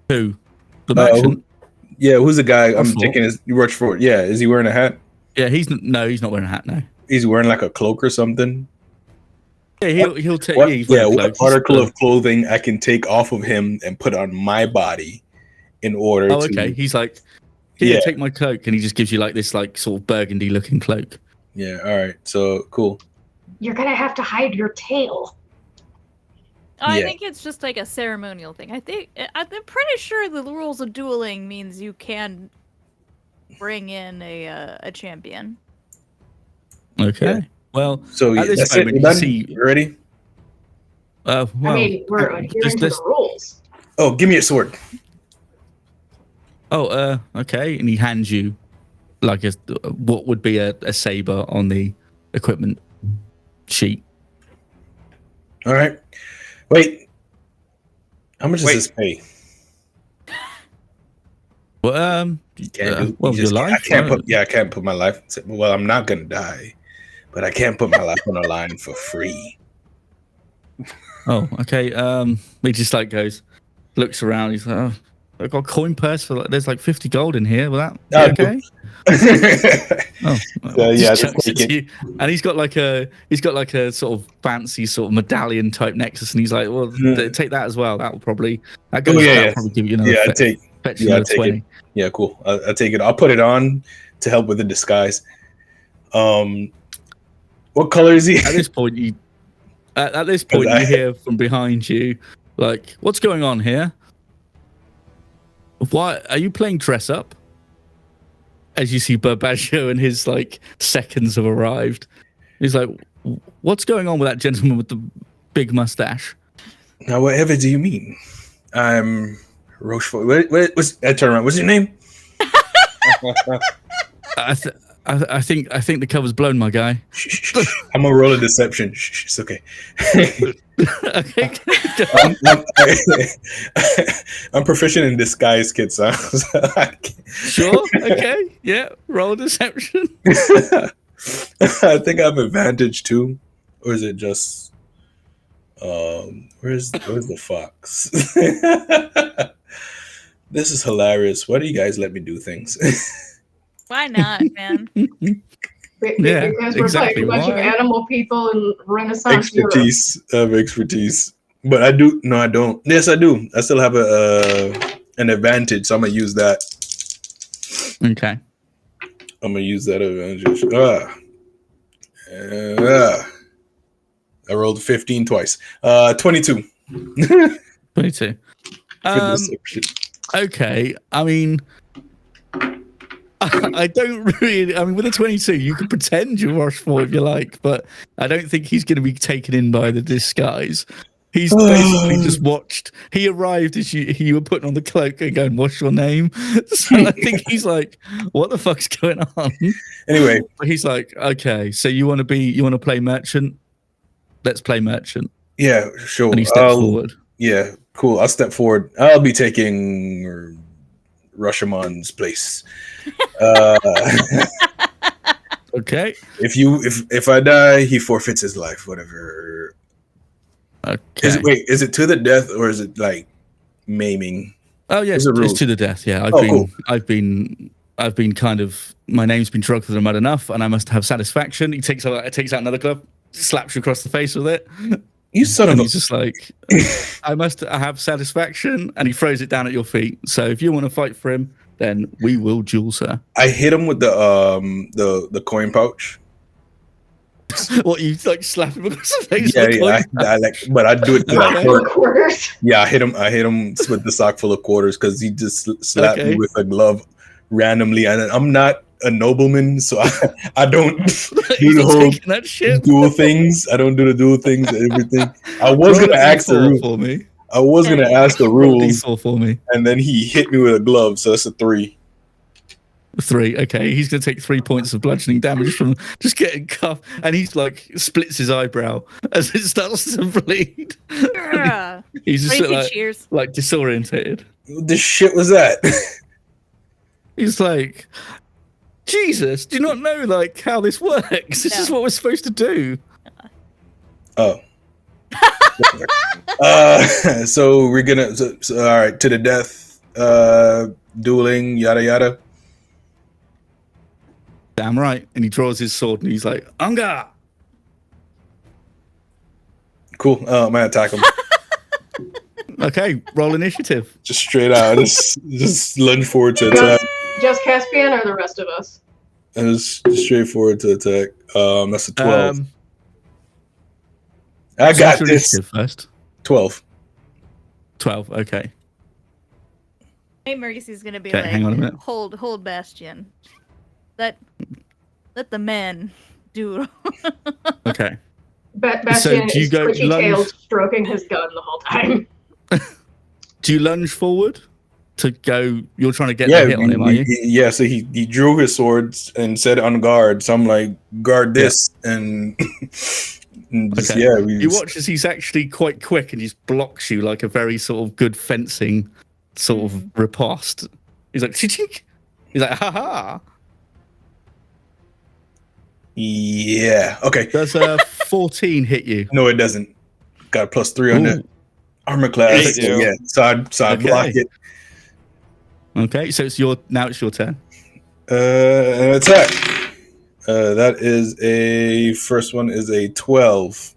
Who? The merchant? Yeah, who's the guy? I'm Rushford. taking his Rushford. Yeah, is he wearing a hat? Yeah, he's not wearing a hat. No. He's wearing like a cloak or something. Yeah, he'll take. What, Yeah, he's wearing a what cloak. article of clothing I can take off of him and put on my body in order Oh, to? okay. He's like, here, Yeah. take my cloak, and he just gives you like this, like sort of burgundy-looking cloak. Yeah. All right. So cool. You're gonna have to hide your tail. I Yeah. think it's just like a ceremonial thing. I'm pretty sure the rules of dueling means you can bring in a champion. Okay. Yeah. Well, So at this that's moment, it. you You're done? see. You ready? Well, I mean, we're adhering to this- the rules. Oh, give me a sword. Oh, okay. And he hands you like what would be a saber on the equipment sheet. All right. Wait. How much does Wait. this pay? Well, You can't do. well, you your just can't- life. I can't put. Yeah, I can't put my life. Well, I'm not gonna die, but I can't put my life on the line for free. Oh, okay. He just like goes, looks around. He's like, oh, I've got a coin purse for like, there's like 50 gold in here. Will that be Oh, okay? Oh, yeah, just just chucks it take to you. And he's got like a sort of fancy sort of medallion type necklace, and he's like, well, take that as well. That'll probably that'll probably give you another. Yeah, I take. fetch Yeah, I another take 20. it. Yeah, cool. I take it. I'll put it on to help with the disguise. What color is he? At this point, you hear from behind you, like, what's going on here? Why are you playing dress up? As you see Burbaggio and his like seconds have arrived. He's like, what's going on with that gentleman with the big mustache? Now, whatever do you mean? I'm Rochefort. I turn around. What's your name? I think the cover's blown, my guy. I'm gonna roll a deception. It's okay. Okay. I'm proficient in disguise, kids. So Sure. Okay. Yeah. Roll deception. I think I have advantage too, or is it just? Where's the fox? This is hilarious. Why do you guys let me do things? Why not, man? Yeah, Because we're exactly. like a bunch of Why? animal people in Renaissance Europe. Expertise. I have expertise, but I do. No, I don't. Yes, I do. I still have an advantage, so I'm gonna use that. Okay. I'm gonna use that advantage. I rolled 15 twice. 22. 22. For deception. Okay. I mean, I don't really. I mean, with a 22, you can pretend you're Rochefort if you like, but I don't think he's going to be taken in by the disguise. He's basically just watched. He arrived as you were putting on the cloak and going, "What's your name?" So I think he's like, "What the fuck's going on?" Anyway, But he's like, "Okay, so you want to play merchant? Let's play merchant." yeah, sure. And he steps forward. Yeah, cool. I'll step forward. I'll be taking Rashamon's place. Okay. If I die, he forfeits his life. Whatever. Okay. Is it to the death or is it like maiming? Oh yes, Is it it's rules? to the death. Yeah, Cool. I've been kind of, my name's been drugged through the mud enough, and I must have satisfaction. He takes out another glove, slaps you across the face with it, You son and of a. he's just like, I must have satisfaction, and he throws it down at your feet. So if you want to fight for him, then we will duel, sir. I hit him with the coin pouch. What, you like slap him across the face? Yeah, with a yeah. coin? I like, but I do it to like Okay. Full hurt. quarters. Yeah, I hit him with the sock full of quarters because he just slapped me Okay. with a glove randomly, and I'm not a nobleman, so I don't do He's the not whole taking that shit. dual things. I don't do the dual things and everything. I was Roll a gonna ask the D4 rule. for me. I was gonna ask the Roll a rules, D4 for me. and then he hit me with a glove, so that's a 3. 3. Okay, he's going to take 3 points of bludgeoning damage from just getting cuffed, and he's like splits his eyebrow as it starts to bleed. Yeah. He's just Frankie like, cheers. like disorientated. What the shit was that? He's like, Jesus, do you not know like how this works? This is No. what we're supposed to do. Oh. So we're gonna. So, all right, to the death. Dueling, yada yada. Damn right. And he draws his sword and he's like, Unga! Cool. I'm gonna attack him. Okay, roll initiative. Just straight out. Just lunge forward to attack. Just Caspian or the rest of us? And just straightforward to attack. That's a 12. I So got what's your this. initiative first. 12. 12, okay. Hey, Mercy's gonna be Okay, like, hang on a minute. hold, Bastion. Let the men do. Okay. Bastian do you is go twitchy-tailed, lunge? stroking his gun the whole time. Do you lunge forward to go? You're trying to get Yeah, the hit on him, are you? yeah. So he drew his swords and said on guard. So I'm like, guard this, and, and just, Okay. yeah. You watch as he's actually quite quick and just blocks you like a very sort of good fencing sort of riposte. He's like, chink. He's like, ha ha. Yeah. Okay. Does a 14 hit you? No, it doesn't. Got a +3 on that Ooh. armor class. They So, do. yeah. So I Okay. block it. Okay, so it's your turn. An attack. That is a first one is a 12.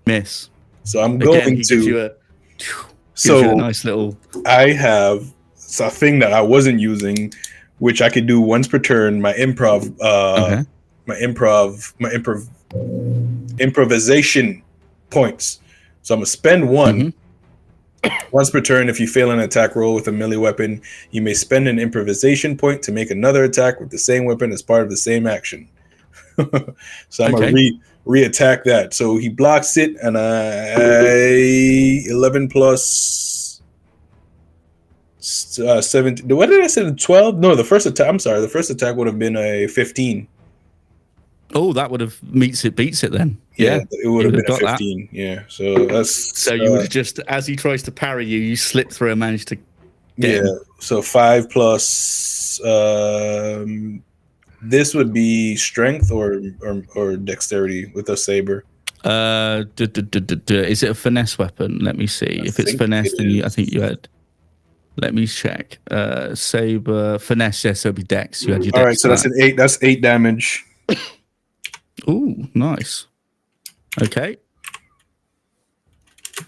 Miss. So I'm Again, going he gives you to. a So gives you a nice little. I have a thing that I wasn't using, which I could do once per turn. My improv. Okay. My improvisation points. So I'm gonna spend one once per turn. If you fail an attack roll with a melee weapon, you may spend an improvisation point to make another attack with the same weapon as part of the same action. So I'm gonna re-attack that. So he blocks it, and I 11 plus 17. What did I say? 12? No, the first attack. I'm sorry. The first attack would have been a 15. Oh, that would have beats it then. Yeah, it would have would been have a got that. 15. Yeah, so that's So you would have just, as he tries to parry you, you slip through and manage to get yeah. him. So 5 plus this would be strength or dexterity with a saber. Is it a finesse weapon? Let me see. If it's think finesse, it then I is. think you had. Let me check. Saber finesse. Yes, so it'll be dex. You had your dex. All right, so that's an 8. That's 8 damage. Ooh, nice. Okay.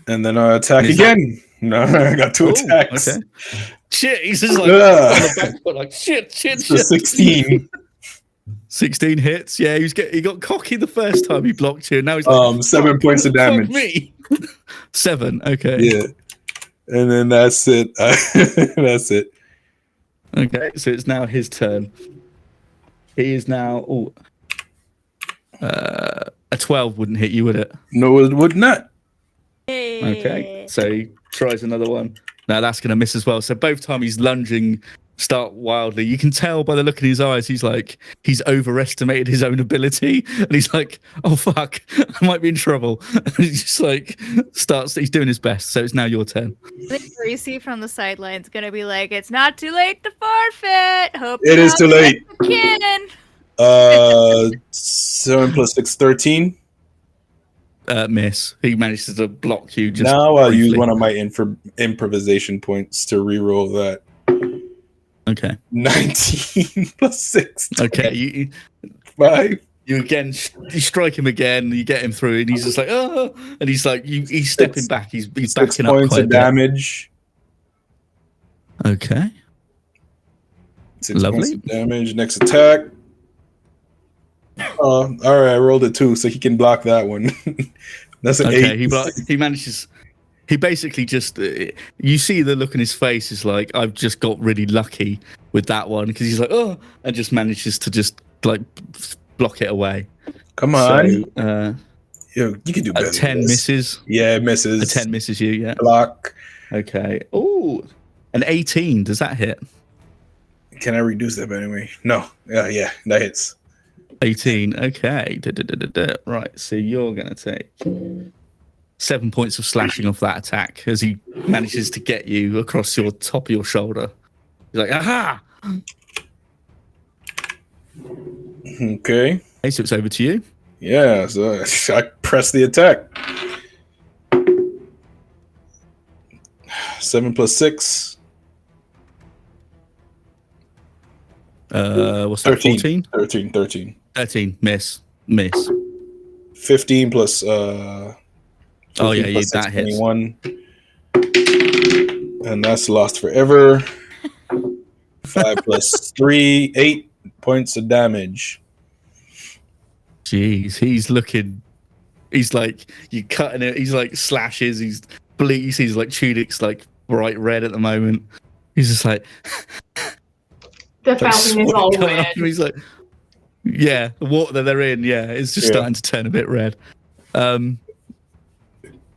And then attack Is again. No, I got 2 Ooh, attacks. Okay. Shit, he's just like Ugh. on the back foot, like shit. So 16. 16 hits. Yeah, he got cocky the first time he blocked you. Now he's like 7 points of fuck damage. me. 7. Okay. Yeah. And then that's it. That's it. Okay, so it's now his turn. He is now. A 12 wouldn't hit you, would it? No, it would not. Okay, so he tries another one. Now that's going to miss as well. So both times he's lunging, start wildly. You can tell by the look in his eyes, he's overestimated his own ability, and he's like, "Oh fuck, I might be in trouble." And he's just like he's doing his best. So it's now your turn. I think Gracie from the sidelines gonna be like, "It's not too late to forfeit. Hope It you is have too a late. Kin." 7 plus 6, 13. miss. He manages to block you. Just now I'll use briefly. one of my improvisation points to reroll that. Okay. 19 plus 6. Okay. You 5. again. You strike him again. You get him through, and he's just like, oh, and he's like, he's stepping back. He's 6 backing up points quite a of bit. damage. Okay. 6 Lovely. points of damage. Next attack. All right, I rolled a 2, so he can block that one. That's an 8. He manages. He basically just. You see the look in his face is like, I've just got really lucky with that one because he's like, oh, and just manages to just like block it away. Come on. So, Yo, you can do better. a 10 than this. misses. Yeah, it misses. A 10 misses you. Yeah. Block. Okay. Oh, an 18. Does that hit? Can I reduce that anyway? No. Yeah, that hits. 18. Okay. Right. So you're going to take 7 points of slashing off that attack as he manages to get you across your top of your shoulder. He's like, aha! Okay. Okay, so it's over to you. Yeah, so I press the attack. 7 plus 6. What's that? 14? 13. 13. Miss. 15 plus 15 Oh, yeah, plus that 6, hits. 21. And that's lost forever. 5 plus 3, 8 points of damage. Jeez, he's like, you cutting it, he's like slashes, he's bleeds, he's like tunic's like bright red at the moment. He's just like, The like fountain is sweat all coming off red. him. He's like, yeah, the water that they're in, yeah, it's just starting to turn a bit red.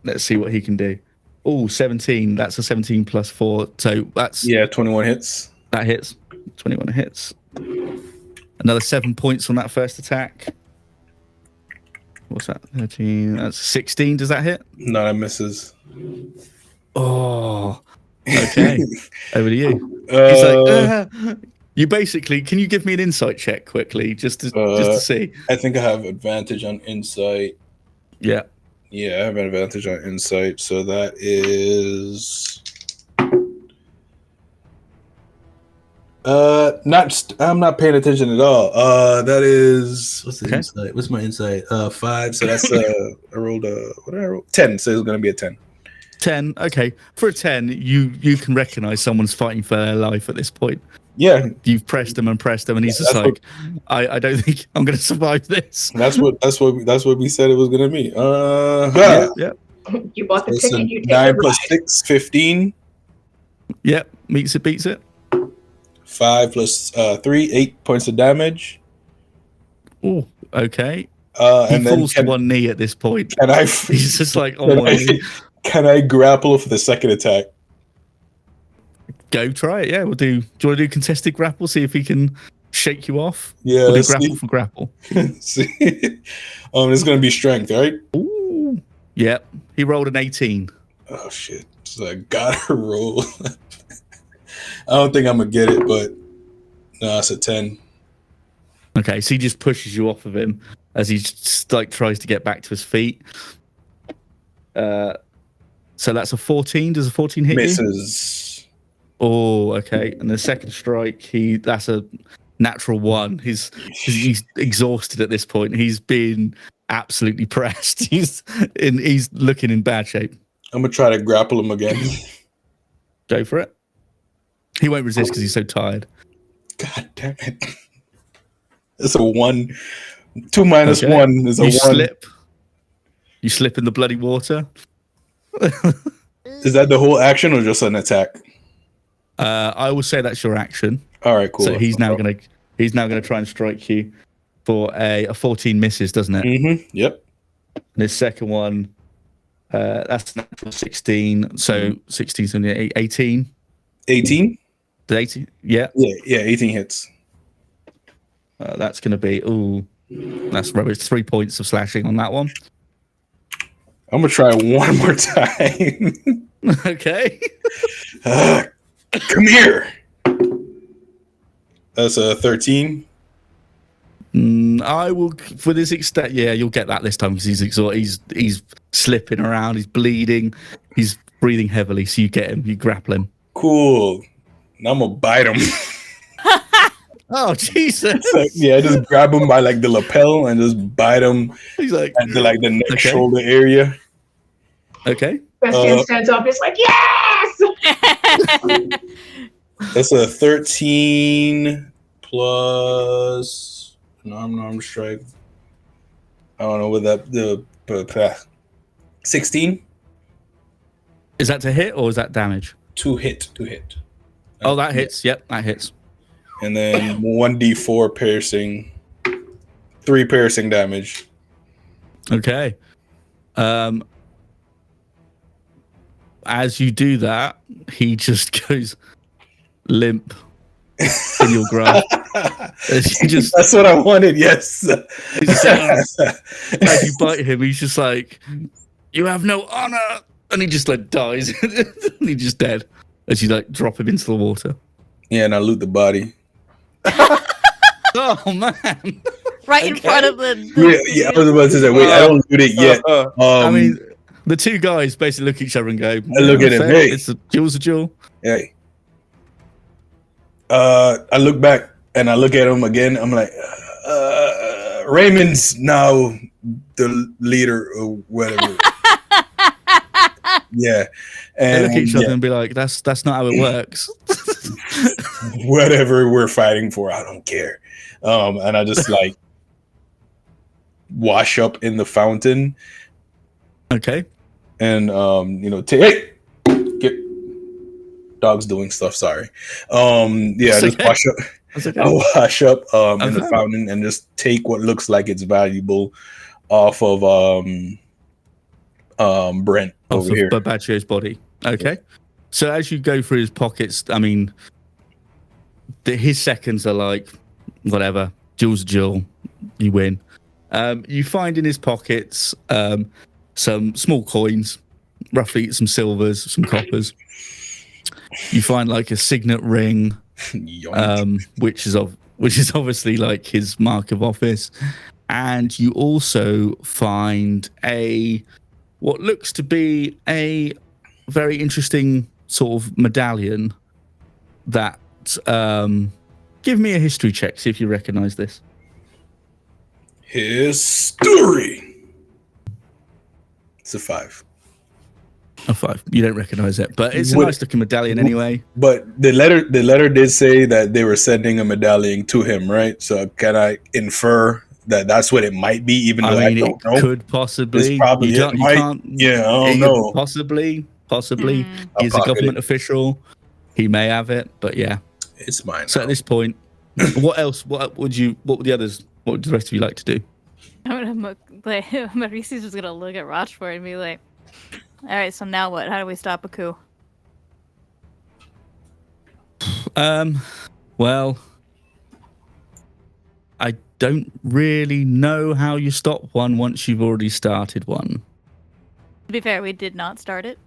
Let's see what he can do. Oh, 17. That's a 17 plus 4. So that's 21 hits. that hits. 21 hits. Another 7 points on that first attack. What's that? 13. That's 16. Does that hit? No, that misses. Oh, okay. Over to you. He's like, you basically. Can you give me an insight check quickly, just to see? I think I have advantage on insight. Yeah. Yeah, I have an advantage on insight, so that is I'm not paying attention at all. That is what's the Okay. insight? What's my insight? 5. So that's I rolled what did I roll? 10. So it's gonna be a 10. 10. Okay. For a 10, you can recognize someone's fighting for their life at this point. Yeah, You've pressed him, and he's just that's like, I don't think I'm going to survive this. that's what we said it was gonna be. Yeah. You bought the It's a ticket, you take 9 the plus ride. 6, 15. Yep. Meets it, beats it. 5 plus 3, 8 points of damage. Oh, okay. He And then falls to one knee at this point. can I He's just like on can one I, knee. can I grapple for the second attack? Go try it. Yeah, we'll do. Do you want to do contested grapple? See if he can shake you off. Yeah, We'll do let's grapple see. for grapple. See? It's gonna be strength, right? Ooh. Yep. He rolled an 18. Oh shit! So I gotta roll. I don't think I'm gonna get it, but no, it's a 10. Okay, so he just pushes you off of him as he just, like tries to get back to his feet. So that's a 14. Does a 14 hit you? Misses. Oh, okay. And the second strike, that's a natural 1. He's exhausted at this point. He's been absolutely pressed. He's looking in bad shape. I'm gonna try to grapple him again. Go for it. He won't resist because he's so tired. God damn it! It's a 1. 2 minus Okay. 1 is a You 1. slip. You slip in the bloody water. Is that the whole action or just an attack? I will say that's your action. All right, cool. So he's now gonna try and strike you for a 14 misses, doesn't it? Mm-hmm. Yep. And his second one, that's natural 16. So 16, 17, 18. 18. Did 18? Yeah. Yeah. 18 hits. That's going to be, that's rubbish. 3 points of slashing on that one. I'm gonna try one more time. Okay. Come here. That's a 13. I will for this extent. Yeah, you'll get that this time because he's exhausted. He's slipping around. He's bleeding. He's breathing heavily. So you get him. You grapple him. Cool. Now I'm gonna bite him. Oh Jesus! So, yeah, just grab him by like the lapel and just bite him He's like, at the neck Okay. shoulder area. okay. Bastian stands up. He's like, yes! That's a 13 plus non-armed strike. I don't know what the 16 Is that to hit or is that damage? to hit. Oh, that hits. Yep, that hits. And then 1d4 piercing, 3 piercing damage. Okay. As you do that, he just goes limp in your grasp. He just, That's what I wanted. Yes. he just as you bite him, he's just like, "You have no honor," and he just like dies. And he's just dead as you like drop him into the water. Yeah, and I loot the body. Oh man! Right in Okay. front of the Yeah, I was about to say, wait, I don't loot it yet. I mean, the two guys basically look at each other and go, I look at him, fair, hey. it's a jewel." Hey. I look back and I look at him again. I'm like, Raymond's now the leader or whatever. Yeah. They And look at each other yeah, and be like, "That's not how it works." whatever we're fighting for, I don't care. And I just like wash up in the fountain Okay. and hey, get dogs doing stuff. Sorry. Yeah, It's just okay. wash up. That's okay. I wash up in the Okay. fountain and just take what looks like it's valuable off of Brent Off over of here. Barbaccio's body. Okay. So as you go through his pockets, I mean, his seconds are like, whatever, jewel's a jewel, you win. You find in his pockets some small coins, roughly some silvers, some coppers. You find like a signet ring, Yoink. which is obviously like his mark of office, and you also find what looks to be a very interesting sort of medallion that give me a history check, see if you recognize this. His story. It's a 5. A 5. You don't recognize it, but it's a Would- nice looking medallion anyway. But the letter did say that they were sending a medallion to him, right? So can I infer that that's what it might be, even though I mean, I don't it know? could possibly. It's probably you it can't, might. you can't. Yeah, I don't it- know. Possibly. I'll He's a pocket government it. official. He may have it, but yeah. It's mine. So at this point, what else? What would the others? What would the rest of you like to do? I'm gonna like Mauricio's just gonna look at Rochford and be like, "All right, so now what? How do we stop a coup?" Well, I don't really know how you stop one once you've already started one. To be fair, we did not start it.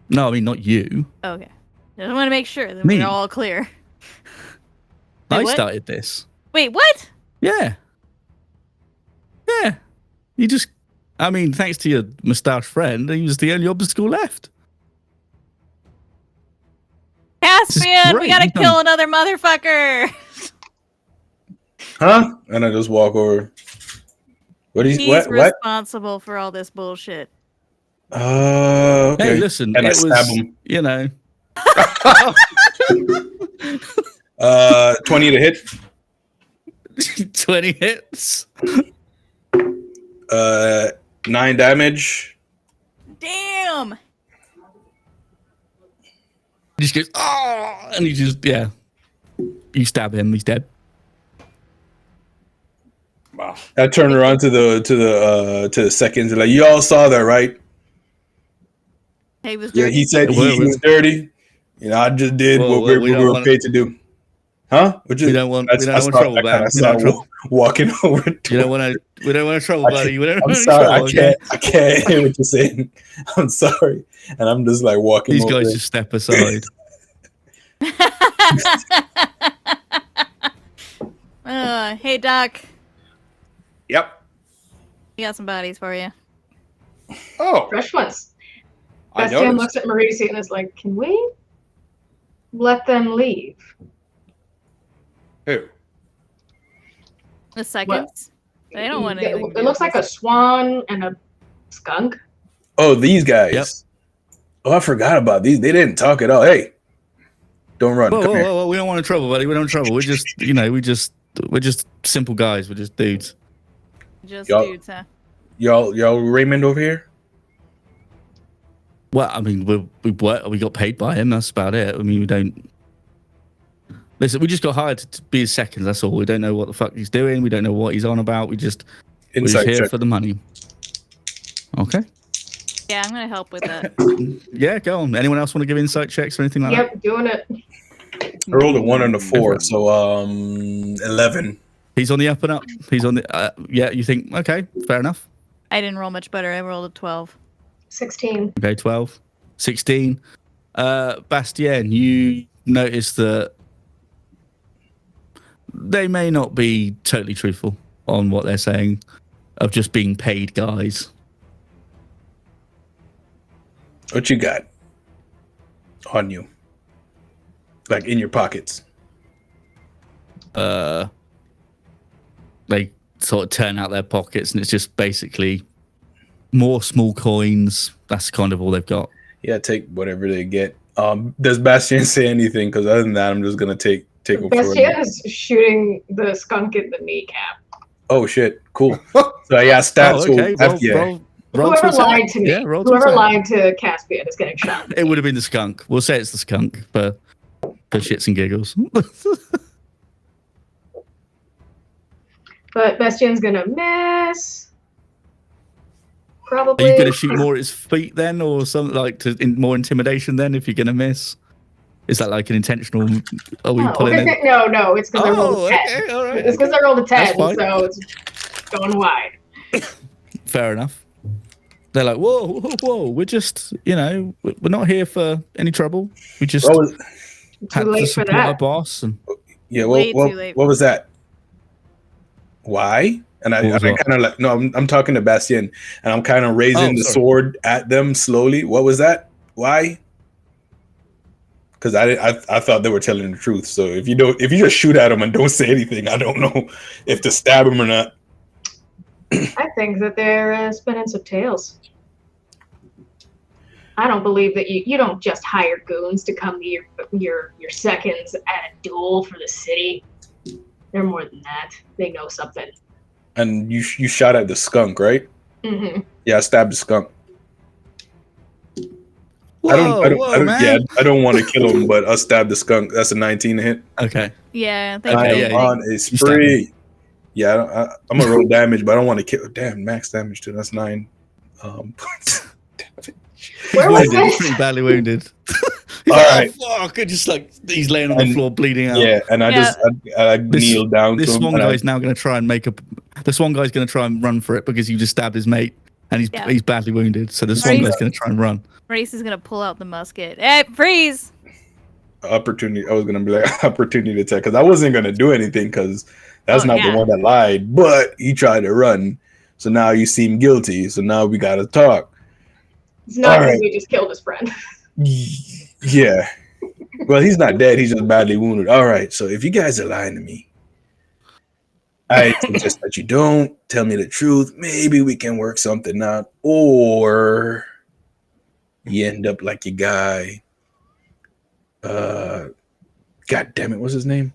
No, I mean not you. Okay, just want to make sure that Me. we're all clear. I what? started this. Wait, what? Yeah. Yeah. You just, I mean, thanks to your moustache friend, he was the only obstacle left. Caspian, we great, gotta you kill done- another motherfucker. Huh? And I just walk over. What is He's what? responsible for all this bullshit. Okay. Hey, listen, And I it stab was, him. you know, 20 to hit. 20 hits. 9 damage. Damn. He just goes, oh, and you stab him, he's dead. Wow. I turned around to the seconds like, you all saw that, right? He was Yeah, dirty. he said he was dirty. You know, I just did Whoa, what whoa, we we were don't paid to do. Huh? We don't want trouble, man. We don't want walking over to We don't want to trouble, buddy. We don't I'm want sorry, trouble, okay? I can't hear what you're saying. I'm sorry. And I'm just like walking These over. guys just step aside. Hey, Doc. Yep. We got some bodies for you. Oh, Fresh ones. I Bastian noticed. looks at Marisi and is like, "Can we let them leave?" Who? The seconds. They don't want anything to do It looks with like a this. swan and a skunk. Oh, these guys. Yep. Oh, I forgot about these. They didn't talk at all. Hey, don't run. Whoa, Come whoa, here. whoa, whoa! We don't want trouble, buddy. We don't want trouble. We're just, we're just simple guys. We're just dudes. Just Y'all- dudes, huh? Y'all Raymond over here? Well, I mean, we got paid by him. That's about it. I mean, we don't. Listen, we just got hired to be his seconds. That's all. We don't know what the fuck he's doing. We don't know what he's on about. We're just Inside here check. for the money. Okay. Yeah, I'm gonna help with that. Yeah, go on. Anyone else want to give insight checks or anything like that? Yep, doing it. I rolled a 1 and a 4, so 11. He's on the up and up. He's on the. Yeah, you think? Okay, fair enough. I didn't roll much better. I rolled a 12. 16. Okay, 12, 16. Bastien, you notice that they may not be totally truthful on what they're saying of just being paid guys. What you got on you? Like in your pockets? They sort of turn out their pockets and it's just basically more small coins. That's kind of all they've got. Yeah, take whatever they get. Does Bastien say anything? Because other than that, I'm just gonna take them for Bastian is shooting the skunk in the kneecap. Oh shit, cool. So yeah, stats. Oh, okay. So, yeah. Roll Whoever to attack. lied to me, Yeah, roll to whoever attack. lied to Caspian is getting shot. It would have been the skunk. We'll say it's the skunk for shits and giggles. But Bastian's gonna miss. Are Probably. you going to shoot more at his feet then, or something like more intimidation then? If you're going to miss, is that like an intentional? Are we No, pulling in? no, it's because I rolled Oh, a 10. okay, all right. It's because I rolled a 10, That's fine. so it's going wide. Fair enough. They're like, whoa, whoa, whoa. We're just, we're not here for any trouble. We just What was, had Too to late for support our that. boss. And yeah, Way too late. what was that? Why? And I What was what? kind of like, no, I'm talking to Bastien, and I'm kind of raising the sorry. sword at them slowly. What was that? Why? Because I thought they were telling the truth. So if you just shoot at them and don't say anything, I don't know if to stab them or not. I think that they're spinning some tails. I don't believe that you don't just hire goons to come to your seconds at a duel for the city. They're more than that. They know something. And you shot at the skunk, right? Mm-hmm. Yeah, I stabbed the skunk. whoa, I don't, man. yeah, I don't want to kill him, but I stabbed the skunk. That's a 19 to hit. Okay. Yeah, And thank I you. am yeah, on a spree. Yeah, I'm gonna roll damage, but I don't want to kill. Damn, max damage too. That's 9 points. Where was Wounded, this? pretty badly wounded. He's All like, right. oh, fuck. And just like, he's laying on the And- floor bleeding out. Yeah, and I Yeah. just I kneeled down This to him. one and I- guy's now going to try and the swan guy's going to try and run for it because you just stabbed his mate and he's badly wounded. So the swan Maurice- guy's going to try and run. Maurice is gonna pull out the musket. Hey, freeze! opportunity. I was gonna be like opportunity to attack because I wasn't gonna do anything because that's Oh, not yeah. the one that lied. But he tried to run, so now you seem guilty. So now we gotta talk. It's not All because right. we just killed his friend. Yeah. Well, he's not dead. He's just badly wounded. All right. So if you guys are lying to me, I suggest that you don't tell me the truth. Maybe we can work something out, or you end up like your guy. God damn it, what's his name?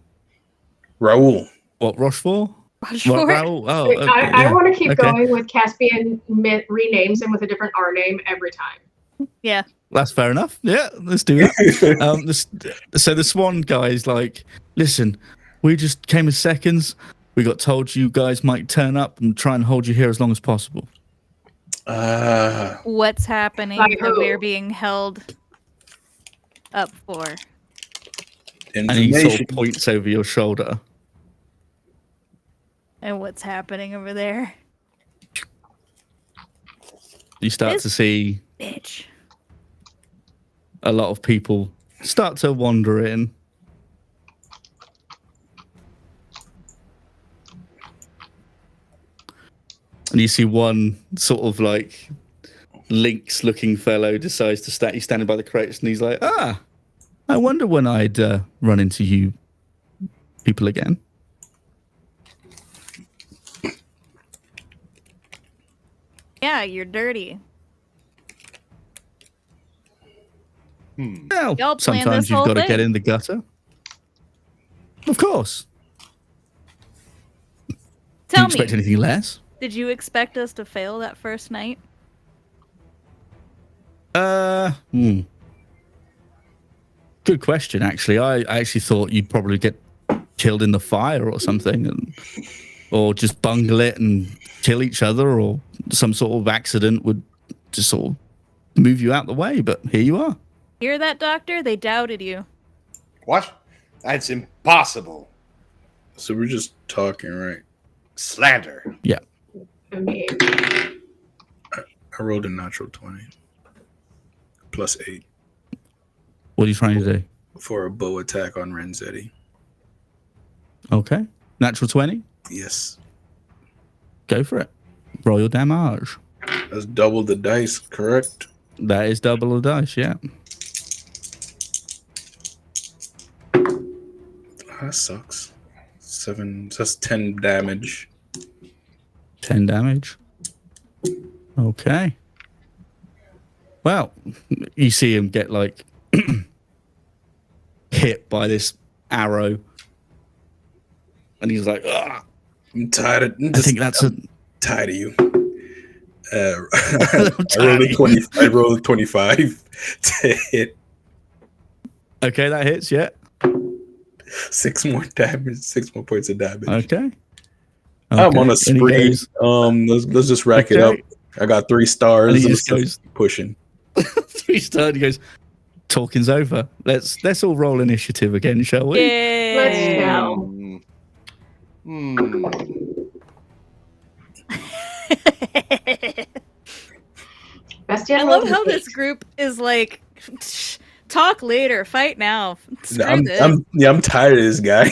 Raul. What, Rochefort? Rochefort? Raoul? Oh, Wait, okay, I yeah. want to keep Okay. going with Caspian renames him with a different R name every time. Yeah. That's fair enough. Yeah, let's do that. So the swan guy is like, listen, we just came as seconds. We got told you guys might turn up and try and hold you here as long as possible. What's happening By that who? we're being held up for? And he sort Information. of points over your shoulder. And what's happening over there? You start This- to see Bitch. a lot of people start to wander in. And you see one sort of like lynx-looking fellow decides to stand. He's standing by the crates, and he's like, "Ah, I wonder when I'd run into you people again." Yeah, you're dirty. Well, Y'all planned sometimes this you've whole got to get thing. in the gutter. Of course. Do you Tell expect me, anything less? did you expect us to fail that first night? Good question, actually. I actually thought you'd probably get killed in the fire or something, or just bungle it and kill each other, or some sort of accident would just sort of move you out the way. But here you are. Hear that, Doctor? They doubted you. What? That's impossible. So we're just talking, right? Slander. Yeah. I mean, I rolled a natural 20. +8 What are you trying to do? for a bow attack on Renzetti. Okay. Natural 20? Yes. Go for it. Roll your damage. That's double the dice, correct? That is double the dice, yeah. That sucks. 7, that's 10 damage. 10 damage. Okay. Well, you see him get like hit by this arrow, and he's like, "Ah!" I'm tired of I think that's I'm tired of you. I'm I rolled a 25 to hit. Okay, that hits, yeah. 6 more damage, 6 more points of damage. Okay. I'm on a And he spree. goes- Let's just rack it up. Okay. I got 3 stars. And he I'm just still goes- pushing. He's done. He goes, "Talking's over. Let's all roll initiative again, shall we?" let's Yay! go. Bastian I rolled love an how 8. this group is like, talk later, fight now. Screw this. I'm tired of this guy.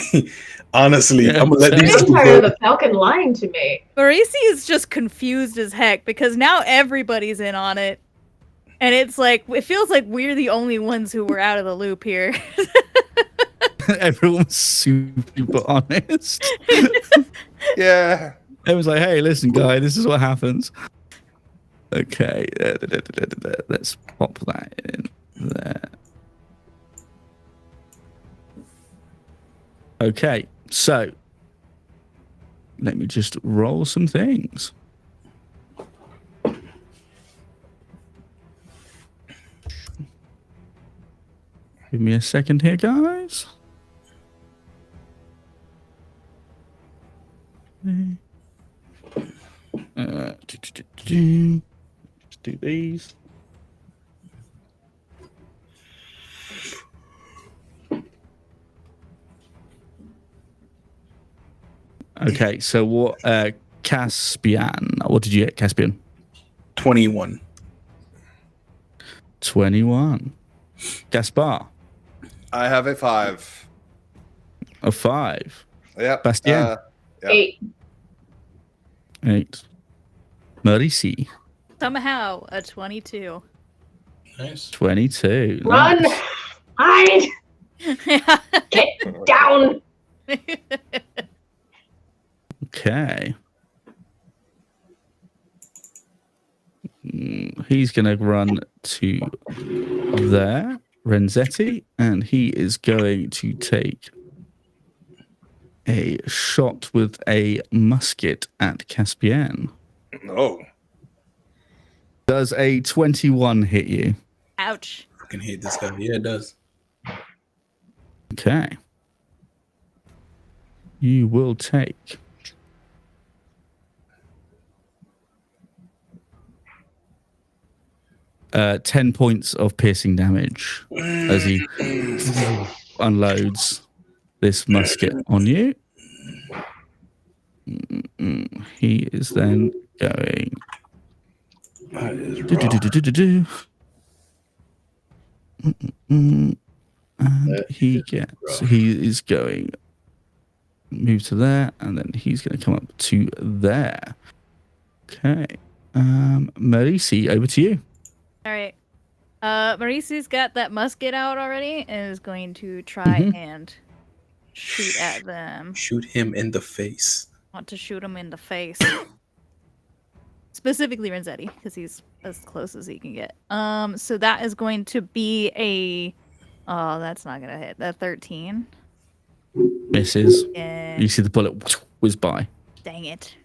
Honestly, Yeah, I'm gonna let these I'm two tired of go. the Falcon lying to me. Marisi is just confused as heck because now everybody's in on it. And it's like, it feels like we're the only ones who were out of the loop here. Everyone's super honest. Yeah. Everyone's like, "Hey, listen, guy, this is what happens." Okay, let's pop that in there. Okay, so let me just roll some things. Give me a second here, guys. Just do these. Okay, so what, Caspian, what did you get, Caspian? 21. 21. Gaspar, I have a 5. a 5. Yep. Bastien. Yeah. 8. 8. Marisi, Somehow a 22. Nice. 22. Run! Nice. Hide! Get down! Okay. He's going to run to there, Renzetti, and he is going to take a shot with a musket at Caspian. Oh. Does a 21 hit you? Ouch. Fucking hate this guy. Yeah, it does. Okay. You will take 10 points of piercing damage as he unloads this musket on you. He is then going. That is rough. Do-do-do-do-do-do. And he is going move to there, and then he's going to come up to there. Okay. Marisi, over to you. All right. Marisi's got that musket out already and is going to try Mhm. and shoot at them. Shoot him in the face. Want to shoot him in the face. Specifically Renzetti, because he's as close as he can get. So that is going to be a that's not gonna hit. That 13. Misses. Yeah. You see the bullet whiz by. Dang it.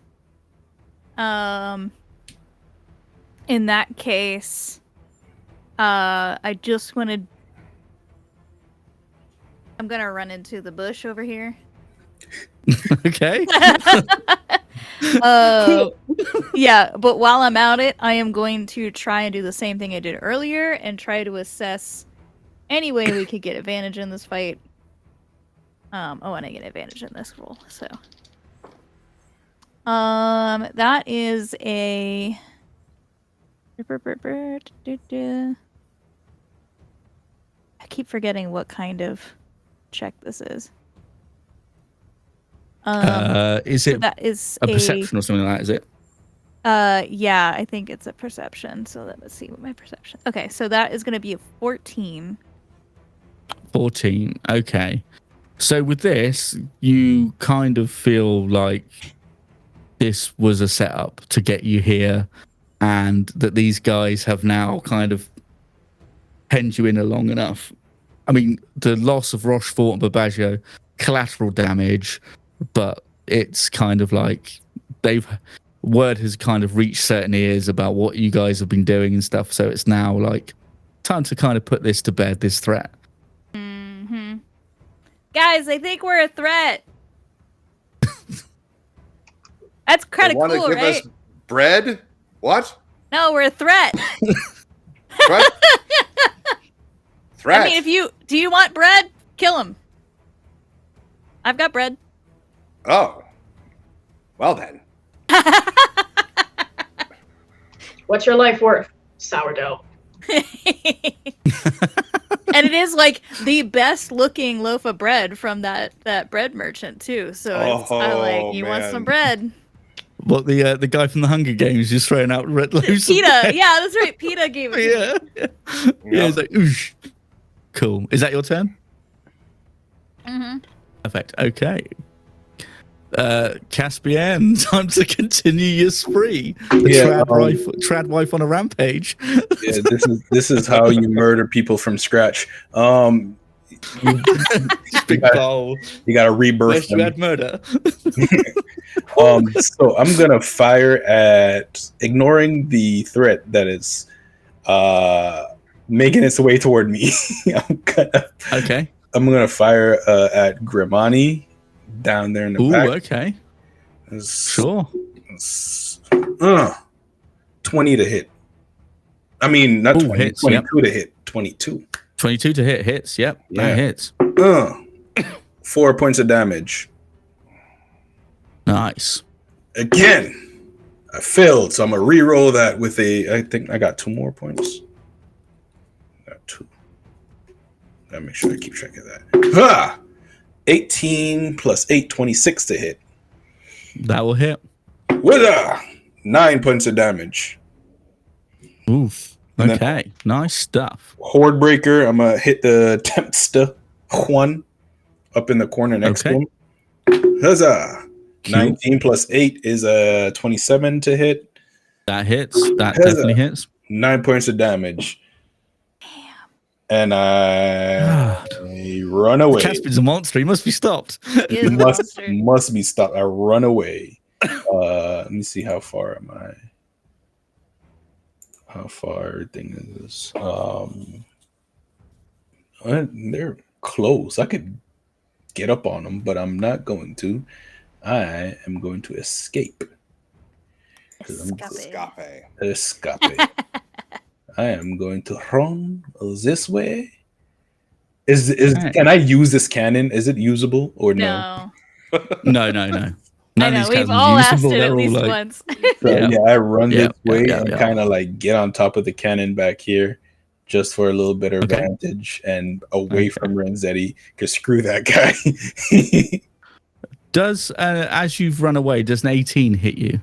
In that case, I just want to. I'm gonna run into the bush over here. Okay. Yeah, but while I'm at it, I am going to try and do the same thing I did earlier and try to assess any way we could get advantage in this fight. And I get advantage in this roll, so. That is a. I keep forgetting what kind of check this is. Is So it that is a perception or something like that? Is it? Yeah, I think it's a perception. So let's see what my perception. Okay, so that is going to be a 14. 14. Okay. So with this, you kind of feel like this was a setup to get you here, and that these guys have now kind of penned you in long enough. I mean, the loss of Rochefort and Babaggio, collateral damage, but it's kind of like word has kind of reached certain ears about what you guys have been doing and stuff. So it's now like time to kind of put this to bed, this threat. Mm-hmm. Guys, I think we're a threat. That's kind of Want to cool, give right? us bread? What? No, we're a threat. Threat? Threat. I mean, do you want bread? Kill him. I've got bread. Oh. Well then. What's your life worth? Sourdough. And it is like the best looking loaf of bread from that bread merchant too. So it's you want man. some bread? What the guy from the Hunger Games just throwing out red loaves? PETA, yeah, that's right. PETA gave it. To me. Yeah, it's like oosh. Cool. Is that your turn? Mm-hmm. Perfect. Okay. Caspian, time to continue your spree. The trad wife on a rampage. Yeah, this is how you murder people from scratch. Big bowl. You gotta rebirth Yes, you them. had murder. So I'm gonna fire at ignoring the threat that is making its way toward me. I'm gonna fire at Grimani down there in the back. Okay. Sure. 20 to hit. I mean, not 20, hits, 22 to hit. 22. 22 to hit. Hits. Yep. Yeah. That hits. 4 points of damage. Nice. Again, I failed, so I'm gonna re-roll that with I think I got 2 more points. Got 2. Gotta make sure I keep track of that. 18 plus 8, 26 to hit. That will hit. With 9 points of damage. Oof. And okay. Nice stuff. Horde Breaker, I'm gonna hit the Tempsta one up in the corner next to him. Huzzah! 19 plus 8 is 27 to hit. That hits. That definitely hits. 9 points of damage. And I run away. Caspian's a monster. He must be stopped. He must be stopped. I run away. Let me see how far am I. How far thing is they're close. I could get up on them, but I'm not going to. I am going to escape. Escape. I am going to run this way. Can I use this cannon? Is it usable or no? No. I know, we've all asked it at least once. So, I run this way and kind of like get on top of the cannon back here just for a little bit of advantage and away from Renzetti, because screw that guy. Does, as you've run away, does an 18 hit you?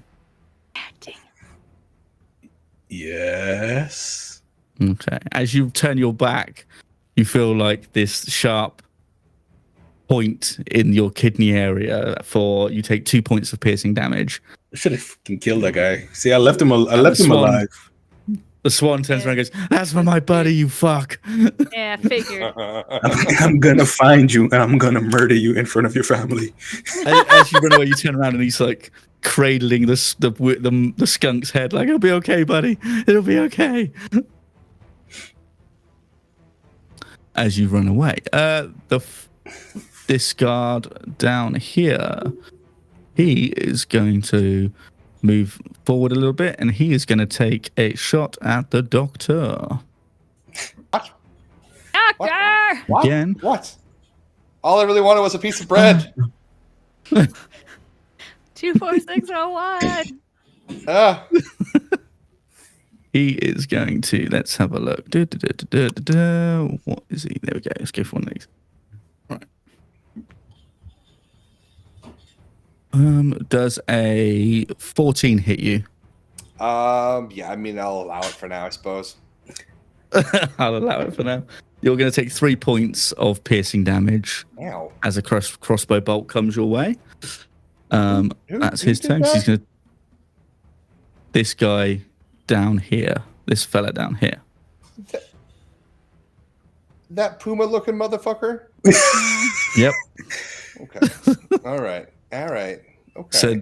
Yes. Okay. As you turn your back, you feel like this sharp point in your kidney area you take 2 points of piercing damage. I should have fucking killed that guy. See, I left him. I And left the him swan- alive. The swan turns Yeah. around and goes, "That's for my buddy, you fuck." Yeah, figured. I'm gonna find you and I'm gonna murder you in front of your family. As you run away, you turn around and he's like cradling the skunk's head, like, "It'll be okay, buddy. It'll be okay." As you run away, this guard down here, he is going to move forward a little bit, and he is going to take a shot at the doctor. Doctor! What? Again? What? All I really wanted was a piece of bread. 24601. Ah. He is going to, let's have a look. What is he? There we go. Let's go for one of these. Right. Does a 14 hit you? Yeah, I mean, I'll allow it for now, I suppose. I'll allow it for now. You're going to take 3 points of piercing damage Ow. as a crossbow bolt comes your way. Who That's his did turn. that? He's going to. This guy down here. This fella down here. That Puma-looking motherfucker? Yep. Okay. All right. Okay. So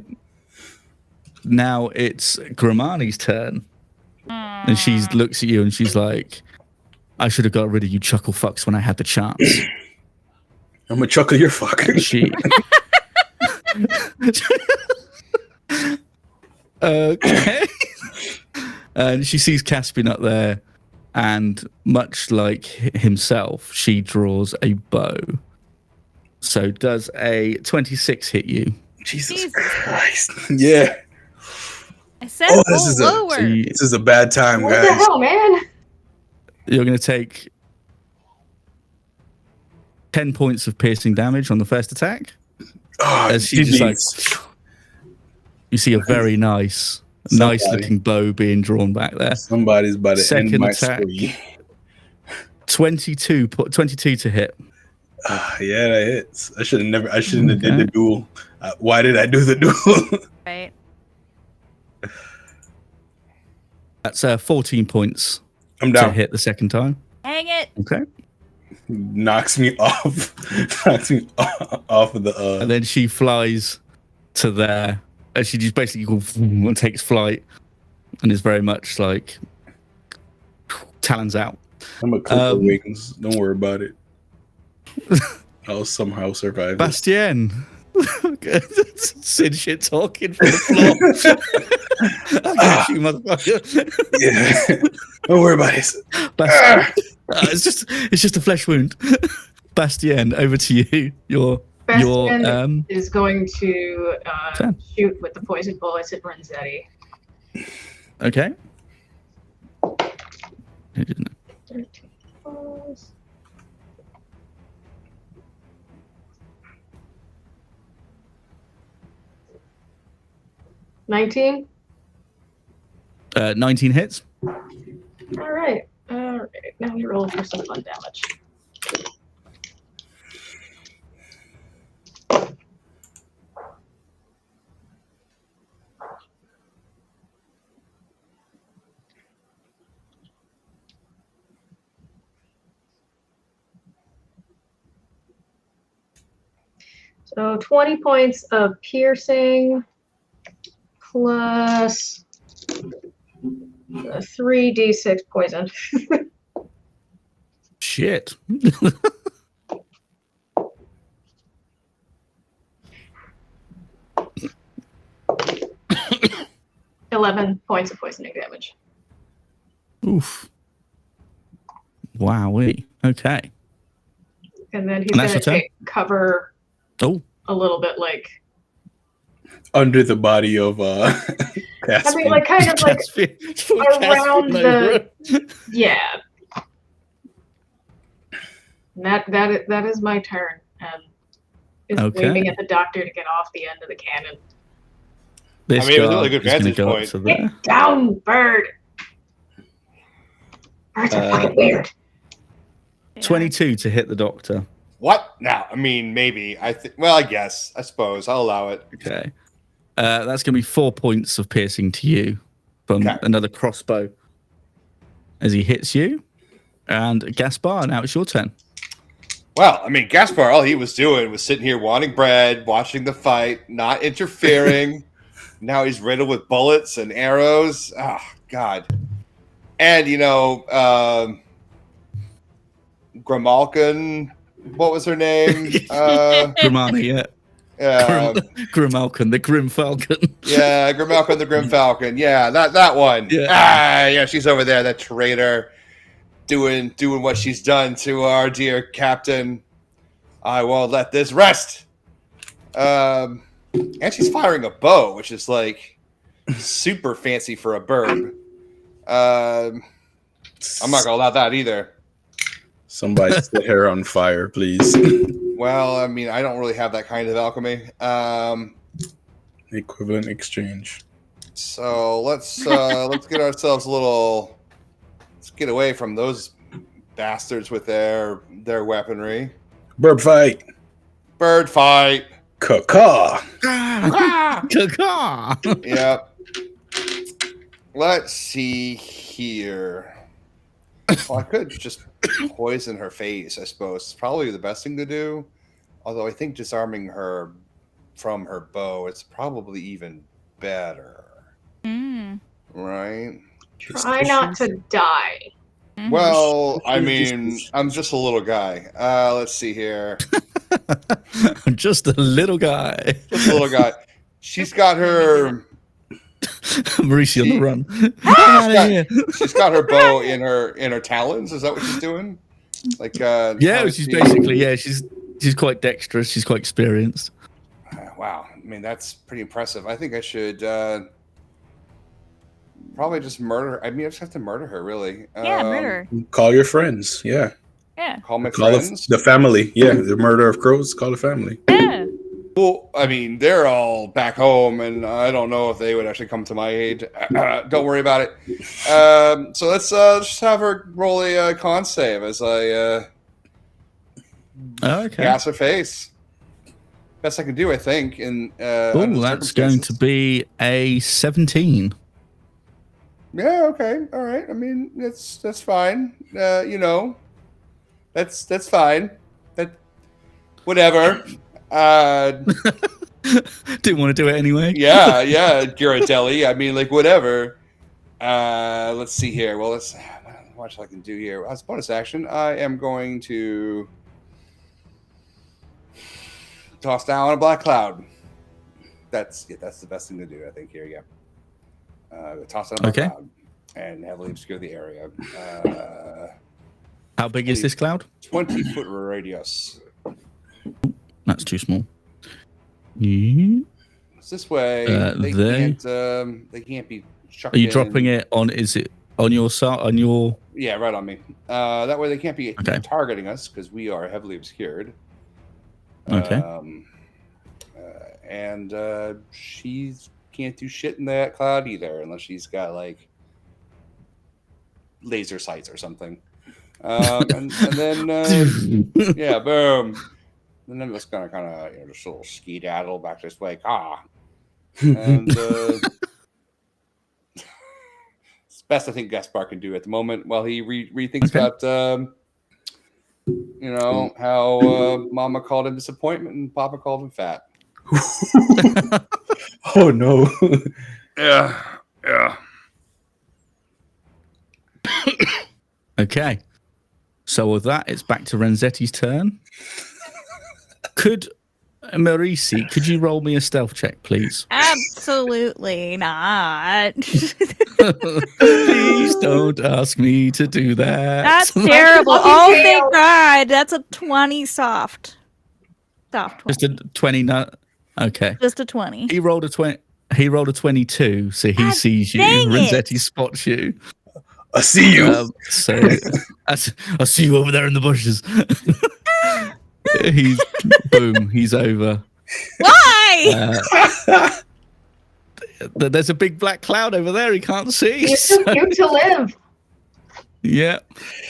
now it's Grimani's turn. And she looks at you and she's like, "I should have got rid of you chuckle fucks when I had the chance." I'm gonna chuckle your fuck. She. Okay. And she sees Caspian up there, and much like himself, she draws a bow. So does a 26 hit you? Jesus Jesus. Christ. Yeah. I said Oh, roll lower. This is a bad time, What the guys. hell, man? You're going to take 10 points of piercing damage on the first attack. Oh, As she just like, GGs. you see a very nice looking bow being drawn back there. Somebody's about to Second end my attack. spree. 22 to hit. Yeah, that hits. I shouldn't have did Okay. the duel. Why did I do the duel? Right. That's 14 points I'm to down. hit the second time. Hang it. Okay. Knocks me off. Knocks me off of the. And then she flies to there. And she just basically goes and takes flight and is very much like talons out. I'm a couple awakens. Don't worry about it. I'll somehow survive. Bastien. Sid shit talking from the floor. I'll get you, motherfucker. Yeah. Don't worry about it. Bastien. It's just a flesh wound. Bastien, over to you. Your Bastien is going to turn. shoot with the poison bullets at Renzetti. Okay. I didn't know. 13 plus. $19. 19 hits. All right. Now we roll for some fun damage. So 20 points of piercing plus 3d6 poison. Shit. 11 points of poisoning damage. Oof. Wowee. Okay. And then he's And that's going to your turn? take cover Oh. a little bit like, Under the body of I Caspian. mean, like kind of like around the, yeah. And that is my turn. And is Okay. waving at the doctor to get off the end of the cannon. This I mean, it was a guard really good is gonna vantage go up point. to there. Get down, bird! Birds are fucking weird. Yeah. 22 to hit the doctor. What? No, I mean, maybe. Well, I guess. I suppose. I'll allow it. Okay. That's going to be 4 points of piercing to you from Okay. another crossbow as he hits you. And Gaspar, now it's your turn. Well, I mean, Gaspar, all he was doing was sitting here wanting bread, watching the fight, not interfering. Now he's riddled with bullets and arrows. Oh, God. And, Grimalkin, what was her name? Grimani, yeah. Grimalkin, the Grim Falcon. Yeah, Grimalkin the Grim Falcon. Yeah, that one. Yeah. She's over there, that traitor, doing what she's done to our dear captain. I won't let this rest. And she's firing a bow, which is like super fancy for a bird. I'm not gonna allow that either. Somebody set her on fire, please. Well, I mean, I don't really have that kind of alchemy. Equivalent exchange. So let's get ourselves a little. Let's get away from those bastards with their weaponry. Bird fight. Bird fight. Caw. Caw. Yep. Let's see here. Well, I could just poison her face, I suppose. It's probably the best thing to do. Although I think disarming her from her bow, it's probably even better. Right? Try not to die. Well, I mean, I'm just a little guy. Let's see here. I'm just a little guy. Just a little guy. She's got her... Mauricio on the run. She's got her bow in her talons. Is that what she's doing? Like yeah, she's basically she's quite dexterous. She's quite experienced. Wow, I mean that's pretty impressive. I think I should probably just murder her. I mean, I just have to murder her, really. Yeah, murder. Call your friends. Yeah. Yeah. Call my friends. The family. Yeah, the murder of crows. Call the family. Yeah. Well, I mean, they're all back home, and I don't know if they would actually come to my aid. Don't worry about it. So let's just have her roll a con save as I gas her face. Best I can do, I think. In that's going to be a 17. Yeah. Okay. All right. I mean, that's fine. That's fine. That whatever. Didn't want to do it anyway. Yeah, Ghirardelli. I mean, like, whatever. Let's see here. Well, let's watch what I can do here. As bonus action, I am going to toss down a black cloud. That's the best thing to do, I think. Here, yeah. Toss down a black cloud and heavily obscure the area. How big is this cloud? 20-foot radius. That's too small. Yeah. This way, they can't be chucked. Are you in. dropping it on? Is it on your side? On your? Yeah, right on me. That way they can't be targeting us because we are heavily obscured. Okay. And she can't do shit in that cloud either unless she's got like laser sights or something. And then yeah, boom. And then it's gonna kind of just a little skedaddle back this way. And it's best I think Gaspar can do at the moment while he rethinks about how Mama called him disappointment and Papa called him fat. Oh no. Yeah. Okay. So with that, it's back to Renzetti's turn. Could you roll me a stealth check, please? Absolutely not. Please don't ask me to do that. That's terrible. Oh, thank God. That's a 20 soft. Soft 20. Just a 20. Okay. Just a 20. He rolled a 20. He rolled a 22, so he sees you. Renzetti spots you. I see you. So I see you over there in the bushes. He's over. Why? There's a big black cloud over there he can't see. It's too cute to live. Yeah.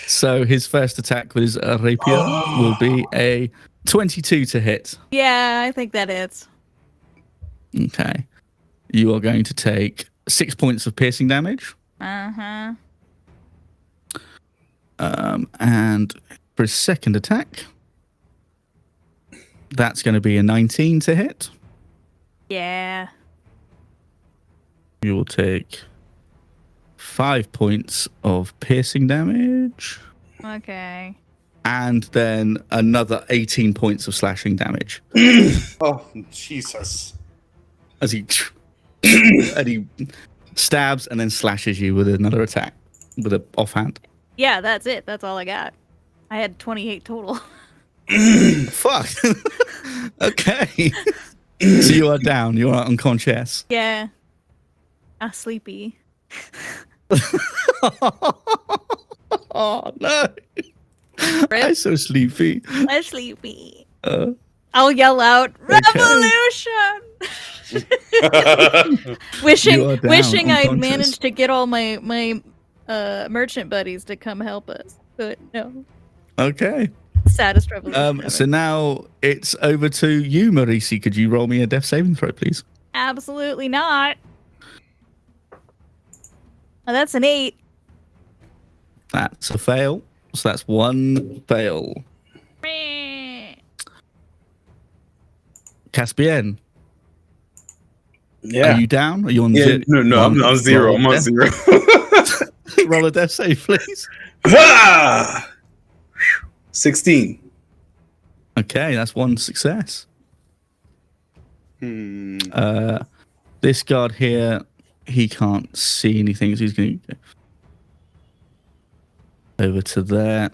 So his first attack with his rapier will be a 22 to hit. Yeah, I think that is. Okay. You are going to take 6 points of piercing damage. Uh-huh. And for his second attack, that's going to be a 19 to hit. Yeah. You will take 5 points of piercing damage. Okay. And then another 18 points of slashing damage. Oh, Jesus. As he and he stabs and then slashes you with another attack with an offhand. Yeah, that's it. That's all I got. I had 28 total. Fuck. Okay. So you are down. You are unconscious. Yeah. Ah, sleepy. Oh no. Rip. I'm so sleepy. I'm sleepy. Uh, I'll yell out, "Revolution!" wishing You are down, wishing I'd unconscious. managed to get all my merchant buddies to come help us. But no. okay. Saddest revolution ever. So now it's over to you, Marisi. Could you roll me a death saving throw, please? Absolutely not. Oh, that's an 8. That's a fail. So that's one fail. Meh. Caspian, Yeah. are you down? Are you on Yeah. zero? No, I'm on zero. I'm on zero. Roll a death save, please. Ah! 16. Okay, that's one success. This guard here, he can't see anything, so he's going to go over to there.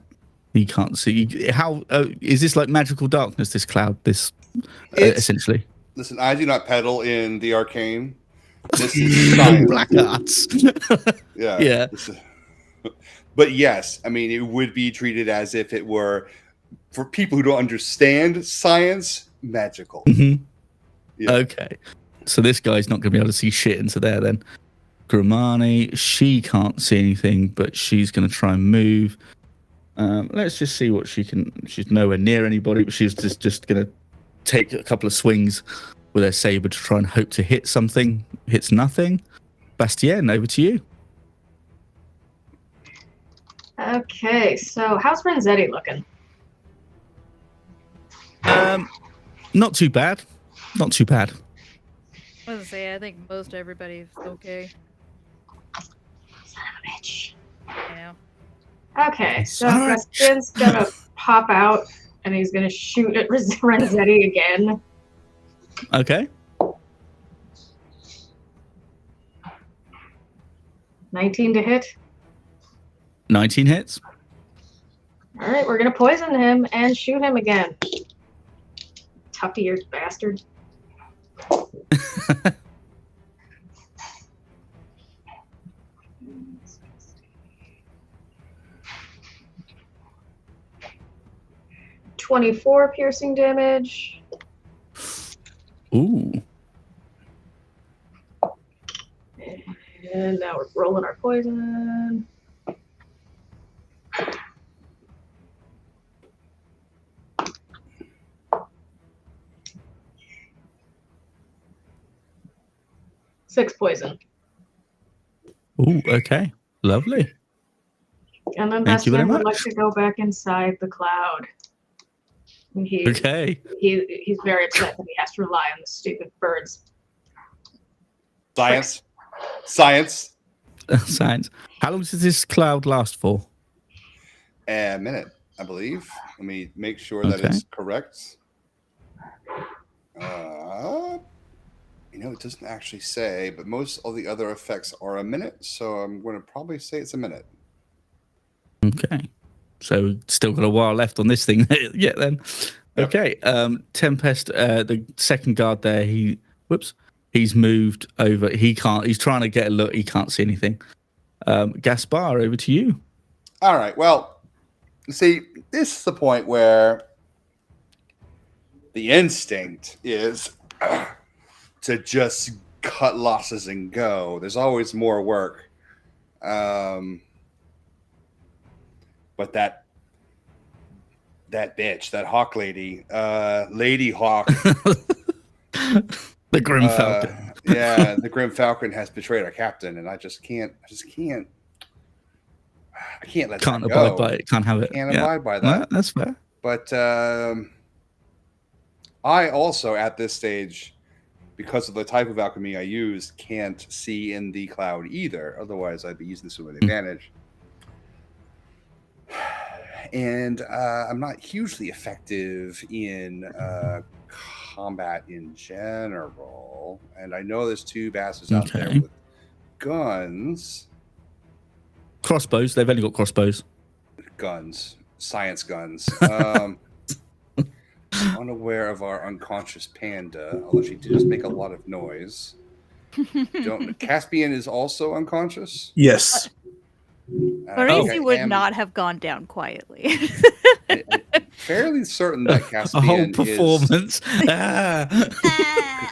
He can't see. How is this like magical darkness? This cloud, this essentially Listen, I do not peddle in the arcane. This is science. black arts. Yeah. Yeah. But yes, I mean, it would be treated as if it were, for people who don't understand science, magical. Mhm. Yeah. Okay, so this guy's not going to be able to see shit into there then. Grimani, she can't see anything, but she's going to try and move. Let's just see what she can. She's nowhere near anybody, but she's just going to take a couple of swings with her saber to try and hope to hit something. Hits nothing. Bastien, over to you. Okay, so how's Renzetti looking? Not too bad. Not too bad. I was gonna say, I think most everybody's okay. Son of a bitch. You know. Okay, so Son of a- Bastian's gonna pop out and he's gonna shoot at Renzetti again. Okay. 19 to hit. 19 hits. All right, we're gonna poison him and shoot him again. Tough-eared bastard. .24 piercing damage. Ooh. And now we're rolling our poison. Six poison. Ooh, okay. Lovely. And then Thank you very Bastian would like much. to go back inside the cloud. Okay. He's very upset that he has to rely on the stupid birds. Science. Science. Science. How long does this cloud last for? A minute, I believe. Let me make sure that Okay. it's correct. It doesn't actually say, but most of the other effects are a minute, so I'm going to probably say it's a minute. Okay. So still got a while left on this thing. Yeah, then. Yep. Okay. Tempest, the second guard there, he's moved over. He's trying to get a look. He can't see anything. Gaspar, over to you. All right. Well, see, this is the point where the instinct is to just cut losses and go. There's always more work. but that bitch, that hawk lady, Lady Hawk, The Grim Falcon. yeah, the Grim Falcon has betrayed our captain, and I can't let Can't that abide go. by it. Can't have it. Can't Yeah. abide by Well, that. that's fair. But I also, at this stage, because of the type of alchemy I use, can't see in the cloud either. Otherwise, I'd be using this with an advantage. And I'm not hugely effective in combat in general. And I know there's two bastards out there Okay. with guns. Crossbows. They've only got crossbows. Science guns. Unaware of our unconscious panda, although she did just make a lot of noise. Caspian is also unconscious. Yes. Marisi would not have gone down quietly. I'm fairly certain that A whole Caspian performance.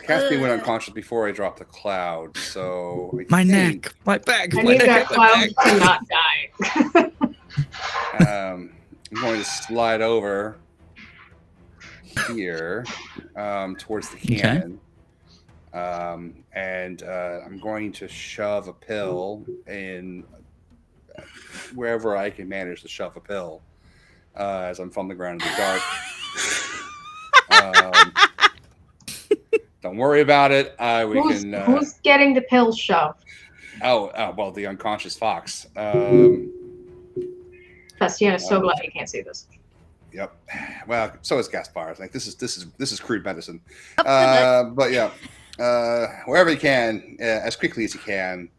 Caspian went unconscious before I dropped the cloud. So My neck, my back. I my need neck, that my cloud to not die. I'm going to slide over here towards the cannon. And I'm going to shove a pill in wherever I can manage to shove a pill as I'm from the ground in the dark. Don't worry about it. Who's getting the pill shoved? Well, the unconscious fox. Bastian is so glad he can't see this. Yep. Well, so is Gaspar. Like this is crude medicine. But yeah, wherever you can, as quickly as you can,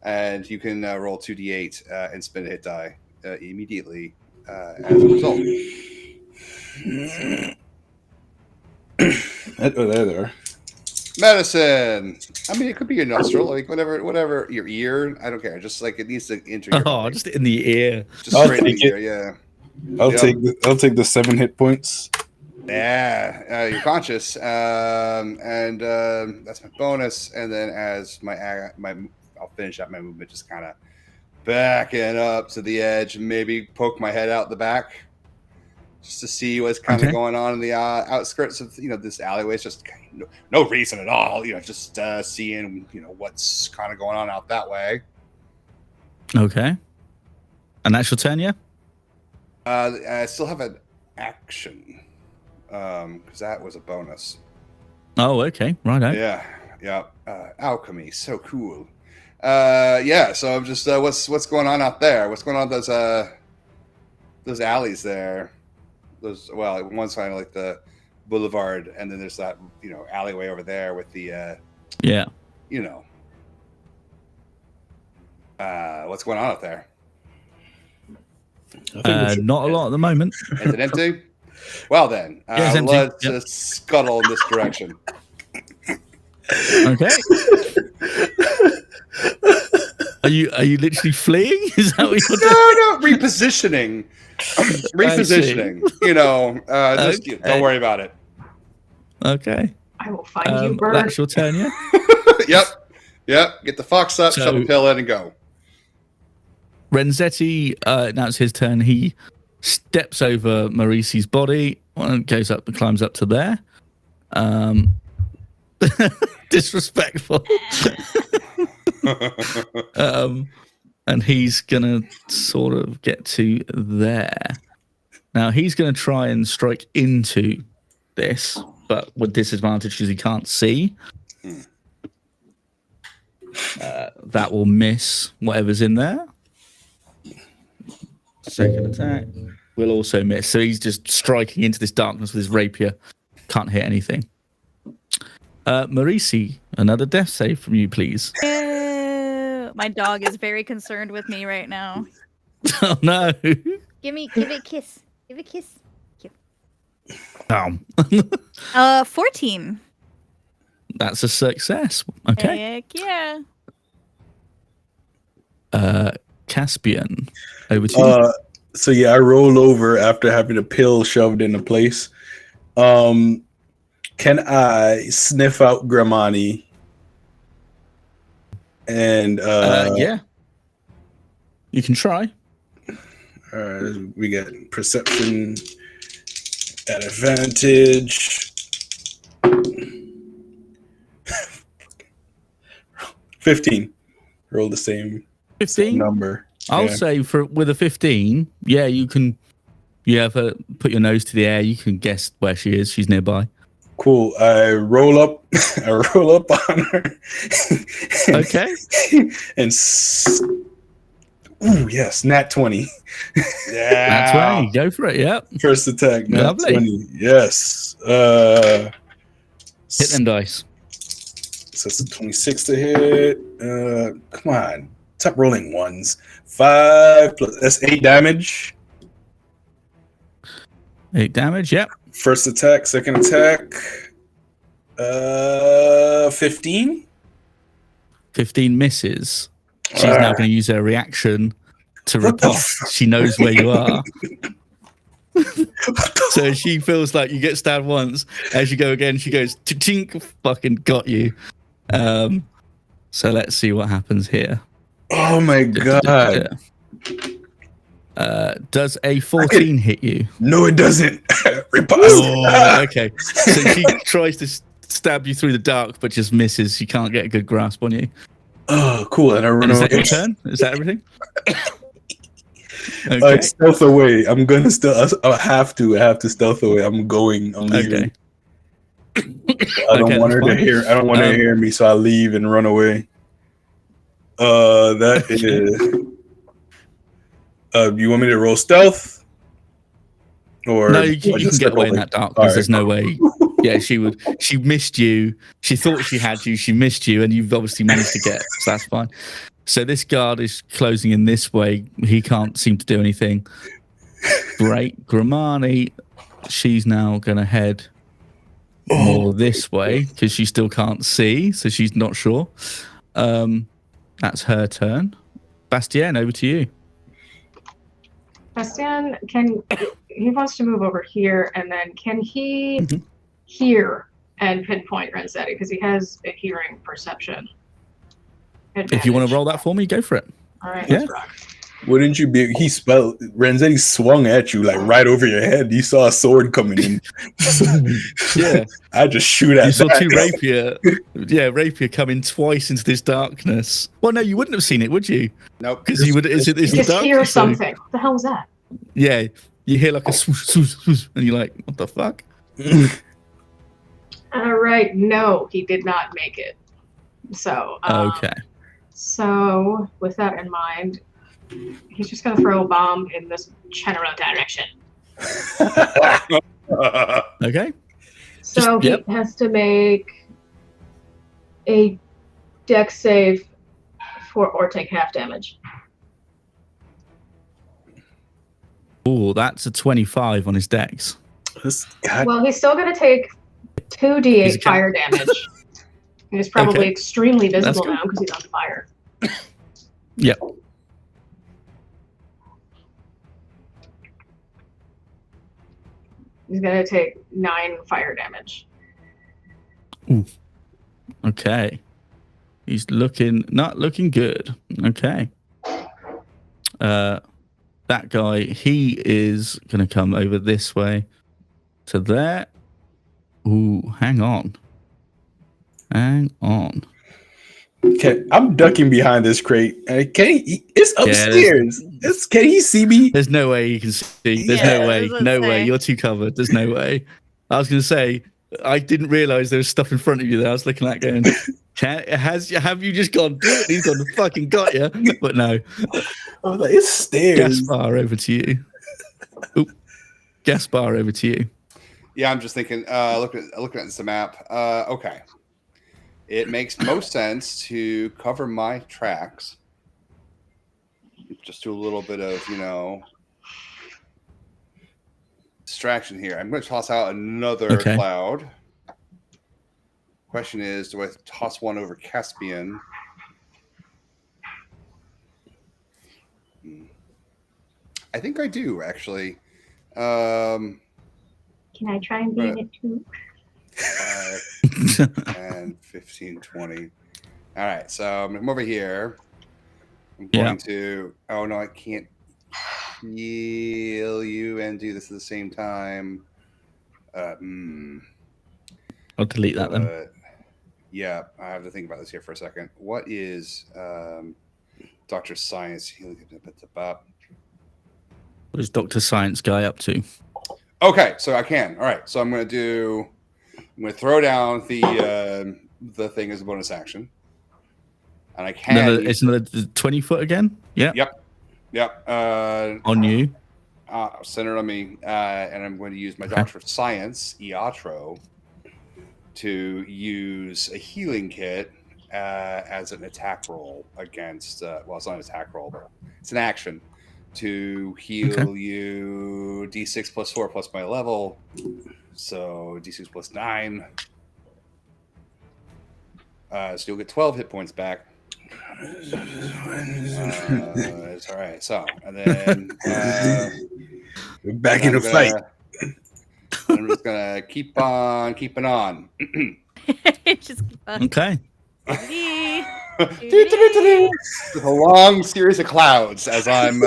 and you can roll 2d8 and spin a hit die immediately as a result. There. Medicine. I mean, it could be your nostril, like whatever your ear. I don't care. Just like it needs to enter your body. just in the ear. Just straight in the ear. Yeah. I'll take the 7 hit points. Yeah, you're conscious, and that's my bonus. And then as I'll finish up my movement, just kind of backing up to the edge, and maybe poke my head out the back, just to see what's kind of going on in the outskirts of this alleyway. It's just no reason at all, just seeing what's kind of going on out that way. Okay. And that's your turn, yeah? I still have an action. Because that was a bonus. Oh, okay. Right. Yeah. Alchemy, so cool. So I'm just what's going on out there? What's going on those alleys there? One's kind of like the boulevard, and then there's that alleyway over there with the what's going on out there? Not a lot at the moment. Is it empty? Well then, let's just scuttle in this direction. Okay. Are you literally fleeing? Is that what you're doing? No, repositioning. Just don't worry about it. Okay. I will find you, bird. That's your turn, yeah? Yep. Get the fox up, shove a pill in, and go. Renzetti, now it's his turn. He steps over Marisi's body and climbs up to there. Disrespectful. And he's gonna sort of get to there. Now he's gonna try and strike into this, but with disadvantage because he can't see. That will miss whatever's in there. Second attack will also miss. So he's just striking into this darkness with his rapier. Can't hit anything. Marisi, another death save from you, please. My dog is very concerned with me right now. Oh no. Give it a kiss. Give it a kiss. 14. That's a success. Okay. Heck yeah. Caspian, over to you. So yeah, I roll over after having a pill shoved into place. Can I sniff out Gramani? And yeah, you can try. All We got perception at advantage. 15. Roll the same 15? number. I'll Yeah. say with a 15, yeah, you can. You have her put your nose to the air. You can guess where she is. She's nearby. Cool. I roll up. I roll up on her. Okay. And ooh, yes, nat 20. Yeah. That's 20. Go for it. Yep. First attack, nat Lovely. 20. Yes. Hit them dice. So it's a 26 to hit. Come on. Stop rolling ones. 5 plus that's 8 damage. 8 damage. Yep. First attack, second attack. 15. 15 misses. She's now going to use her reaction to What the riposte. She knows where you are. So she feels like you get stabbed once. As you go again, she goes, tink, fucking got you. So let's see what happens here. Oh my god. Does a 14 hit you? No, it doesn't. Riposte. Oh, okay. So she tries to stab you through the dark, but just misses. She can't get a good grasp on you. Oh, cool. And I run And is away. that your turn? Is that everything? Okay. Stealth away. I'm gonna I have to stealth away. I'm leaving. Okay. I don't want her that's to fine. hear. I don't want her to hear me, so I leave and run away. That is. You want me to roll stealth? Or No, you can get away in that darkness. All right. There's no way. Yeah, she would. She missed you. She thought she had you. She missed you, and you've obviously managed to get. So that's fine. So this guard is closing in this way. He can't seem to do anything. Great, Grimani. She's now going to head more this way because she still can't see, so she's not sure. That's her turn. Bastien, over to you. Bastian, he wants to move over here, and then can he Mhm. hear and pinpoint Renzetti because he has a hearing perception. If you want to roll that for me, go for it. All right, Yeah. let's rock. Wouldn't you be? Renzetti swung at you like right over your head. You saw a sword coming in. Yeah. I just shoot at You saw that. two rapier coming twice into this darkness. Well, no, you wouldn't have seen it, would you? Nope. Because you would. It's the Just dark. hear so- something. What the hell was that? Yeah, you hear like a swoosh, swoosh, swoosh, and you're like, "What the fuck?" All right, no, he did not make it. So, Okay. So, with that in mind, he's just going to throw a bomb in this general direction. Okay. So Just- yep. he has to make a dex save or take half damage. Oh, that's a 25 on his dex. This guy- Well, he's still going to take He's a 2d8 cat. fire damage. And he's probably Okay. extremely visible good. now because he's on fire. Yep. He's going to take 9 fire damage. Okay. He's not looking good. Okay. That guy, he is going to come over this way to there. Ooh, hang on. Okay, I'm ducking behind this crate. It's upstairs. Can he see me? There's no way you can see. There's Yeah, no I way. was gonna No way. say. You're too covered. There's no way. I was going to say, I didn't realize there was stuff in front of you that I was looking at going, have you just gone, he's gone fucking got you? But no. I was like, it's stairs. Gaspar, over to you. Oop. Gaspar, over to you. Yeah, I'm just thinking. Looking at the map. Okay, it makes most sense to cover my tracks. Just do a little bit of distraction here. I'm going to toss out another Okay. cloud. Question is, do I toss one over Caspian? I think I do actually. Can I try and be in it too? 5 and 15, 20. All right, so I'm over here. I'm going to. Oh no, I can't heal you and do this at the same time. I'll delete that then. Yeah, I have to think about this here for a second. What is Dr. Science healing? What is Dr. Science Guy up to? Okay, so I can. All right, so I'm going to throw down the thing as a bonus action, and I can. It's another 20 foot again. Yeah. Yep. On you. Centered on me, and I'm going to use my Doctor of Science, Iatro, to use a healing kit as an attack roll against. Well, it's not an attack roll, but it's an action to heal you D6 plus 4 plus my level, so D6 plus 9. So you'll get 12 hit points back. It's all right. So, and then we're back in the fight. I'm just gonna keep on keeping on. Just keep on. Okay. With a long series of clouds as I'm.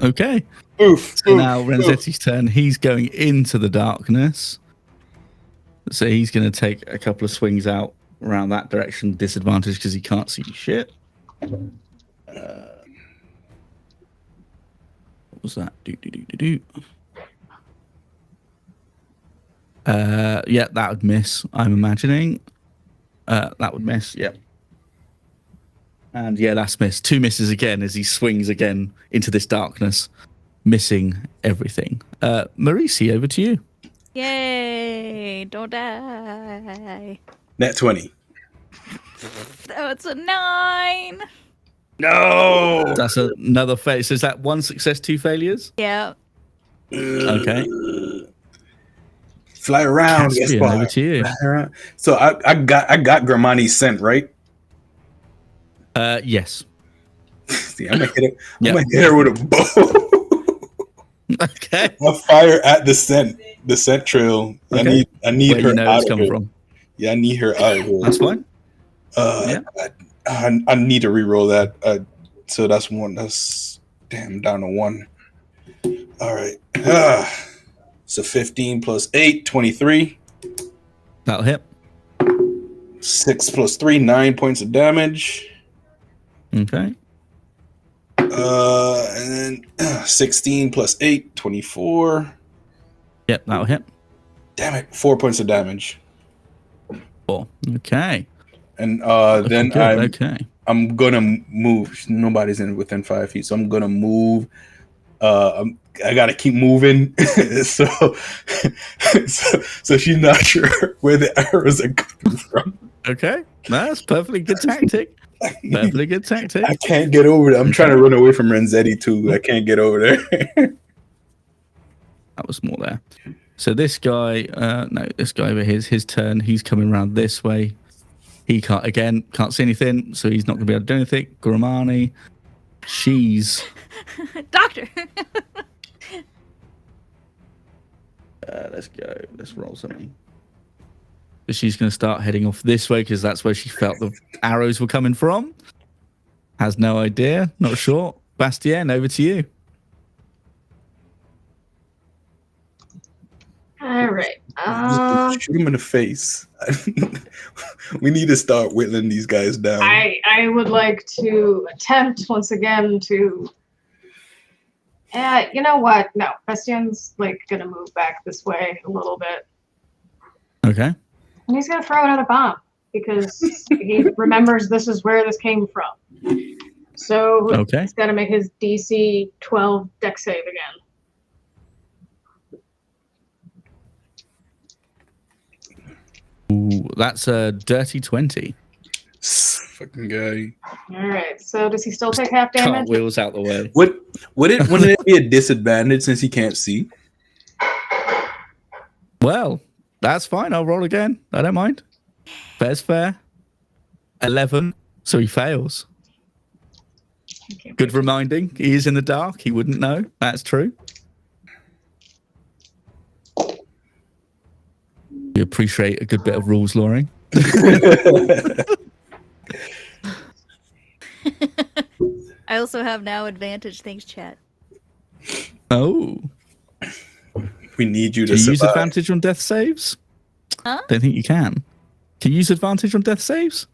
Okay. Oof. So now Renzetti's turn. He's going into the darkness. So he's going to take a couple of swings out around that direction, disadvantage because he can't see shit. What was that? Yeah, that would miss, I'm imagining. That would miss, yep. And yeah, that's missed. 2 misses again as he swings again into this darkness, missing everything. Marisi, over to you. Yay! Don't die. Nat 20. Oh, it's a 9. No. That's another fail. So is that 1 success, 2 failures? Yeah. Okay. Fly around. Caspian, over to you. So I got Gramani's scent, right? Yes. See, I'm gonna hit her with a bow. Okay. I'll fire at the scent trail. Okay. I need Where her you know out it's of coming here. from. Yeah, I need her out of here. That's fine. I need to re-roll that. So that's 1. That's down to 1. All right. So 15 plus 8, 23. That'll hit. 6 plus 3, 9 points of damage. Okay. And then 16 plus 8, 24. Yep, that'll hit. Damn it, 4 points of damage. 4. Okay. And Looking then good. I'm gonna move. Nobody's within 5 feet, so I'm gonna move. I gotta keep moving, so she's not sure where the arrows are coming from. Okay, that's perfectly good tactic. Perfectly good tactic. I can't get over there. I'm trying to run away from Renzetti too. I can't get over there. That was more there. So this guy, this guy over here is his turn. He's coming around this way. He can't see anything, so he's not going to be able to do anything. Gramani, she's... Doctor! Let's go. Let's roll something. So she's going to start heading off this way because that's where she felt the arrows were coming from. Has no idea. Not sure. Bastien, over to you. All right. Shoot him in the face. We need to start whittling these guys down. I would like to attempt once again to. You know what? No, Bastien's like gonna move back this way a little bit, Okay. and he's gonna throw another bomb because he remembers this is where this came from. So Okay. he's got to make his DC 12 dex save again. Ooh, that's a dirty 20. Fucking guy. All right. So does he still take half damage? Cartwheels out the way. Wouldn't it be a disadvantage since he can't see? Well, that's fine. I'll roll again. I don't mind. Fair's fair. 11. So he fails. Okay. Good reminding. He is in the dark. He wouldn't know. That's true. We appreciate a good bit of rules lawyering. I also have now advantage. Thanks, chat. Oh. We need you to Can you use survive. advantage on death saves? Huh? Don't think you can. Can you use advantage on death saves?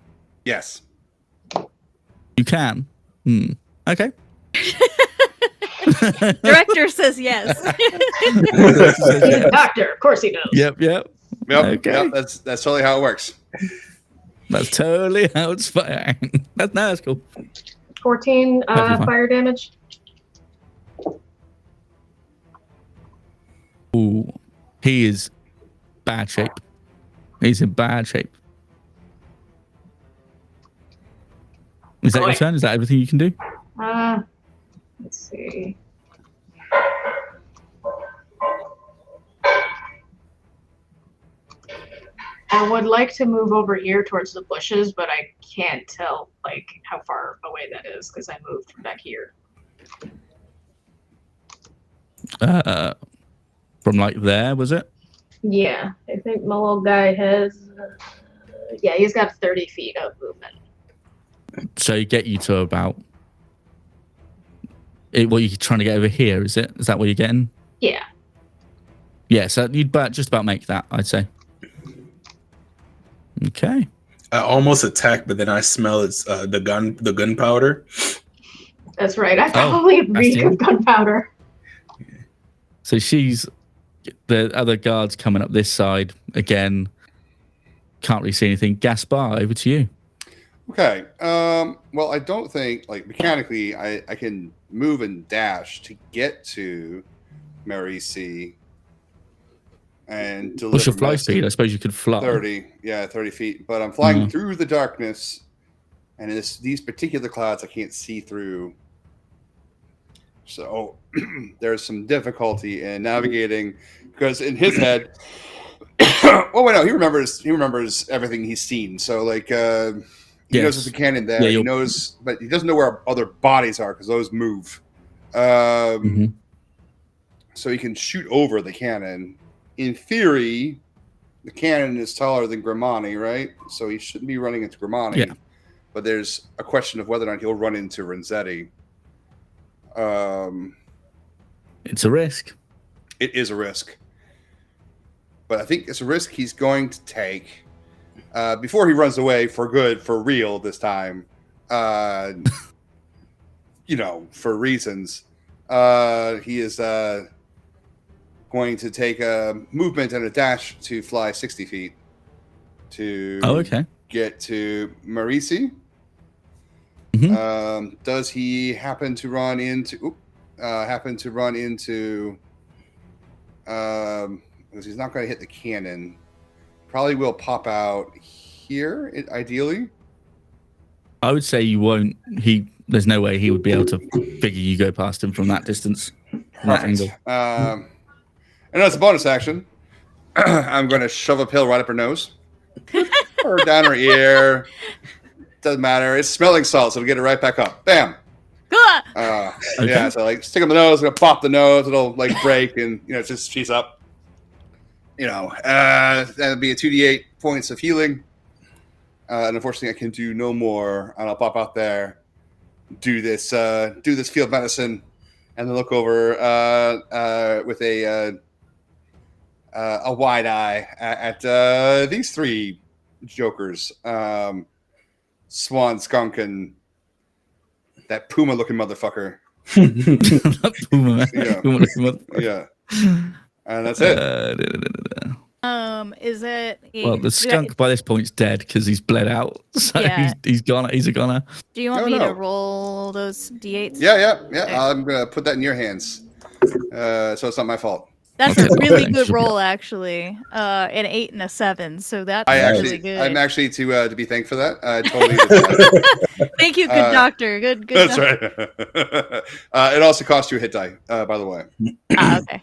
Yes. You can. Okay. Director says yes. He's a doctor. Of course he knows. Yep. Yep. Okay. Yep. That's totally how it works. That's totally how it's firing. That's cool. 14 That'd be fine. fire damage. Ooh. He is bad shape. He's in bad shape. Is that your Right. turn? Is that everything you can do? Let's see. I would like to move over here towards the bushes, but I can't tell like how far away that is because I moved from back here. From like there, was it? Yeah, I think my little guy has. Yeah, he's got 30 feet of movement. So get you to about. What you're trying to get over here? Is it? Is that what you're getting? Yeah. Yeah. So you'd just about make that, I'd say. Okay. I almost attacked, but then I smell it's the gunpowder. That's right. I probably reek the of gunpowder. So the other guards coming up this side again. Can't really see anything. Gaspar, over to you. Okay. Well, I don't think like mechanically I can move and dash to get to Mary C. And deliver. What's your fly message. speed? I suppose you could fly. 30 feet. But I'm flying through the darkness, and these particular clouds I can't see through. So there's some difficulty in navigating because in his head, oh wait, no, he remembers everything he's seen. So like he knows there's a cannon there. He knows, but he doesn't know where other bodies are because those move. So he can shoot over the cannon. In theory, the cannon is taller than Grimani, right? So he shouldn't be running into Grimani. Yeah. But there's a question of whether or not he'll run into Renzetti. It's a risk. It is a risk. But I think it's a risk he's going to take before he runs away for good, for real this time. For reasons. He is going to take a movement and a dash to fly 60 feet to get to Marisi. Does he happen to run into because he's not going to hit the cannon, probably will pop out here ideally. I would say you won't. There's no way he would be able to figure you go past him from that distance. That angle. And as a bonus action, I'm going to shove a pill right up her nose or down her ear. Doesn't matter. It's smelling salt, so it'll get it right back up. Bam. Yeah, so like stick on the nose, gonna pop the nose, it'll like break, and just she's up. That'll be a 2d8 points of healing. And unfortunately, I can do no more. And I'll pop out there, do this field medicine, and then look over with a wide eye at these three jokers, Swan, Skunk, and that Puma-looking motherfucker. Yeah. And that's it. Is it? Well, the skunk by this point's dead because he's bled out. So he's gone. He's a goner. Do you want me to roll those d8s? Yeah. Okay. I'm gonna put that in your hands. So it's not my fault. That's a really good roll, actually. An 8 and a 7, so that's really good. I'm actually to be thanked for that. Totally. Thank you, good doctor. Good. That's right. It also costs you a hit die, by the way. Okay.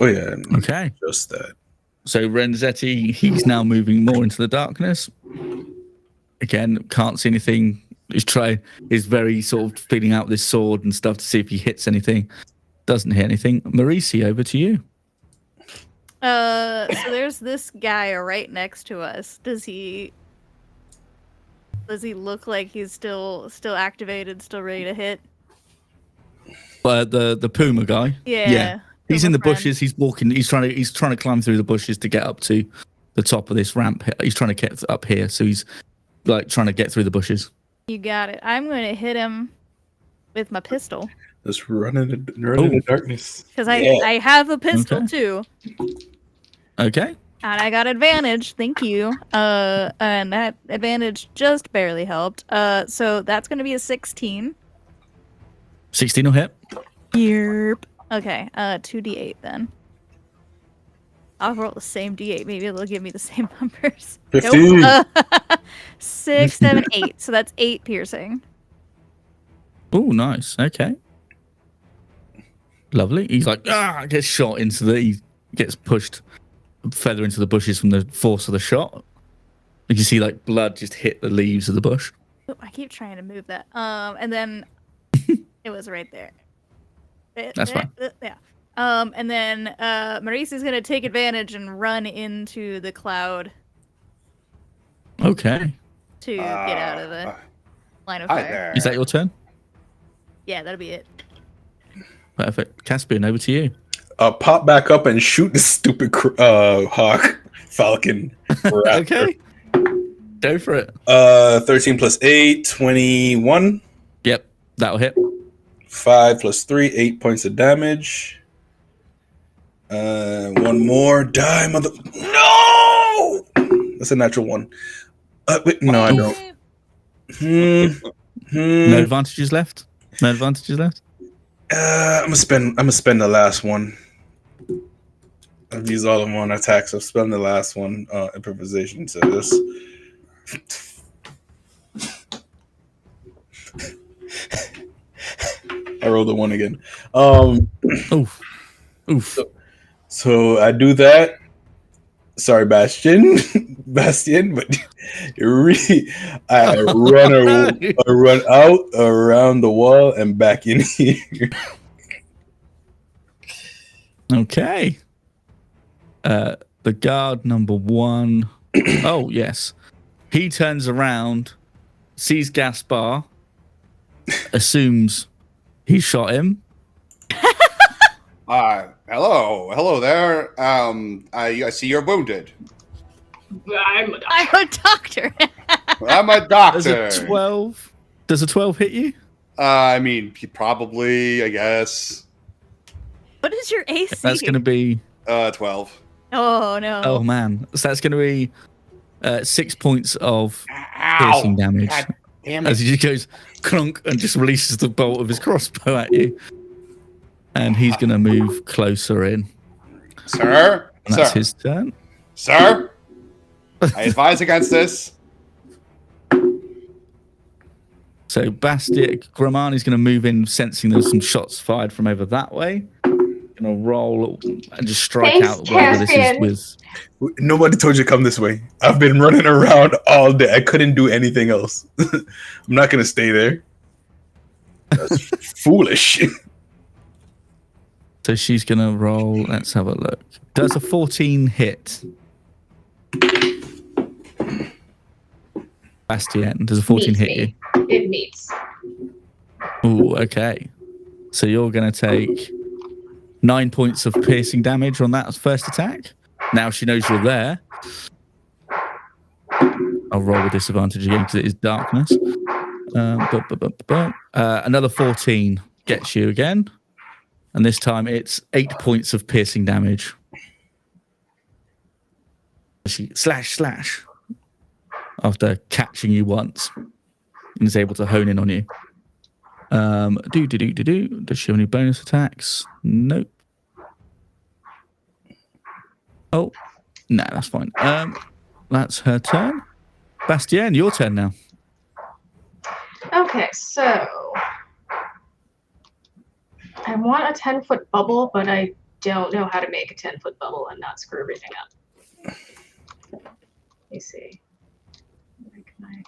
Oh yeah. Okay. Just that. So Renzetti, he's now moving more into the darkness. Again, can't see anything. He's very sort of feeling out this sword and stuff to see if he hits anything. Doesn't hit anything. Marisi, over to you. So there's this guy right next to us. Does he Does he look like he's still activated, still ready to hit? The puma guy. Yeah. He's Puma in the friend. bushes. He's walking. He's trying to climb through the bushes to get up to the top of this ramp. He's trying to get up here, so he's like trying to get through the bushes. You got it. I'm going to hit him with my pistol. Let's run in the darkness. Because I have a pistol Okay. too. Okay. And I got advantage, thank you. And that advantage just barely helped. So that's going to be a 16. 16 will hit. Yerp. Okay, 2d8 then. I'll roll the same d8. Maybe it'll give me the same numbers. 15. Nope. 6, 7, 8. So that's 8 piercing. Oh, nice. Okay. Lovely. He's like, gets shot into he gets pushed further into the bushes from the force of the shot. You can see like blood just hit the leaves of the bush. Oh, I keep trying to move that. And then it was right there. That's fine. Yeah. And then Maurice is gonna take advantage and run into the cloud Okay. to get out of the line of Hi fire. there. Is that your turn? Yeah, that'll be it. Perfect. Caspian, over to you. Pop back up and shoot the stupid hawk falcon. Raptor. Okay. Go for it. 13 plus 8, 21. Yep. That'll hit. 5 plus 3, 8 points of damage. One more. Die, mother. No! That's a natural one. Wait, no, I don't. No advantages left. No advantages left. I'm gonna spend the last one. I've used all of them on attacks. I'll spend the last one improvisation to this. I rolled a 1 again. Oof. Oof. So I do that. Sorry, Bastian, but I run out around the wall and back in here. Okay. The guard number 1. Oh, yes. He turns around, sees Gaspar, assumes he shot him. Hello there. I see you're wounded. I'm a doctor. I'm a doctor. I'm a Does doctor. a 12? Does a 12 hit you? I mean, probably. I guess. What is your AC? That's going to be. 12. Oh no. Oh man. So that's going to be 6 points of Ow! piercing damage. God damn As it! he just goes clunk and just releases the bolt of his crossbow at you. And he's going to move closer in. Sir, And that's sir, his turn. sir. I advise against this. So Grimani's going to move in, sensing there's some shots fired from over that way. Going to roll and just strike Thanks, out whatever this is Caspian. Nobody told you to come this way. I've been running around all day. I couldn't do anything else. I'm not gonna stay there. That's foolish. So she's going to roll. Let's have a look. Does a 14 hit? Bastien, does a 14 Meets hit me. you? It meets. Ooh, okay. So you're going to take 9 points of piercing damage on that first attack. Now she knows you're there. I'll roll with disadvantage again because it is darkness. Another 14 gets you again. And this time it's 8 points of piercing damage. She slash after catching you once and is able to hone in on you. Does she have any bonus attacks? Nope. Oh, no, that's fine. That's her turn. Bastien, your turn now. Okay, so I want a 10-foot bubble, but I don't know how to make a 10-foot bubble and not screw everything up. Let me see. Where can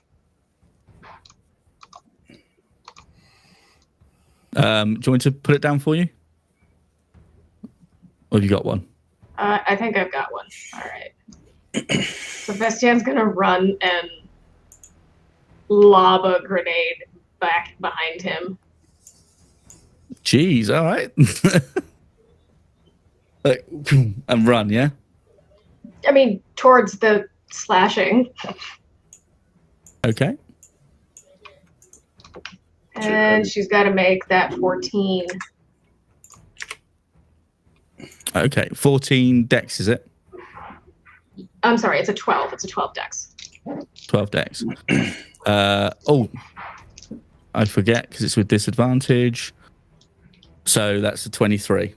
Do you want me to put it down for you? Or have you got one? I think I've got one. All right. So Bastian's gonna run and lob a grenade back behind him. Jeez, all right. Like, and run, yeah? I mean, towards the slashing. Okay. And she's got to make that 14. Okay. 14 dex, is it? I'm sorry, it's a 12. It's a 12 dex. 12 dex. Oh, I forget because it's with disadvantage. So that's a 23.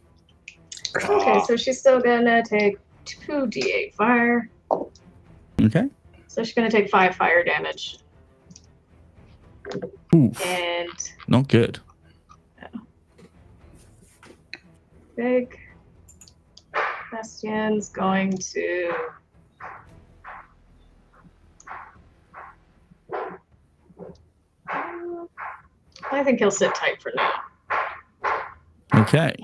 Okay, so she's still gonna take 2d8 fire. Okay. So she's gonna take 5 fire damage. Oof. And Not good. big Bastion's going to I think he'll sit tight for now. Okay.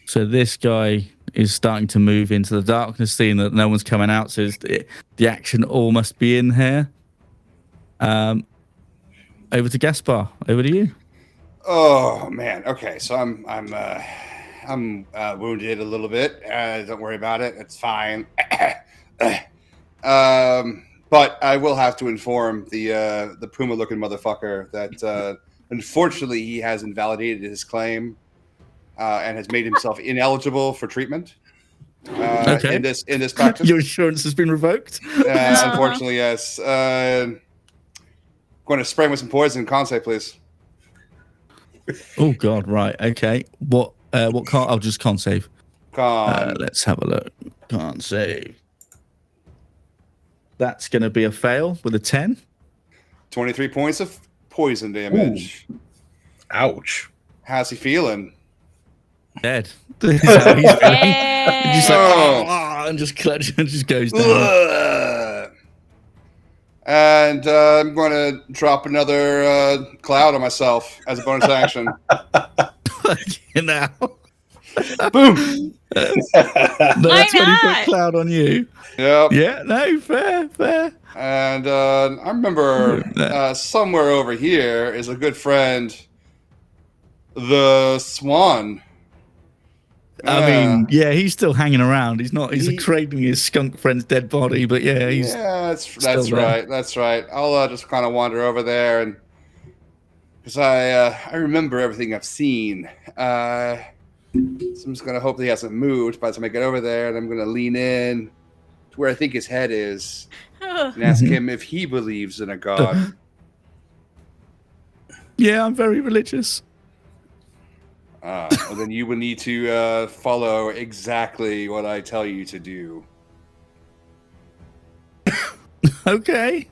So this guy is starting to move into the darkness, seeing that no one's coming out. So the action all must be in here. Over to Gaspar. Over to you. Oh man. Okay, so I'm wounded a little bit. Don't worry about it. It's fine. But I will have to inform the Puma-looking motherfucker that unfortunately he has invalidated his claim and has made himself ineligible for treatment. Okay. In this practice. Your insurance has been revoked. Unfortunately, yes. Going to spray him with some poison. Con save, please. Oh God. Right. Okay. What can't? I'll just con save. Con. Let's have a look. Can't save. That's going to be a fail with a 10. 23 points of poison damage. Ooh. Ouch. How's he feeling? Dead. This is how he's feeling. Yeah. Just like, and just clutch and just goes down. Ugh. And I'm going to drop another cloud on myself as a bonus action. You know. Boom. No, Why 20-foot not? cloud on you. Yep. Yeah, no, fair. And I remember somewhere over here is a good friend, the Swan. I mean, yeah, he's still hanging around. He's craving his skunk friend's dead body, but yeah, he's that's right. That's right. I'll just kind of wander over there, and because I remember everything I've seen. So I'm just gonna hope that he hasn't moved by the time I get over there, and I'm gonna lean in to where I think his head is and ask him if he believes in a god. Yeah, I'm very religious. Well, then you would need to follow exactly what I tell you to do. Okay.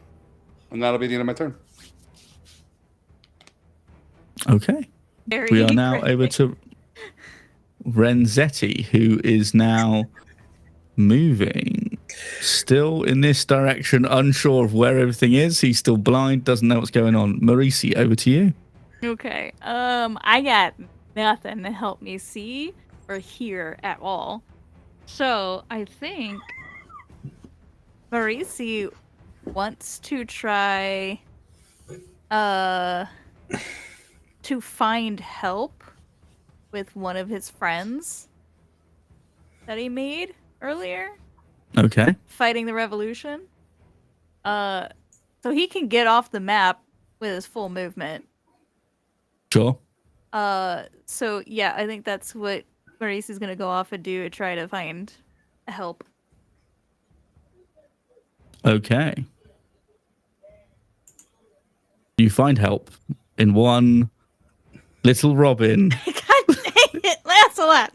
And that'll be the end of my turn. Okay. Very We are now cryptic. over to Renzetti, who is now moving. Still in this direction, unsure of where everything is. He's still blind, doesn't know what's going on. Marisi, over to you. Okay. I got nothing to help me see or hear at all. So I think Marisi wants to try to find help with one of his friends that he made earlier Okay. fighting the revolution. So he can get off the map with his full movement. Sure. So yeah, I think that's what Maurice is gonna go off and do to try to find help. Okay. You find help in one little Robin. God dang it, Lancelot!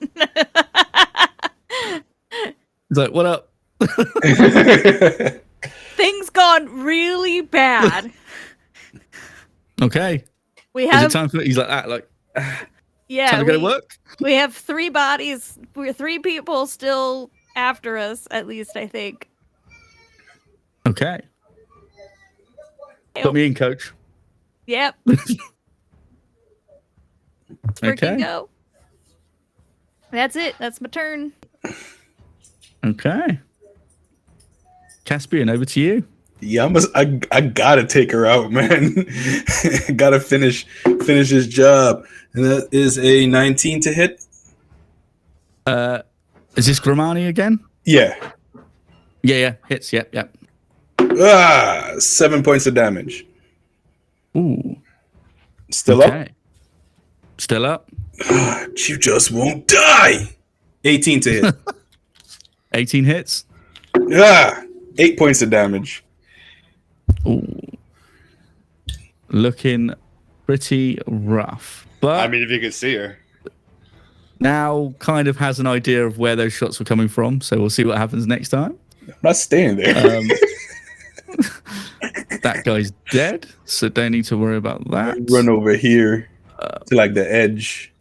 He's like, what up? Things gone really bad. Okay. We Is have it time for he's like that, like yeah, time to go to work? we have 3 bodies. We're 3 people still after us, at least I think. Okay. Put me in, coach. Yep. Let's freaking Okay. go. That's it. That's my turn. Okay. Caspian, over to you. Yeah, I gotta take her out, man. Gotta finish his job. And that is a 19 to hit. Is this Grimani again? Yeah. Yeah, hits. Yep. 7 points of damage. Ooh. Still up? Still up. You just won't die. 18 to hit. 18 hits. 8 points of damage. Ooh. Looking pretty rough. But I mean, if you could see her. now kind of has an idea of where those shots were coming from. So we'll see what happens next time. I'm not staying there. That guy's dead, so don't need to worry about that. Run over here to like the edge.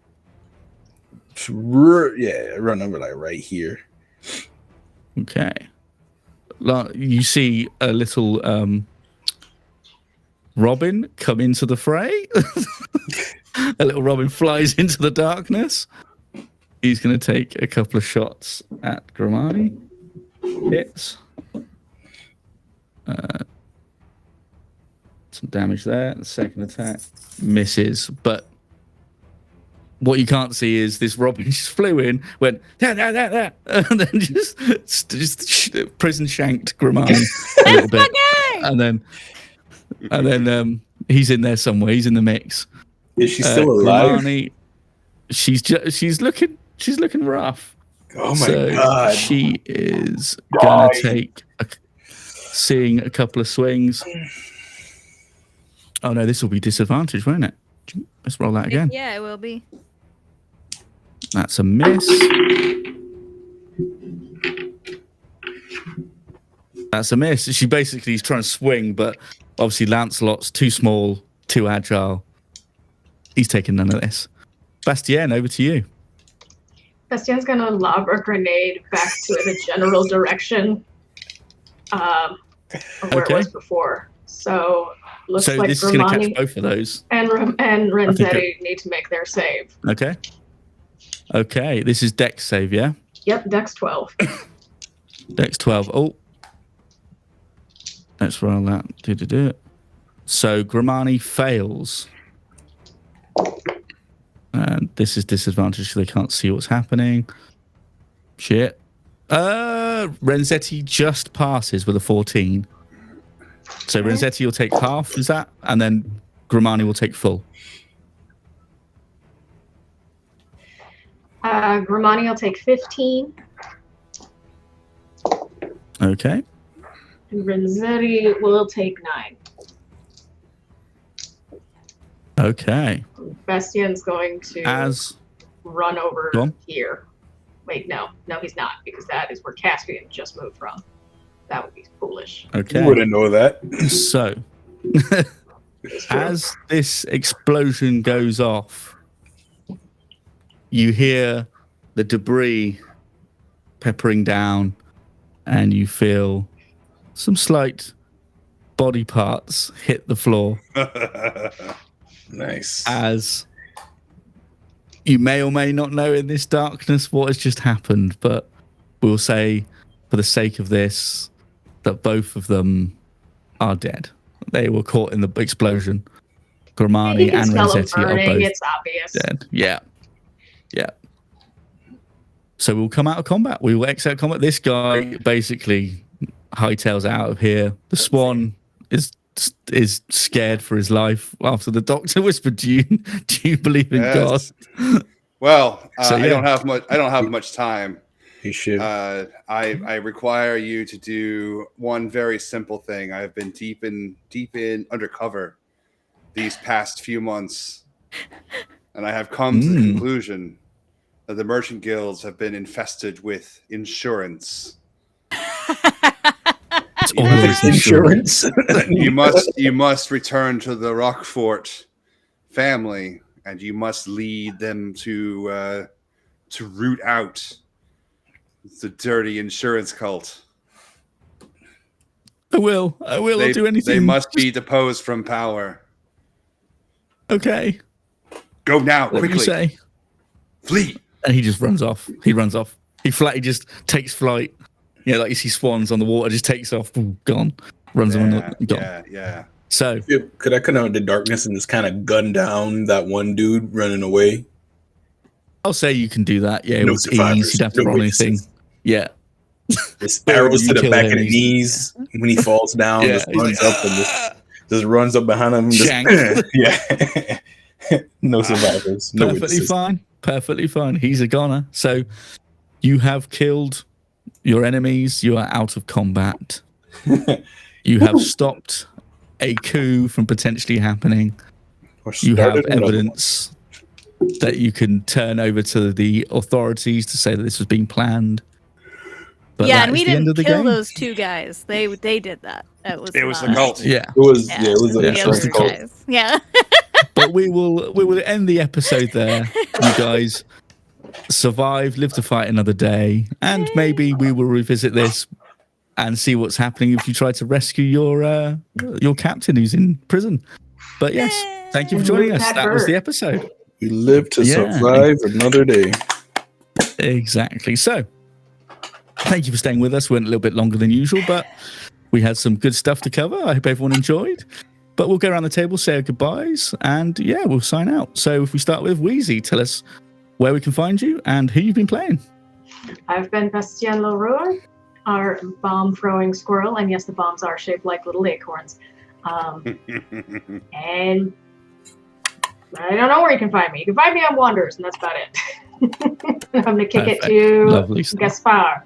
Run over like right here. Okay. You see a little Robin come into the fray. A little Robin flies into the darkness. He's going to take a couple of shots at Grimani. Hits. Some damage there. The second attack misses. But what you can't see is this Robin just flew in, went, that, and then just prison shanked Grimani a little bit. And then he's in there somewhere. He's in the mix. Is she still alive? Grimani, she's looking rough. Oh my god. She is gonna take seeing a couple of swings. Oh no, this will be disadvantage, won't it? Let's roll that again. Yeah, it will be. That's a miss. That's a miss. She basically is trying to swing, but obviously Lancelot's too small, too agile. He's taking none of this. Bastien, over to you. Bastien's gonna lob a grenade back to the general direction of where it was before. So looks like this is going to catch Grimani both of those. and Renzetti need to make their save. Okay. This is Dex save, yeah? Yep, Dex 12. Dex 12. Oh. Let's roll that. Do it. So Grimani fails. And this is disadvantage so they can't see what's happening. Shit. Renzetti just passes with a 14. So Renzetti will take half, is that? And then Grimani will take full. Grimani will take 15. Okay. And Renzetti will take 9. Okay. Bastien's going to run over here. Wait, no, he's not, because that is where Caspian just moved from. That would be foolish. Okay. You wouldn't know that. So, as this explosion goes off, you hear the debris peppering down, and you feel some slight body parts hit the floor. Nice. As you may or may not know in this darkness what has just happened, but we'll say, for the sake of this, that both of them are dead. They were caught in the explosion. Grimani and Renzetti are both it's obvious. dead. Yeah. So we'll come out of combat. We will exit combat. This guy basically hightails out of here. The Swan is scared for his life after the doctor whispered, "Do you believe in God?" Well, I don't have much time. He should. I require you to do one very simple thing. I have been deep in undercover these past few months, and I have come to the conclusion that the merchant guilds have been infested with insurance. It's always insurance. You must return to the Rockfort family, and you must lead them to root out the dirty insurance cult. I will. I'll do anything. They must be deposed from power. Okay. Go now, What quickly. you say? Flee. And he just runs off. He just takes flight. Yeah, like you see swans on the water, just takes off. Boom, gone. runs them on the gone. Yeah. So Could I come out of the darkness and just kind of gun down that one dude running away? I'll say you can do that. Yeah, No with survivors, ease. You'd have to no roll anything. witnesses. Yeah. Just Boom, arrows you to the kill back him, of the he's- knees when he falls down. Yeah, Just he's runs like, up and just runs up behind him. Just, Shank. yeah. No survivors. No Perfectly witnesses. fine. Perfectly fine. He's a goner. So you have killed your enemies. You are out of combat. You have stopped a coup from potentially happening. Or You have started another one. evidence that you can turn over to the authorities to say that this was being planned. But yeah, that and we is the end didn't of the kill game. those two guys. They did that. It was It was the not- cult. Yeah. It was Yeah, yeah, it was the a Yeah, other it's the cult. guys. Yeah. But we will end the episode there. You guys survive, live to fight another day, and maybe we will revisit this and see what's happening if you try to rescue your captain who's in prison. But yes, thank you for joining us. That was the episode. We live to Yeah. survive another day. Exactly. So, thank you for staying with us. We went a little bit longer than usual, but we had some good stuff to cover. I hope everyone enjoyed. But we'll go around the table, say our goodbyes, and yeah, we'll sign out. So if we start with Wheezy, tell us where we can find you and who you've been playing. I've been Bastien Leroy, our bomb-throwing squirrel, and yes, the bombs are shaped like little acorns. And I don't know where you can find me. You can find me on Wanderers, and that's about it. I'm going to kick Perfect. it to Lovely stuff. Gaspar.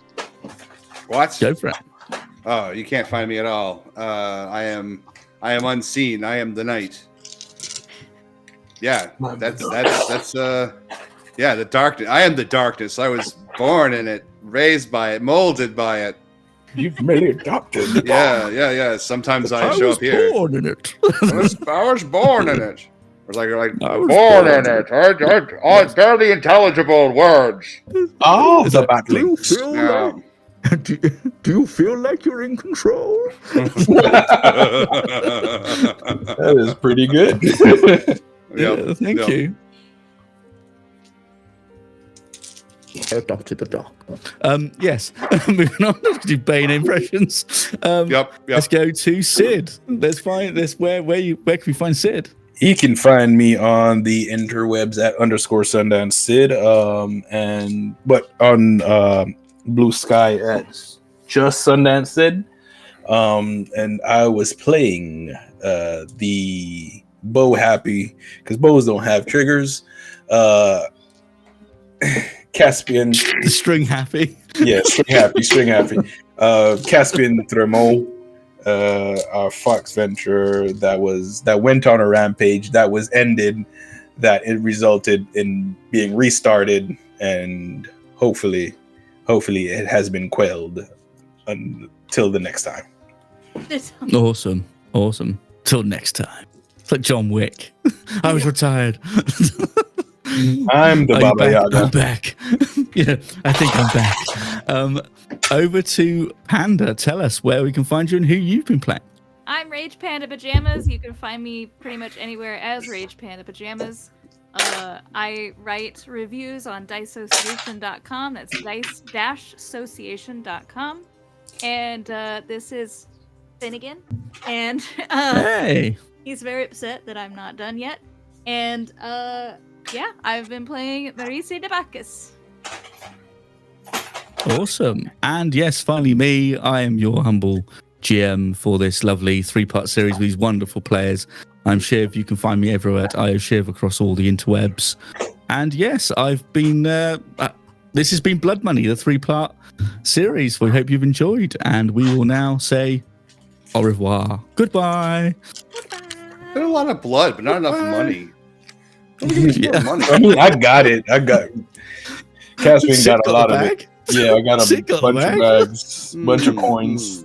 What? Go for it. Oh, you can't find me at all. I am unseen. I am the night. Yeah, that's yeah, the darkness. I am the darkness. I was born in it, raised by it, molded by it. You've made it adopted. Yeah. Sometimes I show up here. Born in it. I was born in it. Or like I was born in it. I barely intelligible words. Oh, Is the that- battling. Yeah. do you feel like you're in control? That is pretty good. Yeah, thank yep. you. Adopted the dog. Yes. Moving on. Let's do Bane impressions. Yep. Let's go to Sid. Let's find this. Where can we find Sid? You can find me on the interwebs at _Sundance Sid, but on Blue Sky at just Sundance Sid. And I was playing the bow happy because bows don't have triggers. Caspian, The string happy. yeah, string happy. Caspian Thermo, our Fox venture that went on a rampage that was ended, that it resulted in being restarted, and hopefully it has been quelled until the next time. Awesome. Till next time. It's like John Wick. I was retired. I'm the Are you Baba back? Yaga. I'm back. Yeah, I think I'm back. Over to Panda. Tell us where we can find you and who you've been playing. I'm Rage Panda Pajamas. You can find me pretty much anywhere as Rage Panda Pajamas. I write reviews on diceassociation.com. That's dice-association.com. And this is Finnegan. And Hey. he's very upset that I'm not done yet. And yeah, I've been playing Maurice de Bacchus. Awesome. And yes, finally me. I am your humble GM for this lovely 3-part series with these wonderful players. I'm Shiv. You can find me everywhere at IOShiv across all the interwebs. And yes, I've been... this has been Blood Money, the 3-part series. We hope you've enjoyed. And we will now say au revoir. Goodbye. There's a lot of blood, but not enough money. Yeah. Money. I mean, I got Caspian Sid got a lot the of it. bag? Yeah, I got a Sid got the bunch of bag? bags, bunch of coins.